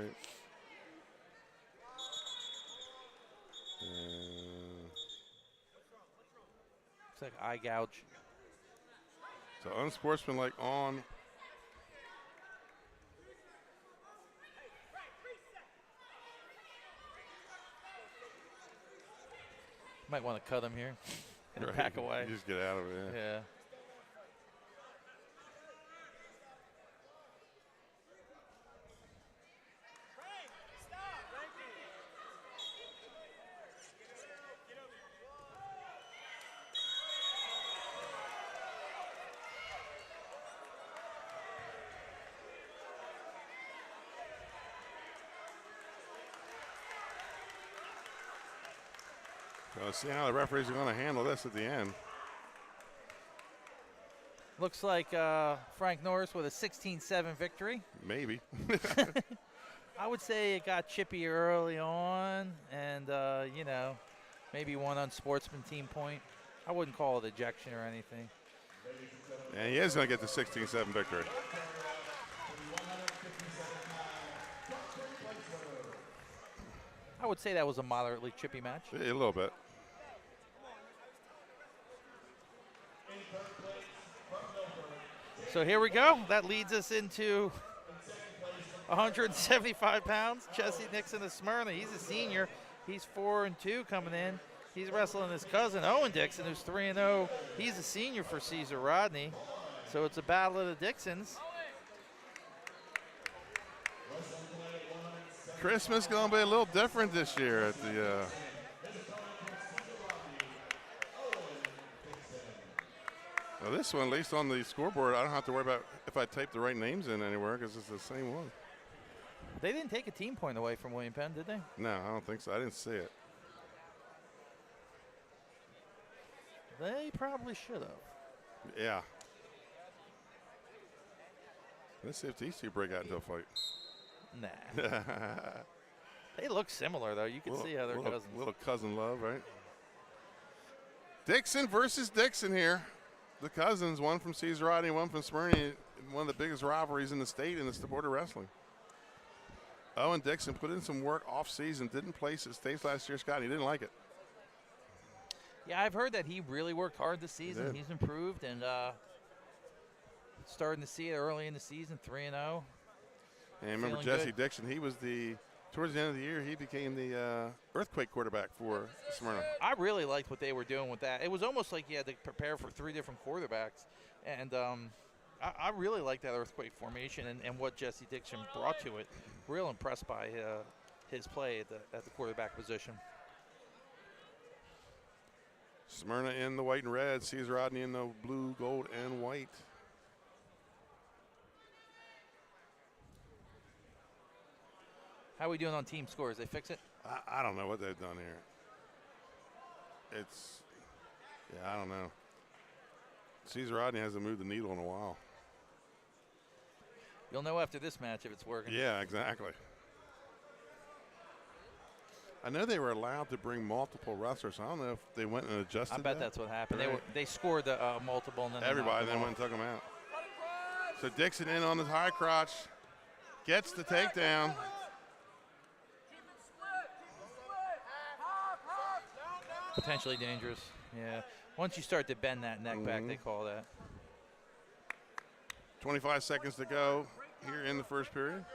Looks like eye gouge. So unsportsmanlike on. Might want to cut him here and back away. You just get out of it, yeah. Let's see how the referees are going to handle this at the end. Looks like Frank Norris with a 16-7 victory. Maybe. I would say it got chippy early on and, you know, maybe one unsportsman team point. I wouldn't call it ejection or anything. And he is going to get the 16-7 victory. I would say that was a moderately chippy match. A little bit. So here we go. That leads us into 175 pounds. Jesse Dixon of Smyrna. He's a senior. He's 4-2 coming in. He's wrestling his cousin, Owen Dixon, who's 3-0. He's a senior for Caesar Rodney. So it's a battle of the Dixons. Christmas going to be a little different this year at the. Well, this one, at least on the scoreboard, I don't have to worry about if I type the right names in anywhere because it's the same one. They didn't take a team point away from William Penn, did they? No, I don't think so. I didn't see it. They probably should have. Yeah. Let's see if these two break out into a fight. Nah. They look similar, though. You can see how they're cousins. Little cousin love, right? Dixon versus Dixon here. The cousins, one from Caesar Rodney, one from Smyrna. One of the biggest rivalries in the state in the sport of wrestling. Owen Dixon put in some work off season, didn't place at states last year, Scott. He didn't like it. Yeah, I've heard that he really worked hard this season. He's improved and starting to see it early in the season, 3-0. And remember Jesse Dixon, he was towards the end of the year, he became the earthquake quarterback for Smyrna. I really liked what they were doing with that. It was almost like you had to prepare for 3 different quarterbacks. And I really liked that earthquake formation and what Jesse Dixon brought to it. Real impressed by his play at the quarterback position. Smyrna in the white and red, Caesar Rodney in the blue, gold, and white. How are we doing on team scores? They fix it? I don't know what they've done here. I don't know. Caesar Rodney hasn't moved the needle in a while. You'll know after this match if it's working. Yeah, exactly. I know they were allowed to bring multiple wrestlers. I don't know if they went and adjusted I bet that's what happened. Right. They scored the multiple and then everybody then went and took them out. So Dixon in on the high crotch, gets the takedown. Potentially dangerous. Yeah. Once you start to bend that neck back, they call that. 25 seconds to go here in the first period.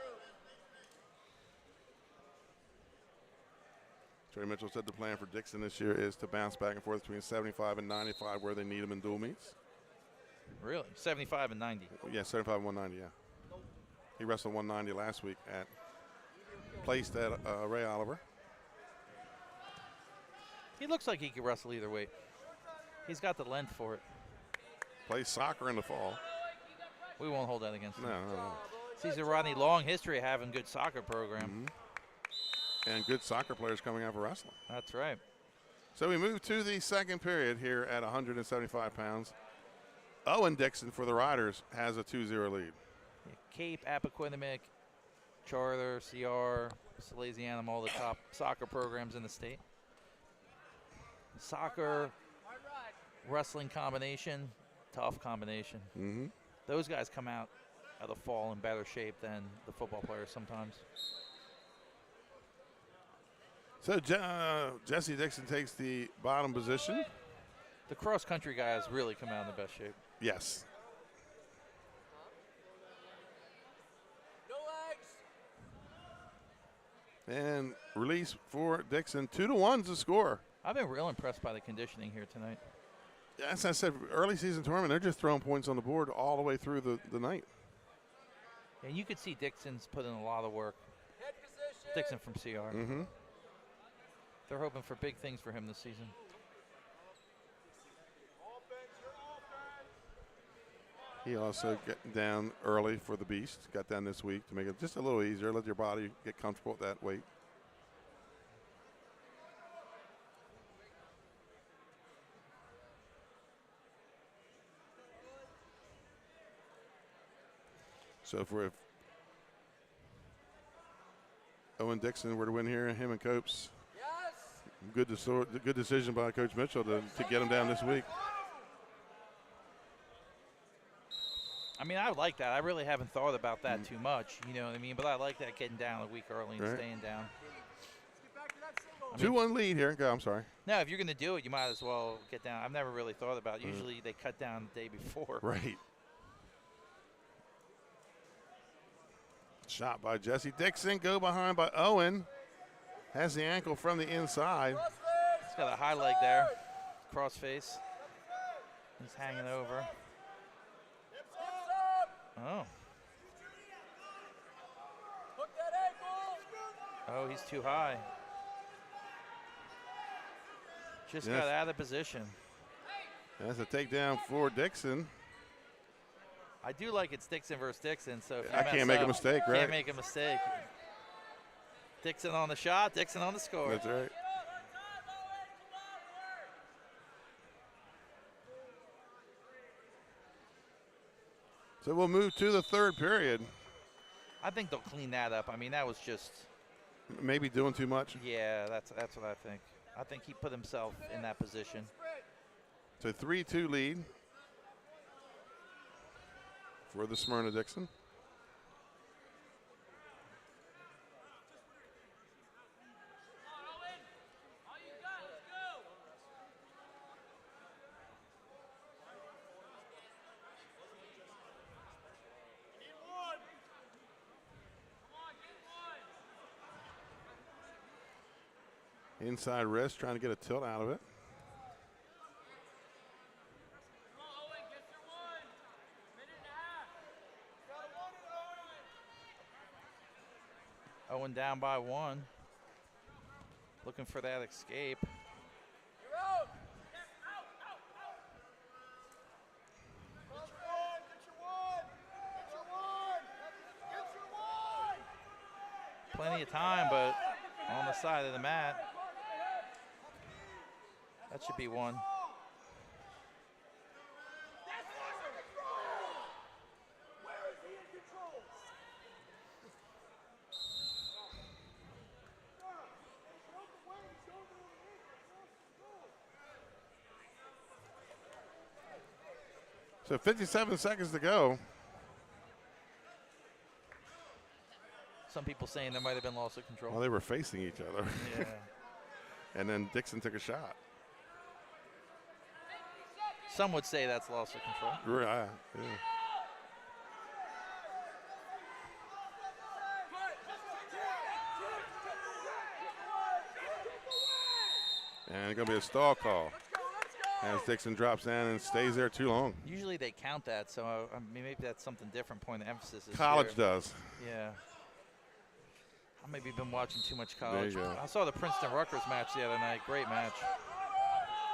Trey Mitchell said the plan for Dixon this year is to bounce back and forth between 75 and 95 where they need him in dual meets. Really? 75 and 90? Yeah, 75 and 190, yeah. He wrestled 190 last week placed at Ray Oliver. He looks like he could wrestle either way. He's got the length for it. Plays soccer in the fall. We won't hold that against him. No. Caesar Rodney, long history of having good soccer program. And good soccer players coming out of wrestling. That's right. So we move to the second period here at 175 pounds. Owen Dixon for the Riders has a 2-0 lead. Yeah, Cape, Appoquinimink, Charter, CR, Salesianum, all the top soccer programs in the state. Soccer, wrestling combination, tough combination. Those guys come out of the fall in better shape than the football players sometimes. So Jesse Dixon takes the bottom position. The cross-country guys really come out in the best shape. Yes. No legs. And release for Dixon. 2-1's the score. I've been real impressed by the conditioning here tonight. Yeah, as I said, early season tournament, they're just throwing points on the board all the way through the night. And you could see Dixon's put in a lot of work. Head position. Dixon from CR. They're hoping for big things for him this season. He also got down early for the Beast. Got down this week to make it just a little easier. Let your body get comfortable at that weight. So if Owen Dixon were to win here, him and Copes, good decision by Coach Mitchell to get him down this week. I mean, I like that. I really haven't thought about that too much, you know what I mean? But I like that getting down a week early and staying down. 2-1 lead here. Go, I'm sorry. No, if you're going to do it, you might as well get down. I've never really thought about it. Usually they cut down the day before. Right. Shot by Jesse Dixon. Go behind by Owen. Has the ankle from the inside. He's got a high leg there. Cross face. He's hanging over. Oh. Oh, he's too high. Just got out of position. That's a takedown for Dixon. I do like it's Dixon versus Dixon, so if you I can't make a mistake, right? Can't make a mistake. Dixon on the shot, Dixon on the score. That's right. So we'll move to the third period. I think they'll clean that up. I mean, that was just maybe doing too much. Yeah, that's what I think. I think he put himself in that position. It's a 3-2 lead for the Smyrna Dixon. Inside wrist, trying to get a tilt out of it. Owen down by 1. Looking for that escape. Plenty of time, but on the side of the mat. That should be 1. So 57 seconds to go. Some people saying there might have been loss of control. Well, they were facing each other. Yeah. And then Dixon took a shot. Some would say that's loss of control. Yeah. And it's going to be a stall call as Dixon drops down and stays there too long. Usually they count that, so I mean, maybe that's something different. Point of emphasis. College does. Yeah. I maybe been watching too much college. There you go. I saw the Princeton-Rutgers match the other night. Great match.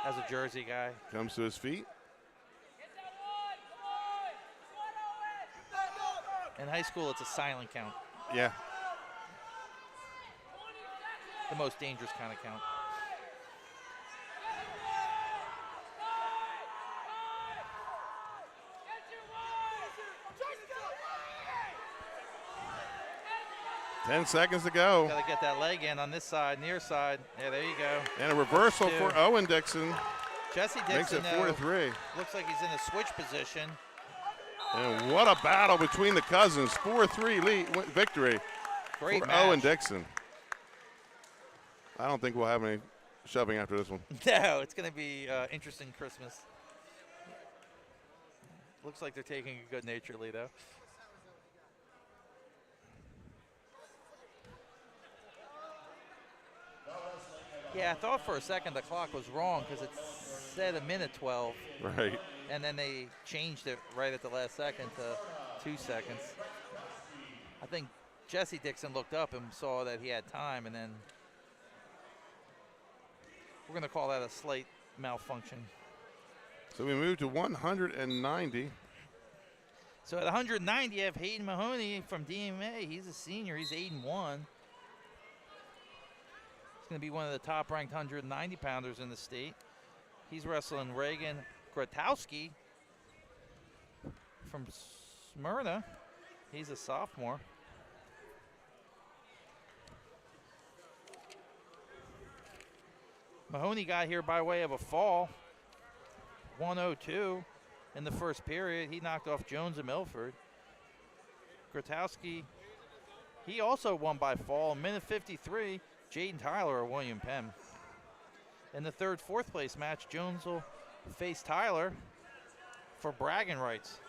As a Jersey guy. Comes to his feet. In high school, it's a silent count. Yeah. The most dangerous kind of count. Ten seconds to go. Got to get that leg in on this side, near side. Yeah, there you go. And a reversal for Owen Dixon. Jesse Dixon makes it 4-3. Looks like he's in a switch position. And what a battle between the cousins. 4-3 lead victory Great for match. Owen Dixon. I don't think we'll have any shoving after this one. No, it's going to be interesting Christmas. Looks like they're taking it good-naturedly, though. Yeah, I thought for a second the clock was wrong because it said a minute 12. Right. And then they changed it right at the last second to 2 seconds. I think Jesse Dixon looked up and saw that he had time, and then we're going to call that a slight malfunction. So we move to 190. So at 190, you have Hayden Mahoney from DMA. He's a senior. He's 8-1. He's going to be one of the top-ranked 190-pounders in the state. He's wrestling Reagan Grotowski from Smyrna. He's a sophomore. Mahoney got here by way of a fall. 102 in the first period. He knocked off Jones and Milford. Grotowski, he also won by fall. Minute 53, Jaden Tyler of William Penn. In the third, fourth place match, Jones will face Tyler for bragging rights.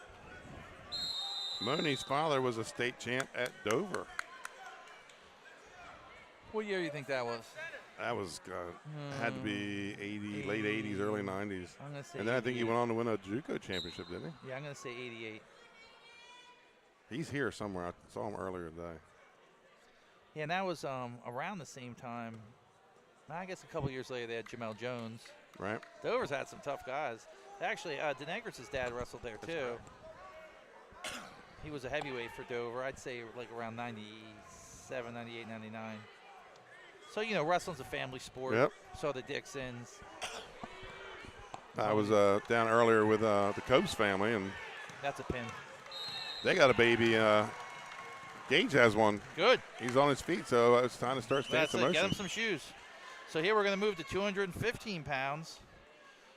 Moni's father was a state champ at Dover. What year do you think that was? That was had to be 80, late 80s, early 90s. I'm gonna say. And then I think he 88. went on to win a JUCO championship, didn't he? Yeah, I'm gonna say 88. He's here somewhere. I saw him earlier today. Yeah, and that was around the same time. I guess a couple years later they had Jamel Jones. Right. Dover's had some tough guys. Actually, Denegris' dad wrestled there too. He was a heavyweight for Dover. I'd say like around 97, 98, 99. So, you know, wrestling's a family sport. Yep. So the Dixons. I was down earlier with the Copes family, and That's a pin. they got a baby. Gage has one. Good. He's on his feet, so it's time to start staying That's some it. motion. Get him some shoes. So here we're going to move to 215 pounds.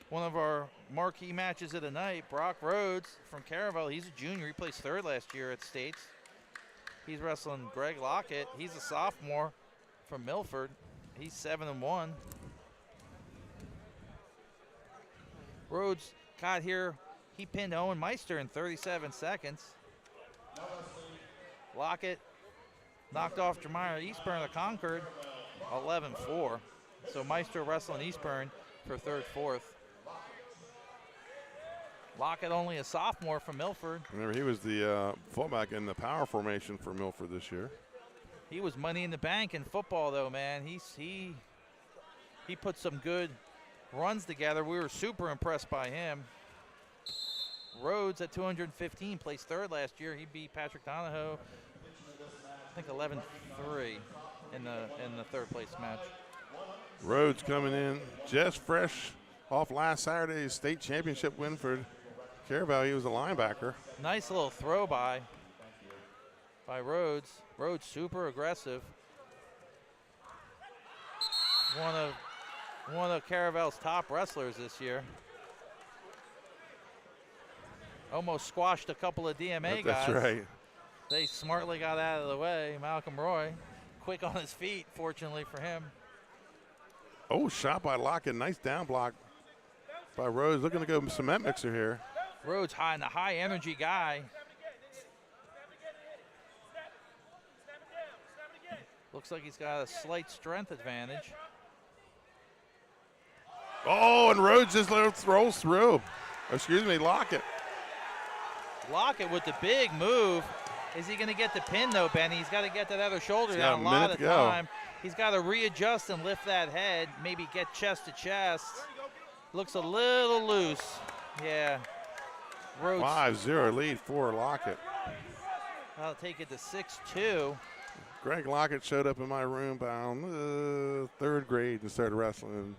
One of our marquee matches of the night, Brock Rhodes from Caravel. He's a junior. He placed third last year at States. He's wrestling Greg Lockett. He's a sophomore from Milford. He's 7-1. Rhodes got here. He pinned Owen Meister in 37 seconds. Lockett knocked off Jeremiah Eastburn of Concord, 11-4. So Meister wrestling Eastburn for third, fourth. Lockett only a sophomore from Milford. Remember, he was the fullback in the power formation for Milford this year. He was money in the bank in football, though, man. He put some good runs together. We were super impressed by him. Rhodes at 215 placed third last year. He beat Patrick Donahoe, I think 11-3 in the third place match. Rhodes coming in just fresh off last Saturday's state championship win for Caravel. He was a linebacker. Nice little throw by Rhodes. Rhodes super aggressive. One of Caravel's top wrestlers this year. Almost squashed a couple of DMA guys. That's right. They smartly got out of the way. Malcolm Roy, quick on his feet, fortunately for him. Oh, shot by Lockett. Nice down block by Rhodes. Looking to go cement mixer here. Rhodes high and a high energy guy. Looks like he's got a slight strength advantage. Oh, and Rhodes just rolls through. Excuse me, Lockett. Lockett with the big move. Is he going to get the pin, though, Benny? He's got to get that other shoulder down a lot of time. He's got to readjust and lift that head, maybe get chest to chest. Looks a little loose. Yeah. Rhodes. 5-0 lead for Lockett. I'll take it to 6-2. Greg Lockett showed up in my room about third grade and started wrestling.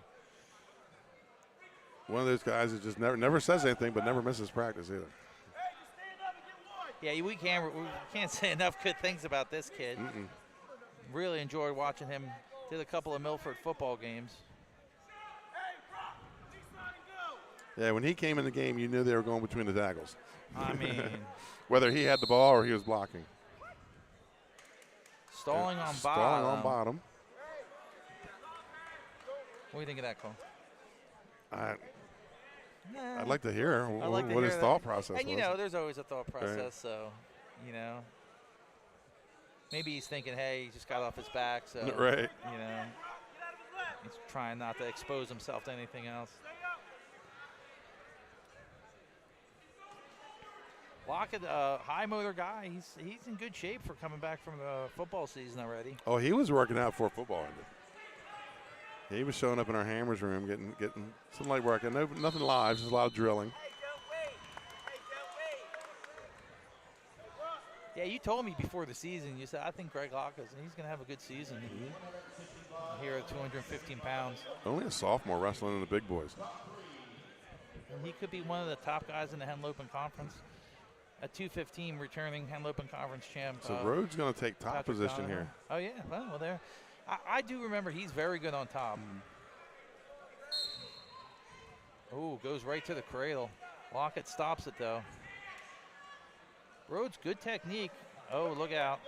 One of those guys that just never says anything but never misses practice either. Yeah, we can't say enough good things about this kid. Really enjoyed watching him. Did a couple of Milford football games. Yeah, when he came in the game, you knew they were going between the tackles. I mean, whether he had the ball or he was blocking. Stalling on bottom. Stalling on bottom. What do you think of that call? I'd like to hear what his thought process was. And, you know, there's always a thought process, right. So, you know. Maybe he's thinking, hey, he just got off his back, so, right. You know. He's trying not to expose himself to anything else. Lockett, high motor guy, he's in good shape for coming back from the football season already. Oh, he was working out before football ended. He was showing up in our hammers room, getting some light work. Nothing live, just a lot of drilling. Yeah, you told me before the season, you said, I think Greg Lockett, he's going to have a good season here at 215 pounds. Only a sophomore wrestling in the big boys. And he could be one of the top guys in the Henlopen Conference. At 215, returning Henlopen Conference champ. So Rhodes going to take top Patrick position Donahoe. here. Oh, yeah. Well, there. I do remember he's very good on top. Oh, goes right to the cradle. Lockett stops it, though. Rhodes, good technique. Oh, look out.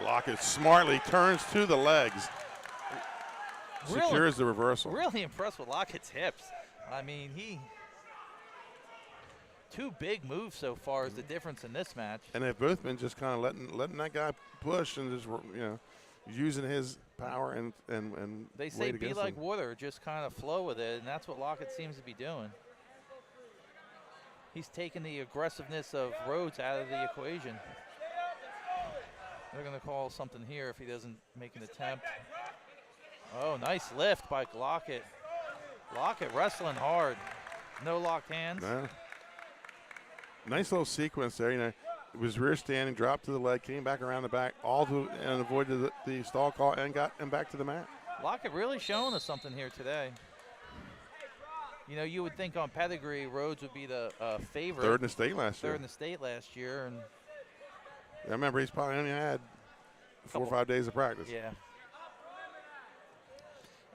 Lockett smartly turns to the legs. Secures the reversal. Really impressed with Lockett's hips. I mean, 2 big moves so far is the difference in this match. And they've both been just kind of letting that guy push and just, using his power and They say weight be against like him. water, just kind of flow with it, and that's what Lockett seems to be doing. He's taking the aggressiveness of Rhodes out of the equation. They're going to call something here if he doesn't make an attempt. Oh, nice lift by Lockett. Lockett wrestling hard. No locked hands. Yeah. Nice little sequence there. It was rear standing, dropped to the leg, came back around the back, and avoided the stall call and got him back to the mat. Lockett really showing us something here today. You would think on pedigree, Rhodes would be the favorite. Third in the state last year. Third in the state last year. And I remember he's probably only had 4 or 5 days of practice. Yeah.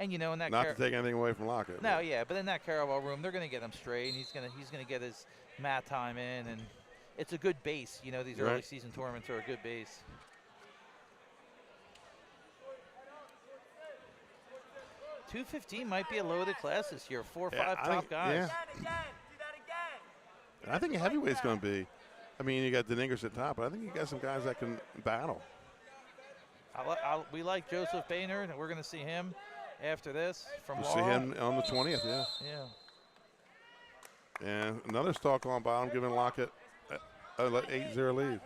And in that not to take anything away from Lockett. No, yeah, but in that caravel room, they're going to get him straight, and he's going to get his mat time in, and it's a good base. These early season tournaments are a good base. .215 might be a loaded class this year. 4 or 5 top guys. Yeah. I think a heavyweight's going to be. You got Deningers at top, but I think you got some guys that can battle. We like Joseph Boehner, and we're going to see him after this from We'll see him on the 20th, yeah. Yeah. And another stalk on bottom, giving Lockett an 8-0 lead.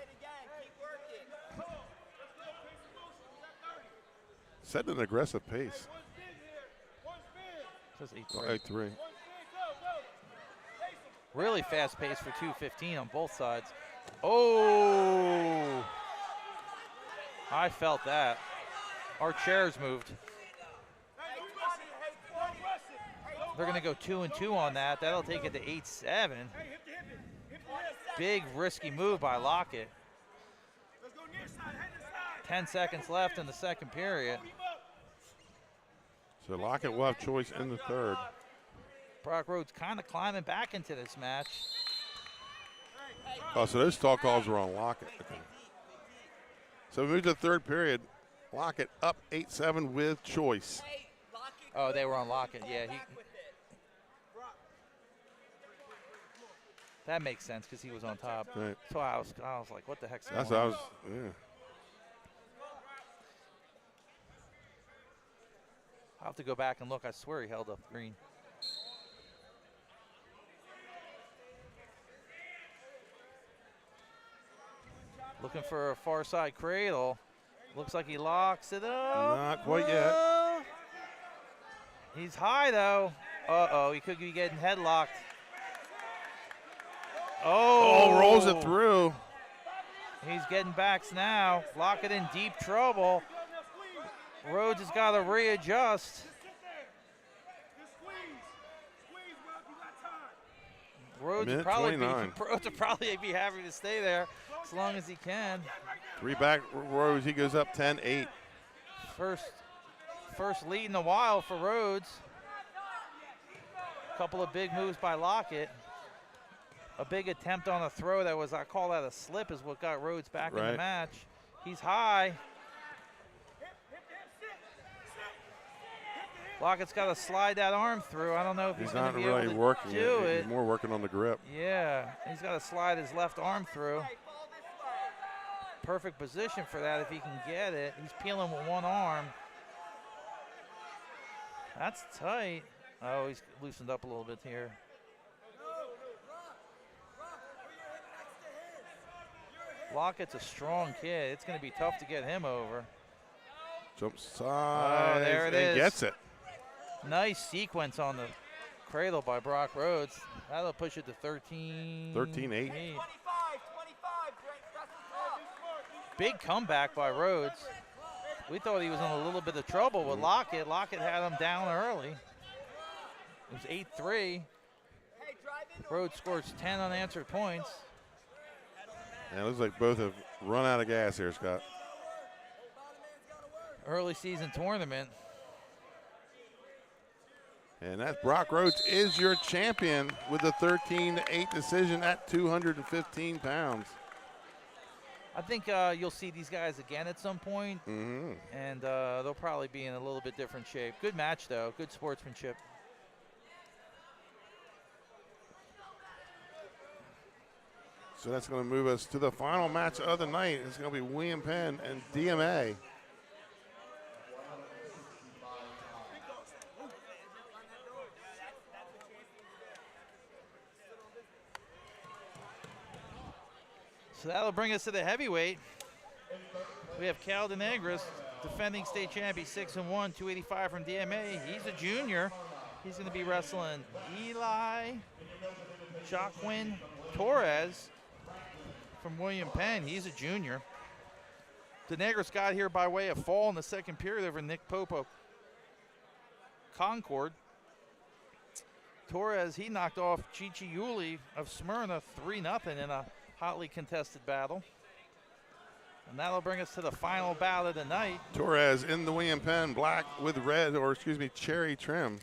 Setting an aggressive pace. Says 8-3. Really fast pace for .215 on both sides. Oh! I felt that. Our chairs moved. They're going to go 2-2 on that. That'll take it to 8-7. Big risky move by Lockett. 10 seconds left in the second period. So Lockett will have choice in the third. Brock Rhodes kind of climbing back into this match. Oh, so those stall calls were on Lockett. Okay. So we move to the third period. Lockett up 8-7 with choice. Oh, they were on Lockett. Yeah, that makes sense because he was on top. Right. So I was like, what the heck's going on? That's what I was, yeah. I'll have to go back and look. I swear he held up green. Looking for a far side cradle. Looks like he locks it up. Not quite yet. He's high though. Uh-oh, he could be getting headlocked. Oh, rolls it through. He's getting backs now. Lockett in deep trouble. Rhodes has got to readjust. Rhodes would probably be happy to stay there as long as he can. 3 back Rhodes. He goes up 10-8. First lead in a while for Rhodes. A couple of big moves by Lockett. A big attempt on a throw that was, I call that a slip, is what got Rhodes back in the match. He's high. Lockett's got to slide that arm through. I don't know if he's going to be really able to working do it. He's more working on the grip. Yeah, he's got to slide his left arm through. Perfect position for that if he can get it. He's peeling with one arm. That's tight. Oh, he's loosened up a little bit here. Lockett's a strong kid. It's going to be tough to get him over. Jump side. Oh, there it is. Gets it. Nice sequence on the cradle by Brock Rhodes. That'll push it to 13. 13-8. Big comeback by Rhodes. We thought he was in a little bit of trouble with Lockett. Lockett had him down early. It was 8-3. Rhodes scores 10 unanswered points. Yeah, it looks like both have run out of gas here, Scott. Early season tournament. And that Brock Rhodes is your champion with a 13-8 decision at 215 pounds. I think you'll see these guys again at some point, and they'll probably be in a little bit different shape. Good match, though. Good sportsmanship. So that's going to move us to the final match of the night. It's going to be William Penn and DMA. So that'll bring us to the heavyweight. We have Cal DeNegris, defending state champion, 6-1, 285 from DMA. He's a junior. He's going to be wrestling Eli Joaquin Torres from William Penn. He's a junior. DeNegris got here by way of fall in the second period over Nick Popo Concord. Torres, he knocked off Chichi Yuli of Smyrna 3-0 in a hotly contested battle. And that'll bring us to the final bout of the night. Torres in the William Penn, black with red, or excuse me, cherry trim,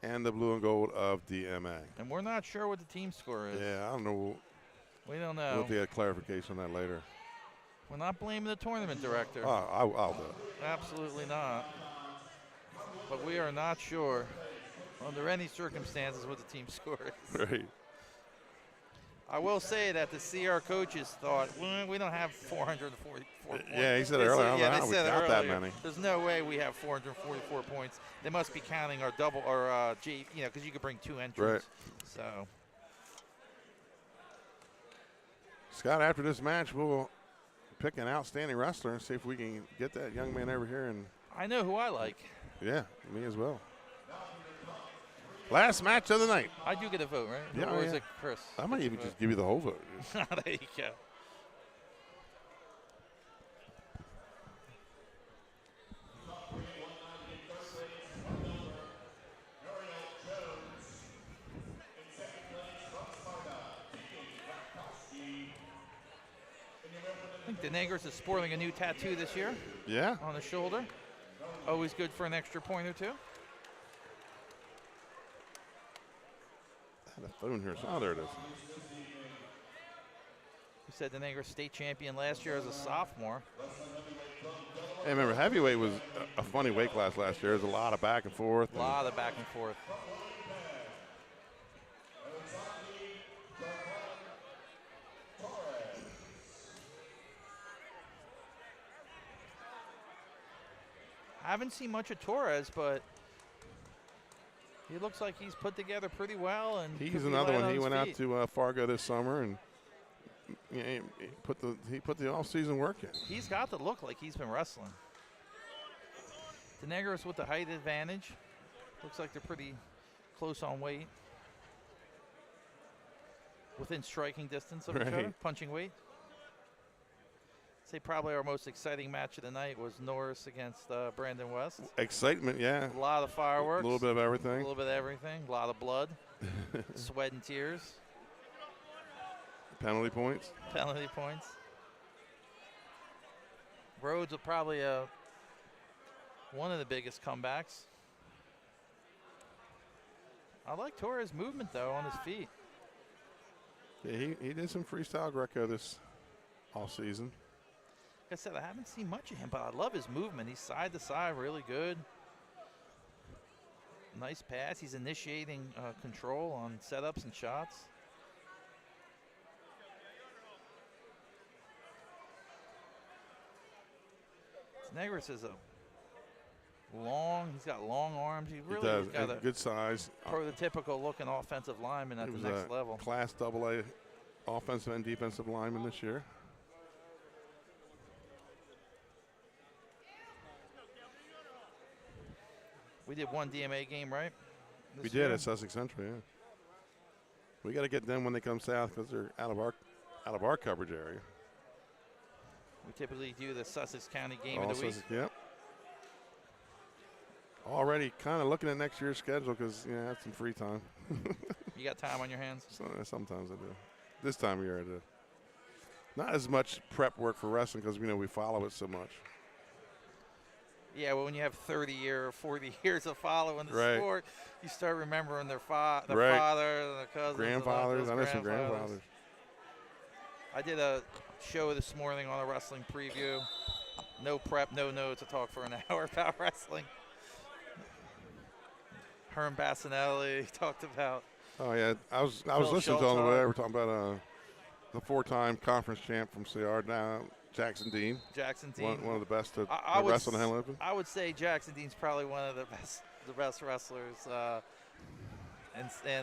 and the blue and gold of DMA. And we're not sure what the team score is. Yeah, I don't know. We don't know. We'll get clarification on that later. We're not blaming the tournament director. Oh, I'll do it. Absolutely not. But we are not sure under any circumstances what the team score is. Right. I will say that the CR coaches thought, well, we don't have 444 points. Yeah, he said earlier, I don't know how we got that earlier. many. There's no way we have 444 points. They must be counting our double, or G, you know, because you could bring 2 entrants. Right. So, Scott, after this match, we'll pick an outstanding wrestler and see if we can get that young man over here. And I know who I like. yeah, me as well. Last match of the night. I do get a vote, right? Yeah, or is yeah. it Chris? I might even just give you the whole vote. There you go. I think DeNegris is sporting a new tattoo this year. Yeah. On the shoulder. Always good for an extra point or two. I had a phone here. Oh, there it is. We said DeNegris state champion last year as a sophomore. Hey, remember, heavyweight was a funny weight class last year. There was a lot of back and forth. A lot of back and forth. I haven't seen much of Torres, but he looks like he's put together pretty well. And He's another one. He went out to Fargo this summer and he put the off-season work in. He's got to look like he's been wrestling. DeNegris with the height advantage. Looks like they're pretty close on weight. Within striking distance of each other, punching weight. Say probably our most exciting match of the night was Norris against Brandon West. Excitement, yeah. A lot of fireworks. A little bit of everything. A little bit of everything. A lot of blood. Sweat and tears. Penalty points. Penalty points. Rhodes are probably one of the biggest comebacks. I like Torres' movement, though, on his feet. Yeah, he did some freestyle Greco this offseason. Like I said, I haven't seen much of him, but I love his movement. He's side to side, really good. Nice pass. He's initiating control on setups and shots. DeNegris is he's got long arms. He really got a good size. Prototypical looking offensive lineman at the next level. Class AA offensive and defensive lineman this year. We did one DMA game, right? We did at Sussex Central, yeah. We got to get them when they come south because they're out of our coverage area. We typically do the Sussex County game of the week. Yep. Already kind of looking at next year's schedule because I have some free time. You got time on your hands? Sometimes I do. This time of year I do. Not as much prep work for wrestling because we follow it so much. Yeah, well, when you have 30 or 40 years of following the sport, you start remembering their father, their cousins, grandfathers. I know some grandfathers. I did a show this morning on a wrestling preview. No prep, no notes. I talked for an hour about wrestling. Herm Bassinelli talked about. Oh yeah, I was listening to them. They were talking about the 4-time conference champ from CR now, Jackson Dean. Jackson Dean. One of the best to I would wrestle in the Henley Open. I would say Jackson Dean's probably one of the best wrestlers in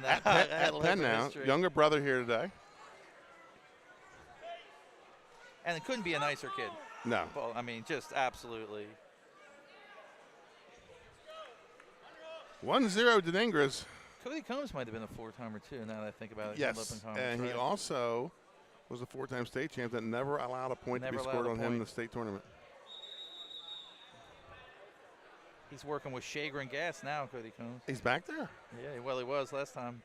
at Penn now, history. younger brother here today. And it couldn't be a nicer kid. No. Well, I mean, just absolutely. 1-0 Deningras. Cody Combs might have been a 4-timer too, now that I think about it. Yes, and he also was a 4-time state champ that never allowed a point to be scored on him in the state tournament. He's working with Shagrin Gas now, Cody Combs. He's back there? Yeah, well, he was last time.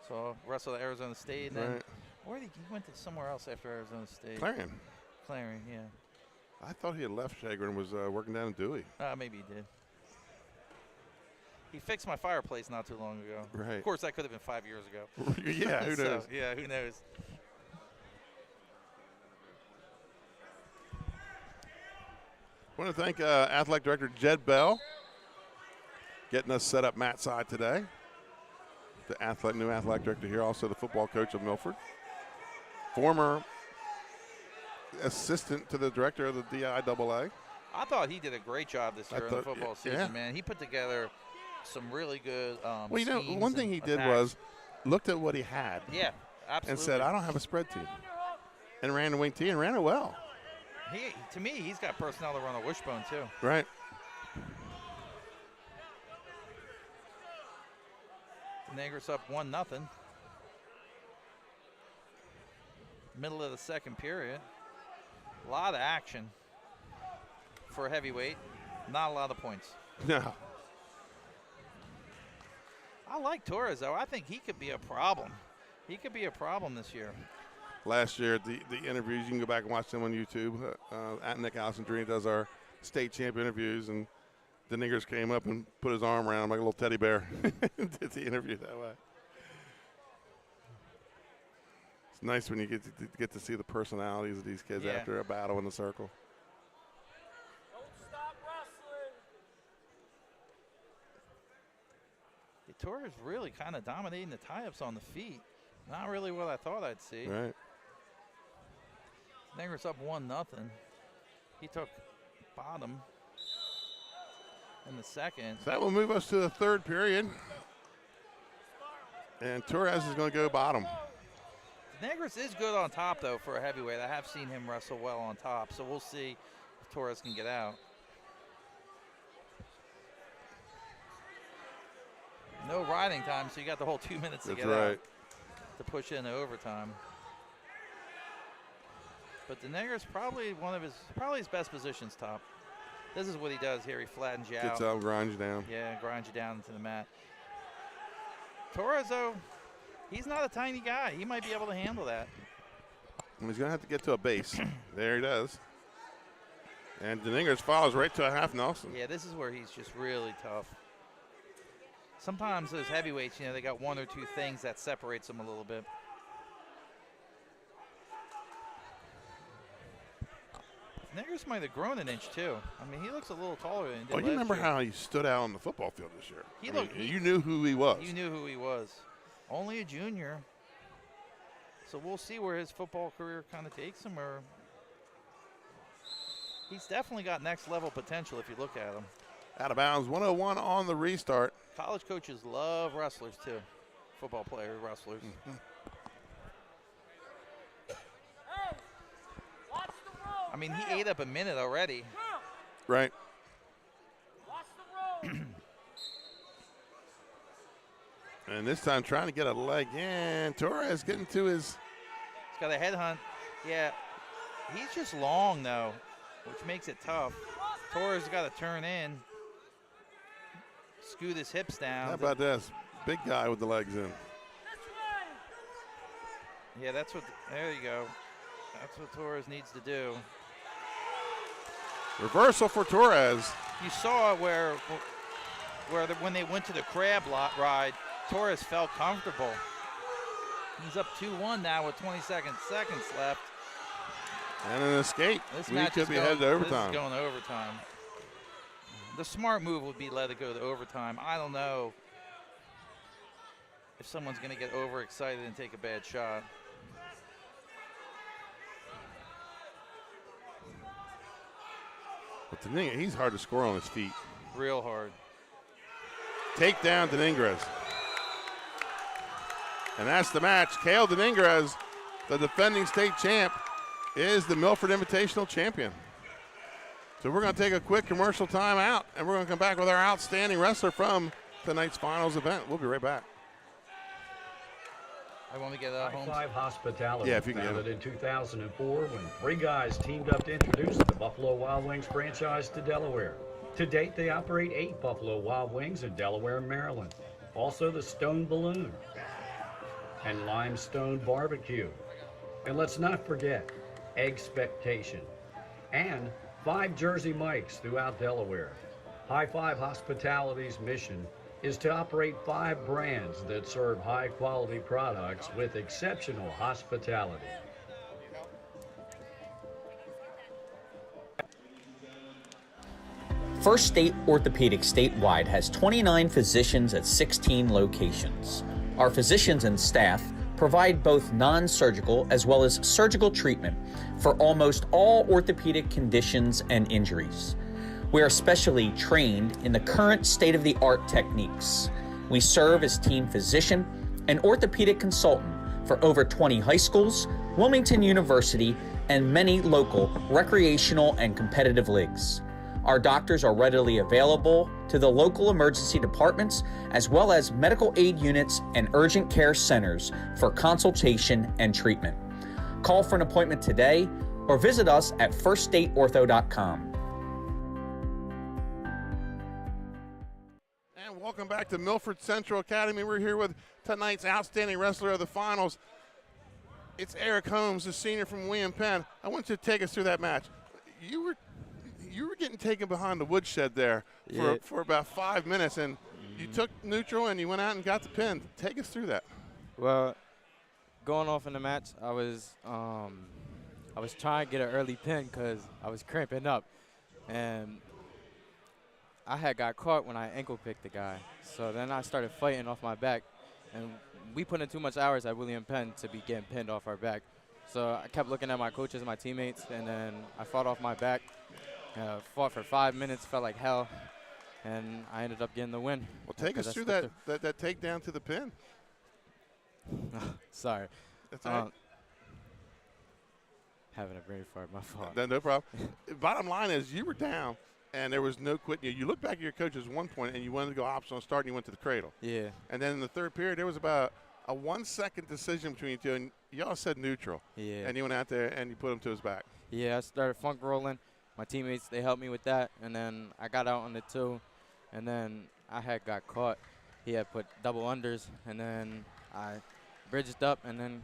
So wrestled at Arizona State. And then where did he went to somewhere else after Arizona State? Clarion. Clarion, yeah. I thought he had left Shagrin and was working down in Dewey. Maybe he did. He fixed my fireplace not too long ago. Right. Of course, that could have been 5 years ago. Yeah, who knows? Yeah, who knows? I want to thank Athletic Director Jed Bell getting us set up Matt side today. The new athletic director here, also the football coach of Milford. Former assistant to the director of the DIAA. I thought he did a great job this year in the football season, man. He put together some really good well, you know, one thing he did was looked at what he had. Yeah, absolutely. And said, I don't have a spread team. And ran the wing tee and ran it well. To me, he's got personnel to run a wishbone, too. Right. Deningras up 1-0. Middle of the second period. A lot of action for a heavyweight. Not a lot of points. No. I like Torres, though. I think he could be a problem. He could be a problem this year. Last year, the interviews, you can go back and watch them on YouTube. At Nick Allison Jr. does our state champ interviews, and Deningras came up and put his arm around him like a little teddy bear and did the interview that way. It's nice when you get to see the personalities of these kids after a battle in the circle. Don't stop wrestling. Torres really kind of dominating the tie-ups on the feet. Not really what I thought I'd see. Right. Deningras up 1-0. He took bottom in the second. So that will move us to the third period. And Torres is going to go bottom. Deningras is good on top, though, for a heavyweight. I have seen him wrestle well on top, so we'll see if Torres can get out. No riding time, so you got the whole 2 minutes to get out to push into overtime. But Deningras probably his best position's top. This is what he does here. He flattens you out. Gets out, grinds you down. Yeah, grinds you down into the mat. Torres, though, he's not a tiny guy. He might be able to handle that. He's going to have to get to a base. There he does. And Deningras follows right to a half Nelson. Yeah, this is where he's just really tough. Sometimes those heavyweights, they got one or two things that separates them a little bit. Deningras might have grown an inch, too. I mean, he looks a little taller than he did you remember year. how he stood out on the football field this year? You knew who he was. You knew who he was. Only a junior. So we'll see where his football career kind of takes him. Or he's definitely got next level potential if you look at him. Out of bounds, 101 on the restart. College coaches love wrestlers, too. Football players, wrestlers. I mean, he ate up a minute already. Right. And this time trying to get a leg in. Torres getting to his. He's got a headhunt. Yeah. He's just long, though, which makes it tough. Torres got to turn in. Scoot his hips down. How about this? Big guy with the legs in. Yeah, that's what. There you go. That's what Torres needs to do. Reversal for Torres. You saw where when they went to the crab ride, Torres felt comfortable. He's up 2-1 now with 20 seconds left. And an escape. This We match could be headed to overtime. This is going to overtime. The smart move would be let it go to overtime. I don't know if someone's going to get overexcited and take a bad shot. But he's hard to score on his feet. Real hard. Takedown Deningres. And that's the match. Kale Deningres, the defending state champ, is the Milford Invitational champion. So we're going to take a quick commercial time out, and we're going to come back with our outstanding wrestler from tonight's finals event. We'll be right back. I want to get that home. High Five Hospitality, yeah, if you can founded in 2004 when 3 guys teamed up to introduce the Buffalo Wild Wings franchise to Delaware. To date, they operate 8 Buffalo Wild Wings in Delaware and Maryland. Also the Stone Balloon and Limestone Barbecue. And let's not forget Expectation and 5 Jersey Mikes throughout Delaware. High Five Hospitality's mission is to operate 5 brands that serve high-quality products with exceptional hospitality. First State Orthopedic statewide has 29 physicians at 16 locations. Our physicians and staff provide both non-surgical as well as surgical treatment for almost all orthopedic conditions and injuries. We are specially trained in the current state-of-the-art techniques. We serve as team physician and orthopedic consultant for over 20 high schools, Wilmington University, and many local recreational and competitive leagues. Our doctors are readily available to the local emergency departments as well as medical aid units and urgent care centers for consultation and treatment. Call for an appointment today or visit us at firststateortho.com. Welcome back to Milford Central Academy. We're here with tonight's outstanding wrestler of the finals. It's Eric Holmes, the senior from William Penn. I want you to take us through that match. You were getting taken behind the woodshed there for about 5 minutes, and you took neutral and you went out and got the pin. Take us through that. Well, going off in the match, I was trying to get an early pin because I was cramping up, and I had got caught when I ankle picked the guy. So then I started fighting off my back, and we put in too much hours at William Penn to be getting pinned off our back. So I kept looking at my coaches and my teammates, and then I fought off my back, fought for 5 minutes, felt like hell, and I ended up getting the win. Well, take us through that takedown to the pin. Sorry. That's all right. Having a brain fart, my fault. No problem. Bottom line is you were down, and there was no quitting. You look back at your coaches at one point, and you wanted to go optional start, and you went to the cradle. Yeah. And then in the third period, there was about a 1 second decision between you two, and y'all said neutral. Yeah. And you went out there, and you put him to his back. Yeah, I started funk rolling. My teammates, they helped me with that, and then I got out on the 2, and then I had got caught. He had put double unders, and then I bridged up and then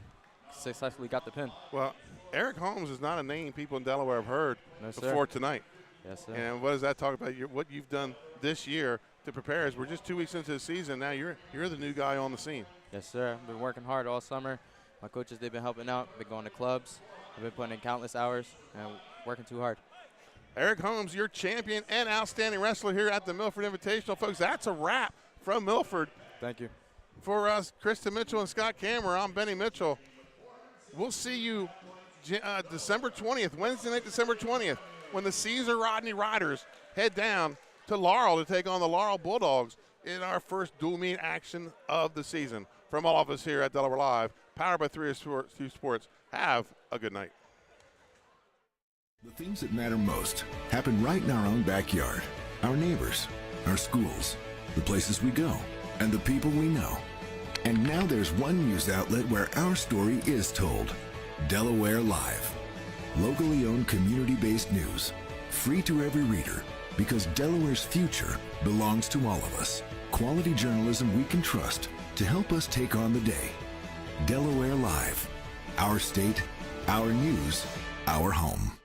successfully got the pin. Well, Eric Holmes is not a name people in Delaware have heard before tonight. Yes, sir. And what does that talk about? What you've done this year to prepare us? We're just 2 weeks into the season. Now you're the new guy on the scene. Yes, sir. I've been working hard all summer. My coaches, they've been helping out. Been going to clubs. I've been putting in countless hours and working too hard. Eric Holmes, your champion and outstanding wrestler here at the Milford Invitational. Folks, that's a wrap from Milford. Thank you. For us, Kristen Mitchell and Scott Cameron, I'm Benny Mitchell. We'll see you December 20th, Wednesday night, December 20th, when the Caesar Rodney Riders head down to Laurel to take on the Laurel Bulldogs in our first dual meet action of the season. From all of us here at Delaware Live, powered by 302 Sports, have a good night. The things that matter most happen right in our own backyard. Our neighbors, our schools, the places we go, and the people we know. And now there's one news outlet where our story is told. Delaware Live. Locally owned, community-based news. Free to every reader, because Delaware's future belongs to all of us. Quality journalism we can trust to help us take on the day. Delaware Live. Our state, our news, our home.